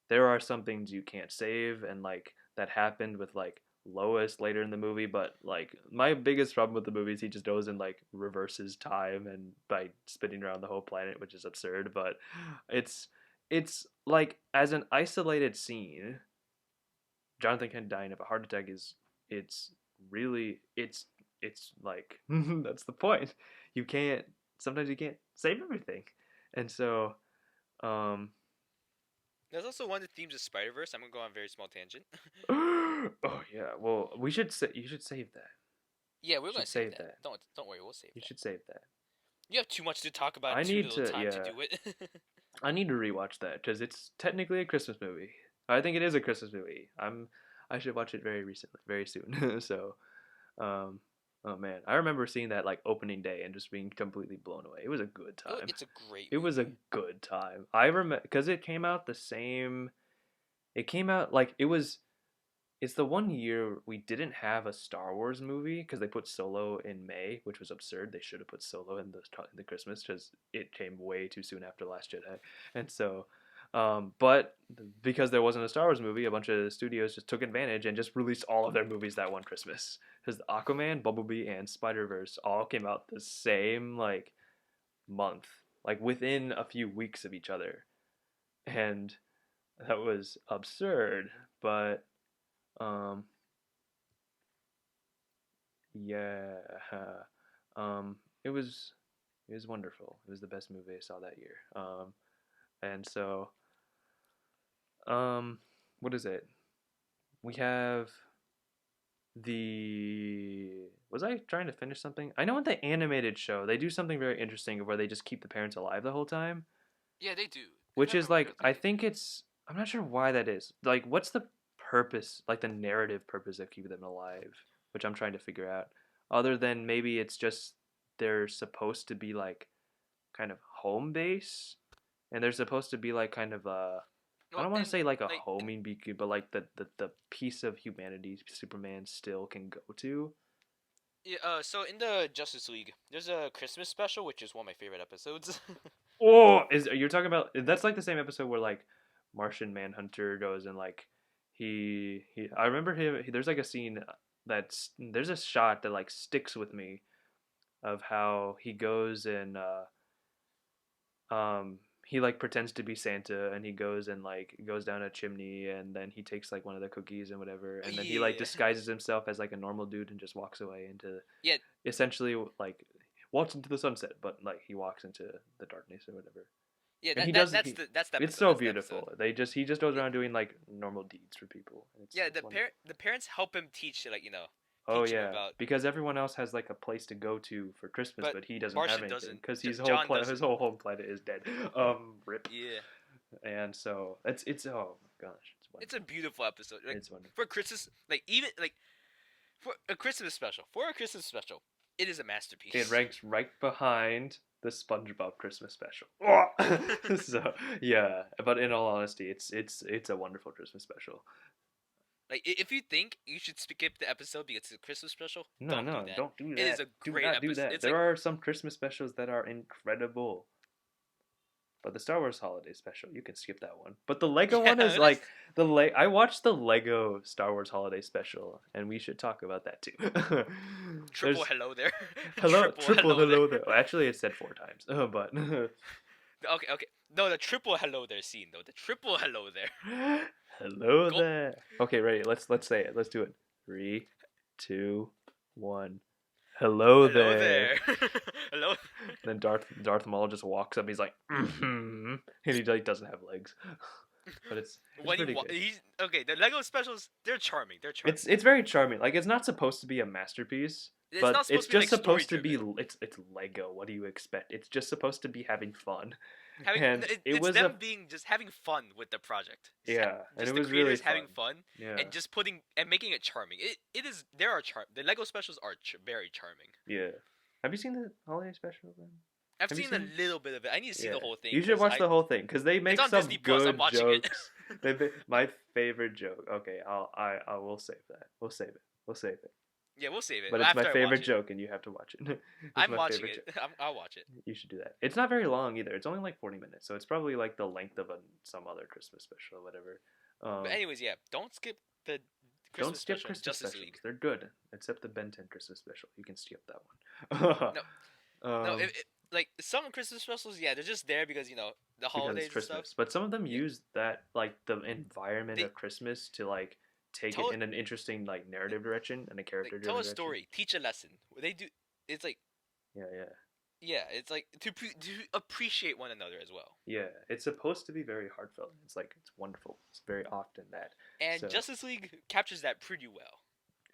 there are some things you can't save, and like that happened with like Lois later in the movie. But like my biggest problem with the movie is he just goes and like reverses time and by spinning around the whole planet, which is absurd. But it's it's like as an isolated scene, Jonathan Kent dying of a heart attack is it's really it's like that's the point. You can't sometimes you can't save everything, and so um There's also one of the themes of Spider Verse. I'm gonna go on a very small tangent. oh yeah. Well, we should say you should save that. Yeah, You we're gonna should save save that. that. Don't worry, we'll save You that. should save that. You have too much to talk about I and too need little to time to yeah. do it. I need to rewatch that because it's technically a Christmas movie. I think it is a Christmas movie. I should watch it very recently, very soon. So, um, oh man, I remember seeing that like opening day and just being completely blown away. It was a good time. It's a great It was a movie. good time. I remember because it came out the same. It came out like it was it's the one year we didn't have a Star Wars movie because they put Solo in May, which was absurd. They should have put Solo in the Christmas because it came way too soon after Last Jedi, and so. But because there wasn't a Star Wars movie, a bunch of studios just took advantage and just released all of their movies that one Christmas. Because Aquaman, Bumblebee, and Spider Verse all came out the same like month, like within a few weeks of each other, and that was absurd. But um, yeah. Um, it was it was wonderful. It was the best movie I saw that year. And so what is it? We have the was I trying to finish something? I know in the animated show they do something very interesting where they just keep the parents alive the whole time, Yeah, they do. They which have is a real like thing I they do. think it's I'm not sure why that is. Like what's the purpose, like the narrative purpose of keeping them alive, which I'm trying to figure out. Other than maybe it's just they're supposed to be like kind of home base, and they're supposed to be like kind of a I Well, don't want to and say like a like homing beacon, but like the piece of humanity Superman still can go to. yeah, so in the Justice League, there's a Christmas special, which is one of my favorite episodes. Oh, is you're talking about that's like the same episode where like Martian Manhunter goes and like he I remember there's like a scene that's there's a shot that like sticks with me of how he goes and he like pretends to be Santa and he goes and like goes down a chimney and then he takes like one of the cookies and whatever and then he like Yeah, disguises himself as like a normal dude and just walks away into yeah, essentially like walks into the sunset but like he walks into the darkness or whatever. yeah. And he That does that's that's the it's episode. so That's the episode. beautiful. He just goes Yeah, around doing like normal deeds for people. yeah. It's wonderful. The parents help him teach, Oh teach him yeah, about. because everyone else has like a place to go to for Christmas, But but he doesn't have Martian anything doesn't. because his John his doesn't. whole home planet is dead. Rip. Yeah, And so it's oh my gosh, it's it's a wonderful. beautiful episode. Like It's wonderful. for Christmas, like even like for a Christmas special. For a Christmas special, it is a It masterpiece. ranks right behind the SpongeBob Christmas special. So yeah, but in all honesty, it's a wonderful Christmas special. Like if you think you should skip the episode because it's a Christmas special, No, don't do no, that. don't do It is that. a Do great not do episode. that. It's There like are some Christmas specials that are incredible. But the Star Wars Holiday Special, you can skip that one. But the Lego one yeah, is like I watched the Lego Star Wars Holiday Special, and we should talk about that too. triple There's hello there, hello, triple triple hello there. hello there. Well, actually, it said 4 times, but Okay, okay. No, the triple hello there scene though. The triple hello there. hello Go. there. Okay, ready. Let's say it. Let's do it. 3, 2, 1. Hello Hello there. there. Hello. Then Darth Maul just walks up. He's like, mm-hmm, and he like doesn't have legs, but it's When pretty good. he's okay. The Lego specials, they're charming. They're charming. It's very charming. Like it's not supposed to be a masterpiece, It's but not it's supposed to be just like story supposed to be. driven. It's Lego. What do you expect? It's just supposed to be having fun, Having and it it's was a them being just having fun with the project. yeah, and it Just the was really creators fun. having fun Yeah, and just putting and making it charming. It is there are charm. The Lego specials are very charming. yeah. Have you seen the holiday special then? I've Have you seen a seen? little bit of it. I need to see Yeah, the whole thing you should because watch I the whole thing because they it's make on some Disney Plus. I'm good watching it. jokes. My favorite joke. Okay, I will save that. We'll save it. We'll save it. Yeah, we'll save it But it's my after I favorite watch it. joke, and you have to watch it. It's I'm my watching favorite it. joke. I'll watch it. You should do that. It's not very long either. It's only like 40 minutes, so it's probably like the length of some other Christmas special or whatever. But anyways, yeah, don't skip the Don't Christmas skip special in Christmas Justice specials. League. They're good, except the Ben 10 Christmas special. You can skip that one. No, no, um, like some Christmas specials, yeah, they're just there because the because holidays it's and stuff. Christmas. But some of them Yeah, use that like the environment they of Christmas to like take it tell in an interesting like narrative direction and a character tell driven a direction. story, teach a lesson. They do. It's like Yeah, yeah. yeah, it's like to appreciate one another as well. Yeah, it's supposed to be very heartfelt. It's like it's wonderful. It's very often that. And So Justice League captures that pretty well.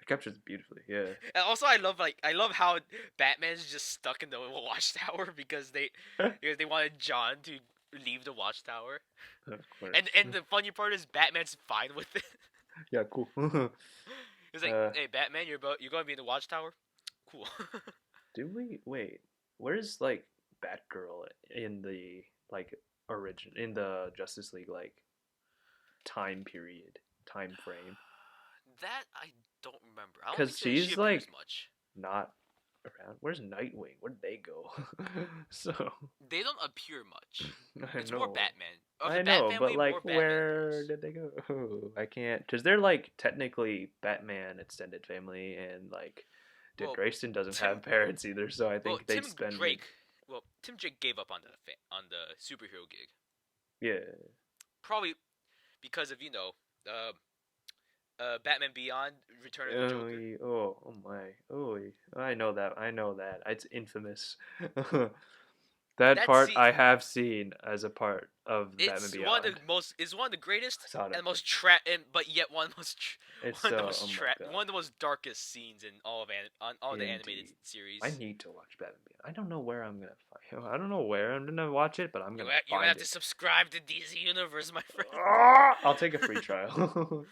it captures it beautifully. Yeah. And also, I love how Batman's just stuck in the watchtower because they wanted John to leave the watchtower. Of course. And the funny part is Batman's fine with it. Yeah, cool. He's like, uh, "Hey, Batman, you're gonna be in the watchtower. Cool." do we wait? Where's like Batgirl in the like origin in the Justice League like time period, time frame? That I don't remember. I don't think Because she she's appears like much. not around. Where's Nightwing? Where'd they go? So They don't appear much. I It's more know. Batman. Of I the Bat know, family, but like, more Batman where appears. did they go? I can't, because they're like technically Batman extended family, and like Dick Well, Grayson doesn't Tim. have parents either, so I Well, think they'd spend. Tim Drake gave up on on the superhero gig. Yeah, Probably because of Batman Beyond, Return of the Joker. oh my, I know that, it's infamous. That That part scene, I have seen as a part of Batman it's one of Beyond. the most, it's one of the greatest I saw and it. most but yet It's one of the so, most oh my god. one of the most darkest scenes in all of on all the animated Indeed. series. I need to watch Batman Beyond. I don't know where I'm gonna find. I don't know where I'm gonna watch it, but I'm gonna You find have it. to subscribe to DC Universe, my friend. I'll take a free trial.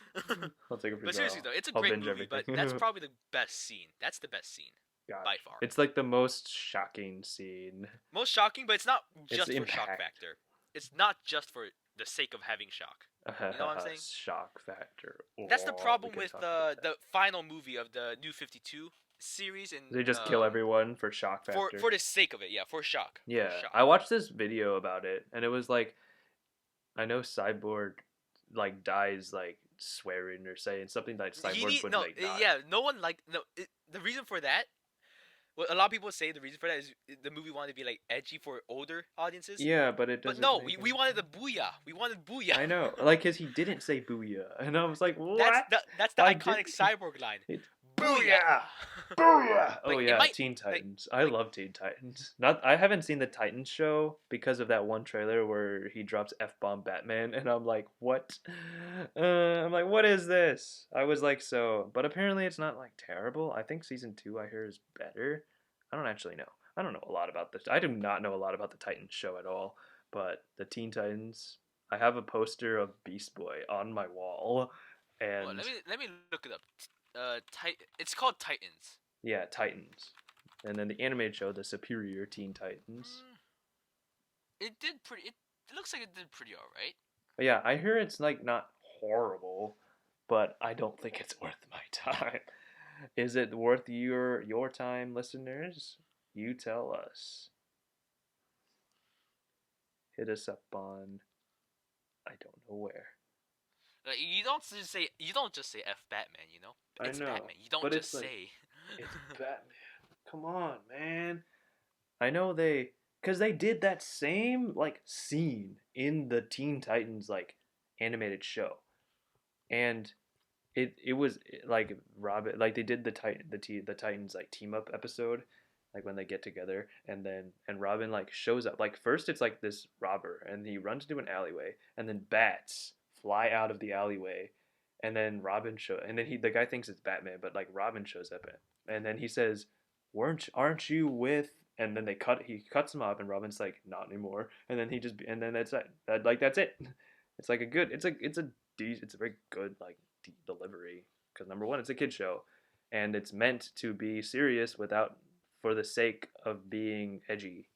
I'll take a free But trial. seriously though, it's a I'll great binge movie. But everything. that's probably the best scene. That's the best scene Gosh. by far. It's like the most shocking scene. Most shocking, but it's not just It's for shock impact. factor. It's not just for the sake of having shock. You know what I'm saying? Shock factor. That's the Oh, problem we can with talk about that. the final movie of the New 52 series. And They just kill everyone for shock factor. for the sake of it, yeah, for shock. Yeah, for shock. I watched this video about it, and it was like, I know Cyborg like dies like swearing or saying something that Cyborg would like not. yeah, no one like no. The reason for that, what a lot of people say the reason for that is the movie wanted to be like edgy for older audiences. Yeah, but it But doesn't. no, make we any wanted the sense. booyah. We wanted booyah. I know, like, cause he didn't say booyah, and I was like, what? That's the Why iconic didn't he? Cyborg line. It's Booyah! booyah! Oh Like, it yeah, might- Teen like- Titans. I love Teen Titans. Not, I haven't seen the Titans show because of that one trailer where he drops F-bomb Batman, and I'm like, what? I'm like, what is this? I was like, so, but apparently it's not like terrible. I think season 2 I hear is better. I don't actually know. I don't know a lot about this. I do not know a lot about the Titans show at all. But the Teen Titans, I have a poster of Beast Boy on my wall, and Well, let me look it up. It's called Titans. yeah, Titans. And then the animated show, the Superior Teen Titans. It did pretty. It looks like it did pretty alright. But yeah, I hear it's like not horrible, but I don't think it's worth my time. Is it worth your time, listeners? You tell us. Hit us up on I don't know where. Like, you don't just say F Batman. You know. I It's know, Batman. You don't but just it's like- say. It's Batman. Come on, man. I know cuz they did that same like scene in the Teen Titans like animated show. And it was like Robin, like they did the Titans like team up episode, like when they get together, and Robin like shows up. Like first it's like this robber, and he runs into an alleyway, and then bats fly out of the alleyway, and then and then the guy thinks it's Batman, but like Robin shows up, and then he says, aren't you with? And then he cuts him off, and Robin's like, not anymore, and then and then that's it. It's like a good, it's a very good like delivery because number one, it's a kid show, and it's meant to be serious without for the sake of being edgy.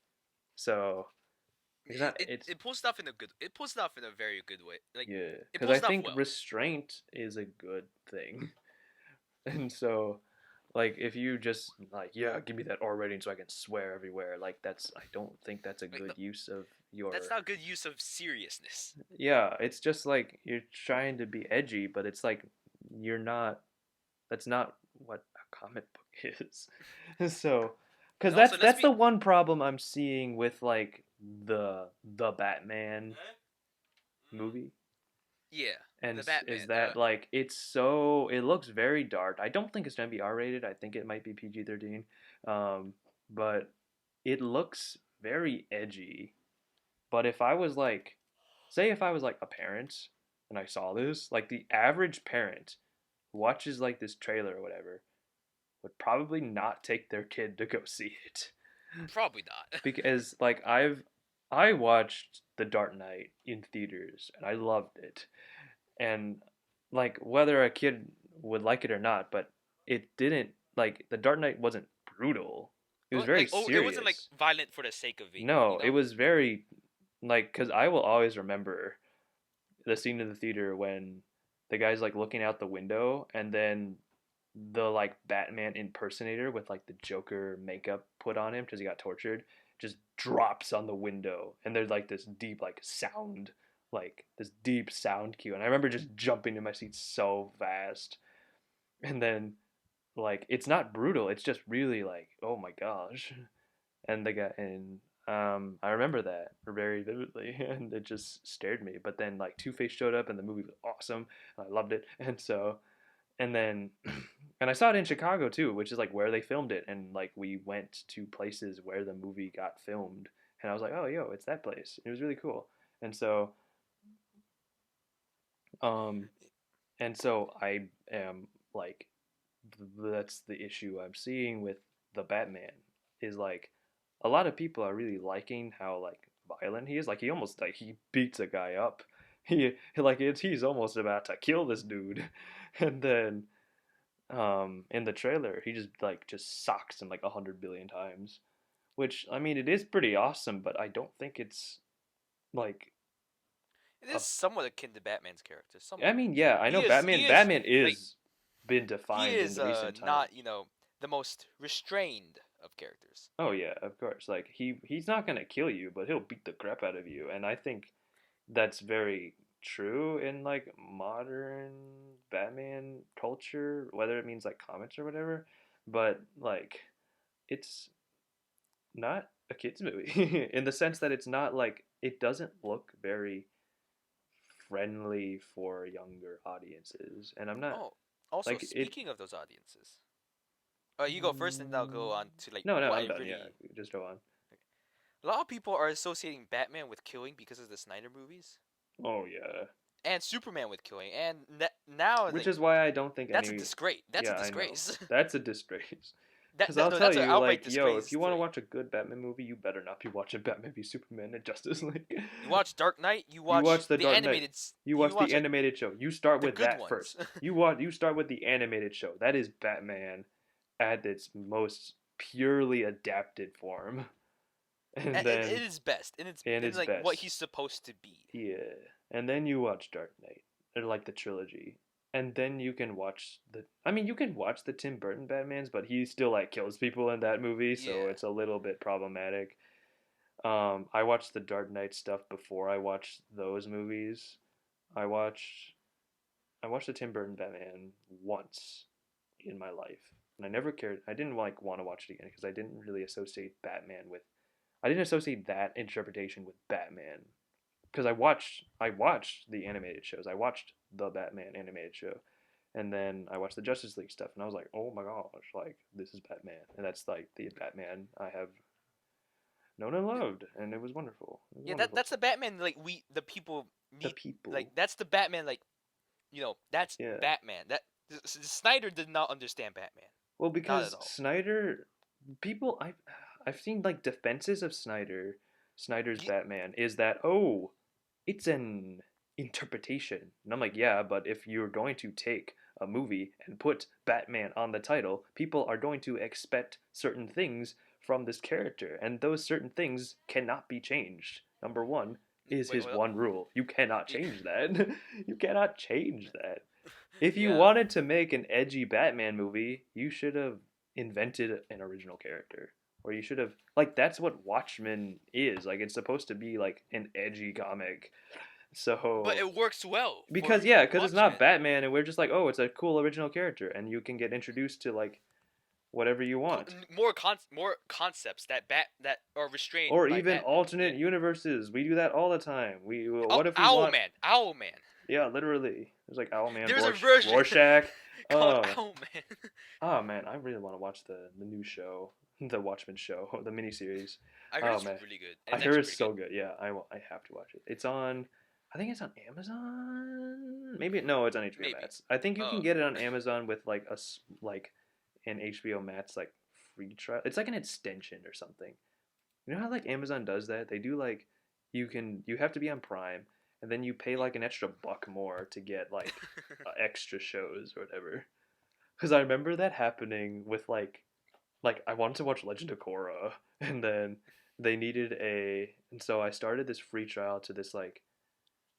So it's not. It pulls stuff in a good. It pulls stuff in a very good way. Like Yeah, it because pulls I stuff think well. restraint is a good thing, and so like if you just like yeah, give me that R rating so I can swear everywhere. Like I don't think that's a Like good use of your. that's not good use of seriousness. Yeah, it's just like you're trying to be edgy, but it's like you're not. That's not what a comic book is. So, because And also, let's that's be the one problem I'm seeing with like the Batman movie, yeah. and The Batman. is that like it looks very dark. I don't think it's gonna be R rated. I think it might be PG-13, but it looks very edgy. But if I was like, say, if I was like a parent and I saw this, like the average parent who watches like this trailer or whatever would probably not take their kid to go see it Probably not. because like I watched The Dark Knight in theaters and I loved it, and like whether a kid would like it or not, but it didn't like The Dark Knight wasn't brutal. It was very Like oh, it wasn't like serious. violent for the sake of being. No, it was very like because I will always remember the scene in the theater when the guy's like looking out the window and then the like Batman impersonator with like the Joker makeup put on him because he got tortured just drops on the window and there's like this deep like sound like this deep sound cue and I remember just jumping in my seat so fast and then like it's not brutal it's just really like oh my gosh and the guy and I remember that very vividly, and it just scared me. But then like Two Face showed up, and the movie was awesome. And I loved it, and so and then and I saw it in Chicago too, which is like where they filmed it, and like we went to places where the movie got filmed, and I was like, oh yo, it's that place. It was really cool, and so um and so I am like that's the issue I'm seeing with the Batman is like a lot of people are really liking how like violent he is. Like he almost like he beats a guy up. He's almost about to kill this dude, and then in the trailer he just socks him like 100 billion times, which I mean it is pretty awesome, but I don't think it's like It a is somewhat akin to Batman's character. I Somewhat. mean yeah I know He is Batman like is been he defined in is the recent time. not the most restrained of characters. Oh yeah, of course. Like he's not gonna kill you, but he'll beat the crap out of you. And I think that's very true in like modern Batman culture, whether it means like comics or whatever. But like it's not a kids movie in the sense that it's not like it doesn't look very friendly for younger audiences. And I'm not Oh, also like it. speaking of those audiences, you go first, and I'll go on to like No, what I'm I done. Yeah, really. just go on. A lot of people are associating Batman with killing because of the Snyder movies, Oh yeah. and Superman with killing, and now Which like is why I don't think that's a any. disgrace. That's a Yeah, I know. disgrace. That's a disgrace. Because that I'll no, tell that's an you, outright like, yo, if disgrace you to want to like. watch a good Batman movie, you better not be watching Batman v Superman and Justice League. You watch Dark Knight. You You watch watch The the Dark Knight. animated. You You watch the watch like animated show. You start the with good that ones. first. You start with the animated show. That is Batman at its most purely adapted form. And It then is best, and it's and its like what best. he's supposed to be. Yeah. And then you watch Dark Knight, or like the trilogy. And then you can watch I mean, you can watch the Tim Burton Batmans, but he still like kills people in that movie, so Yeah. it's a little bit problematic. I watched the Dark Knight stuff before I watched those movies. I watched I watched the Tim Burton Batman once in my life, and I never cared. I didn't like want to watch it again because I didn't really associate Batman with. I didn't associate that interpretation with Batman because I watched the animated shows. I watched the Batman animated show, And then I watched the Justice League stuff, and I was like, oh my gosh, like this is Batman, and that's like the Batman I have known and loved, and it was wonderful. It was Yeah, wonderful. that's the Batman like we the people The need. Like people, that's the Batman like that's yeah. Batman. That Snyder did not understand Batman. Well, Not at because all. Snyder, people, I've seen like defenses of Snyder's Ye- Batman is that oh, it's an interpretation, and I'm like, yeah, but if you're going to take a movie and put Batman on the title, people are going to expect certain things from this character, and those certain things cannot be changed. Number one is Wait, his hold up. one rule: you cannot change that. You cannot change that. If you Yeah. wanted to make an edgy Batman movie, you should have invented an original character. Or you should have like that's what Watchmen is. Like it's supposed to be like an edgy comic. But So it works well because for yeah, because it's not Watchmen. Batman and we're just like, oh, it's a cool original character and you can get introduced to like whatever you want. More concepts that are restrained Or by even Batman. Yeah. alternate universes. We do that all the time. We Oh, what if we want Owlman. Owlman. yeah, literally. There's like Owlman, There's a version Rorschach. called Oh, Owlman. oh man, I really want to watch the new show, the Watchmen show, the miniseries. I heard Oh it's man, really good. I It's hear actually it's pretty so good. good. Yeah, I have to watch it. It's on, I think it's on Amazon. Maybe no, it's on HBO Maybe. Max. I think you can Oh. get it on Amazon with like like an HBO Max like free trial. It's like an extension or something. You know how like Amazon does that? They do like you have to be on Prime and then you pay like an extra buck more to get like extra shows or whatever. Because I remember that happening with like I wanted to watch Legend of Korra, and then they needed and so I started this free trial to this like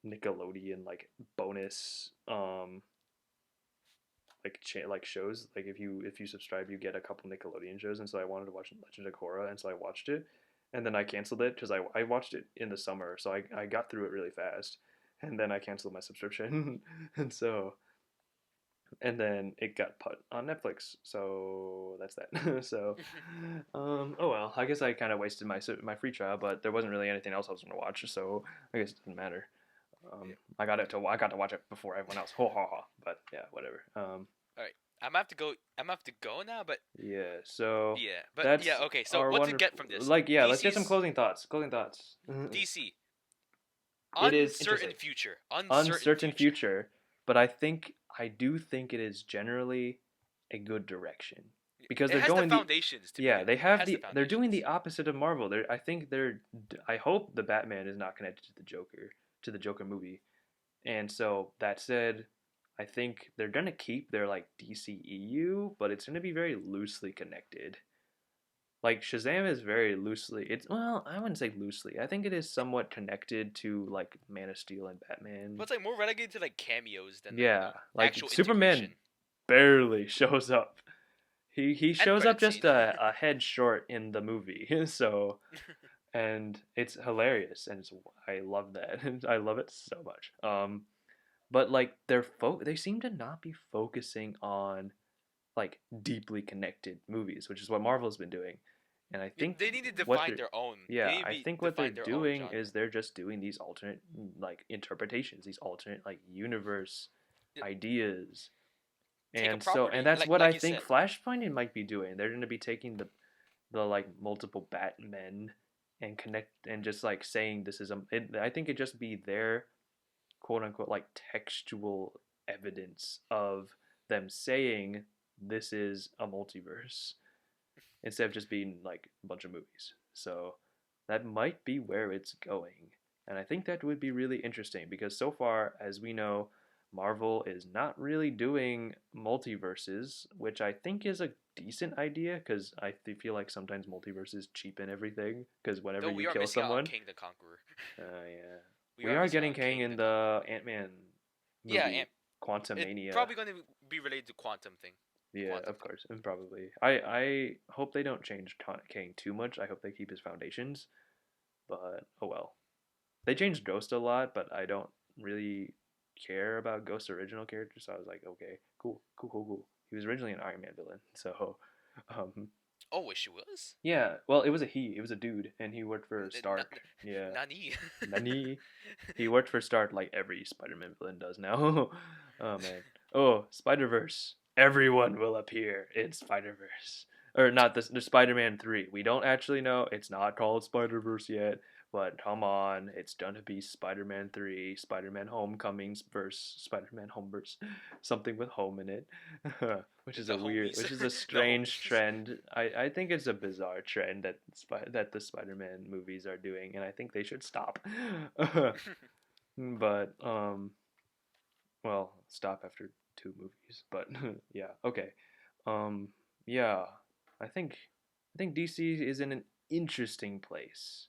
Nickelodeon like bonus like shows. Like if you subscribe, you get a couple Nickelodeon shows, and so I wanted to watch Legend of Korra, and so I watched it, and then I canceled it because I watched it in the summer, so I got through it really fast, and then I canceled my subscription, and so and then it got put on Netflix. So that's that. So, oh well. I guess I kind of wasted my free trial, but there wasn't really anything else I was gonna watch, so I guess it doesn't matter. Yeah. I got to watch it before everyone else. Ho ha ha. But yeah, whatever. All right. I'm gonna have to go. I'm gonna have to go now. But Yeah. So yeah. But yeah. that's Okay. So our what to wonderful. get from this? Like yeah, let's get some DC's closing thoughts. Closing thoughts. DC It is uncertain interesting. future. Uncertain Uncertain future. future, but I do think it is generally a good direction because It they're has the going the foundations to yeah begin they with. It have has the they're doing foundations. the opposite of Marvel. I hope the Batman is not connected to the Joker movie, and so that said, I think they're gonna keep their like DCEU, but it's gonna be very loosely connected. Like Shazam is very loosely. It's well, I wouldn't say loosely. I think it is somewhat connected to like Man of Steel and But Batman. it's like more relegated to like cameos than like Yeah, like actual Superman integration. barely shows up. He End shows up credit just scene. a head short in the movie. So and it's hilarious and I love that. I love it so much. But like they seem to not be focusing on like deeply connected movies, which is what Marvel's been doing. And I think They need to what define they're their own. They yeah, need to I be, think what they're define their own doing genre. is they're just doing these alternate like interpretations, these alternate like universe ideas. Take a And property, that's what I like you think said. Flashpoint might be doing. They're going to be taking the like multiple Batmen and connect and just like saying this is I think it just be their quote unquote like textual evidence of them saying this is a multiverse instead of just being like a bunch of movies. So that might be where it's going. And I think that would be really interesting because so far, as we know, Marvel is not really doing multiverses, which I think is a decent idea because feel like sometimes multiverses cheapen everything because whenever Though you we are kill missing out on someone, King the Conqueror. yeah, We we are are missing out getting on Kang King in the the Conqueror. Ant-Man Yeah, movie, Quantum it's Mania. probably going to be related to quantum thing. Yeah, Quantum of thing. course, and probably. I hope they don't change Kang too much. I hope they keep his foundations, but oh well. They changed Ghost a lot, but I don't really care about Ghost's original character, so I was like, okay, cool, cool, cool, cool. He was originally an Iron Man villain, so um, Oh, wish she was. yeah. Well, it was a dude, and he worked for Stark. Yeah, Nani. Nani. He worked for Stark like every Spider-Man villain does now. Oh man. Oh, Spider-Verse. Everyone will appear in Spider-Verse. Or not the Spider-Man 3. We don't actually know. It's not called Spider-Verse yet. But come on, it's gonna be Spider-Man 3, Spider-Man Homecomings verse Spider-Man Homeverse, something with home in it, which is The which homies. is a The strange homies. trend. I think it's a bizarre trend that that the Spider-Man movies are doing, and I think they should stop. But well, stop after 2 movies. But yeah, okay. Um, yeah, I think DC is in an interesting place,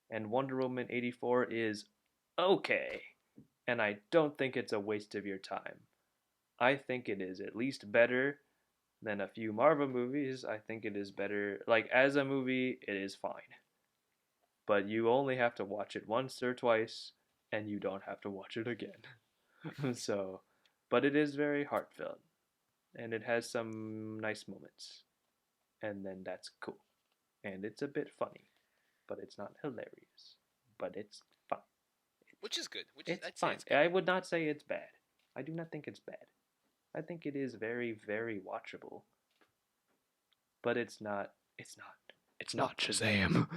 and Wonder Woman 84 is okay, and I don't think it's a waste of your time. I think it is at least better than a few Marvel movies. I think it is better, like as a movie, it is fine, but you only have to watch it once or twice, and you don't have to watch it again. So, but it is very heartfelt, and it has some nice moments, and then that's cool, and it's a bit funny, but it's not hilarious, but it's fun. Which is good. Which is It's I'd say fine. it's good. I would not say it's bad. I do not think it's bad. I think it is very, very watchable, but it's not. It's not. It's not Shazam.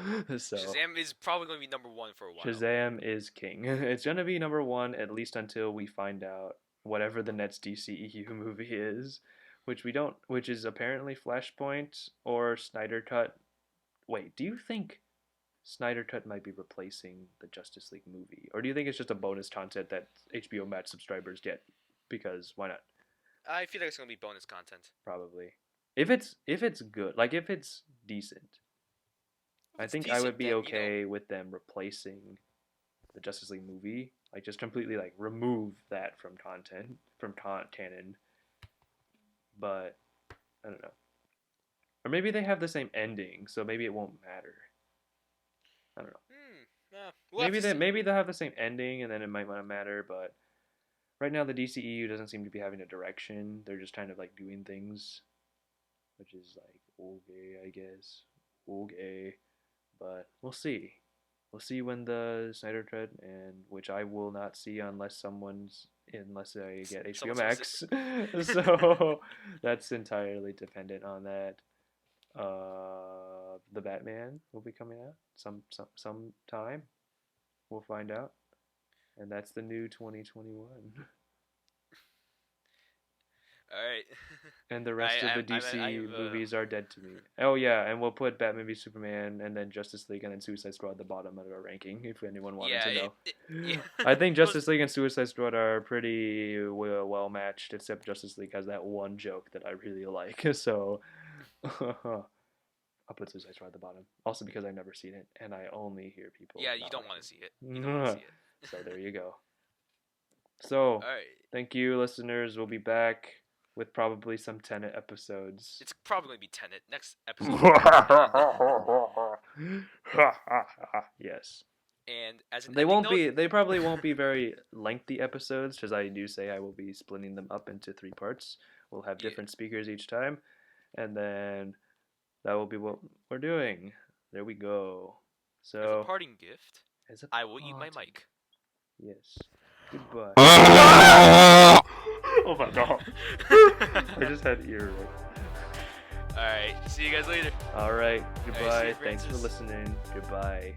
So Shazam is probably going to be number one for a while. Shazam is king. It's gonna be number one at least until we find out whatever the next DCEU movie is, which we don't. Which is apparently Flashpoint or Snyder Cut. Wait, do you think Snyder Cut might be replacing the Justice League movie, or do you think it's just a bonus content that HBO Max subscribers get? Because why not? I feel like it's going to be bonus content. Probably. If it's good, like if it's decent, If I it's think I would decent, be then, okay with them replacing the Justice League movie, like just completely like remove that from content from canon. But I don't know, or maybe they have the same ending, so maybe it won't matter. I don't know. we'll have to see. Maybe they'll have the same ending, and then it might not matter. But right now, the DCEU doesn't seem to be having a direction. They're just kind of like doing things, which is like okay, I guess. Okay, but we'll see. We'll see when the Snyder Cut, and which I will not see unless I get HBO Someone says Max. So that's entirely dependent on that. The Batman will be coming out some time. We'll find out, and that's the new 2021. All right. And the rest of the DC I've movies are dead to me. Oh yeah, and we'll put Batman v Superman, and then Justice League, and then Suicide Squad at the bottom of our ranking, if anyone wanted to know. Yeah. I think Justice League and Suicide Squad are pretty well matched, except Justice League has that one joke that I really like. So I'll put Suicide Squad at the bottom. Also because I've never seen it, and I only hear people. Yeah, you not don't want liking to see it. You don't want to see it. So there you go. So All right. thank you, listeners. We'll be back with probably some Tenet episodes. It's probably going to be Tenet. Next episode. Yes. And as an They ending won't note, be. They probably won't be very lengthy episodes, because I do say I will be splitting them up into 3 parts. We'll have Yeah. different speakers each time, and then that will be what we're doing. There we go. as a So parting gift, as a I will eat my parting- mic. Yes. Goodbye. Oh my god. I just had ear. All right. See you guys later. All right. Goodbye. you, Thanks for Francis. listening. Goodbye.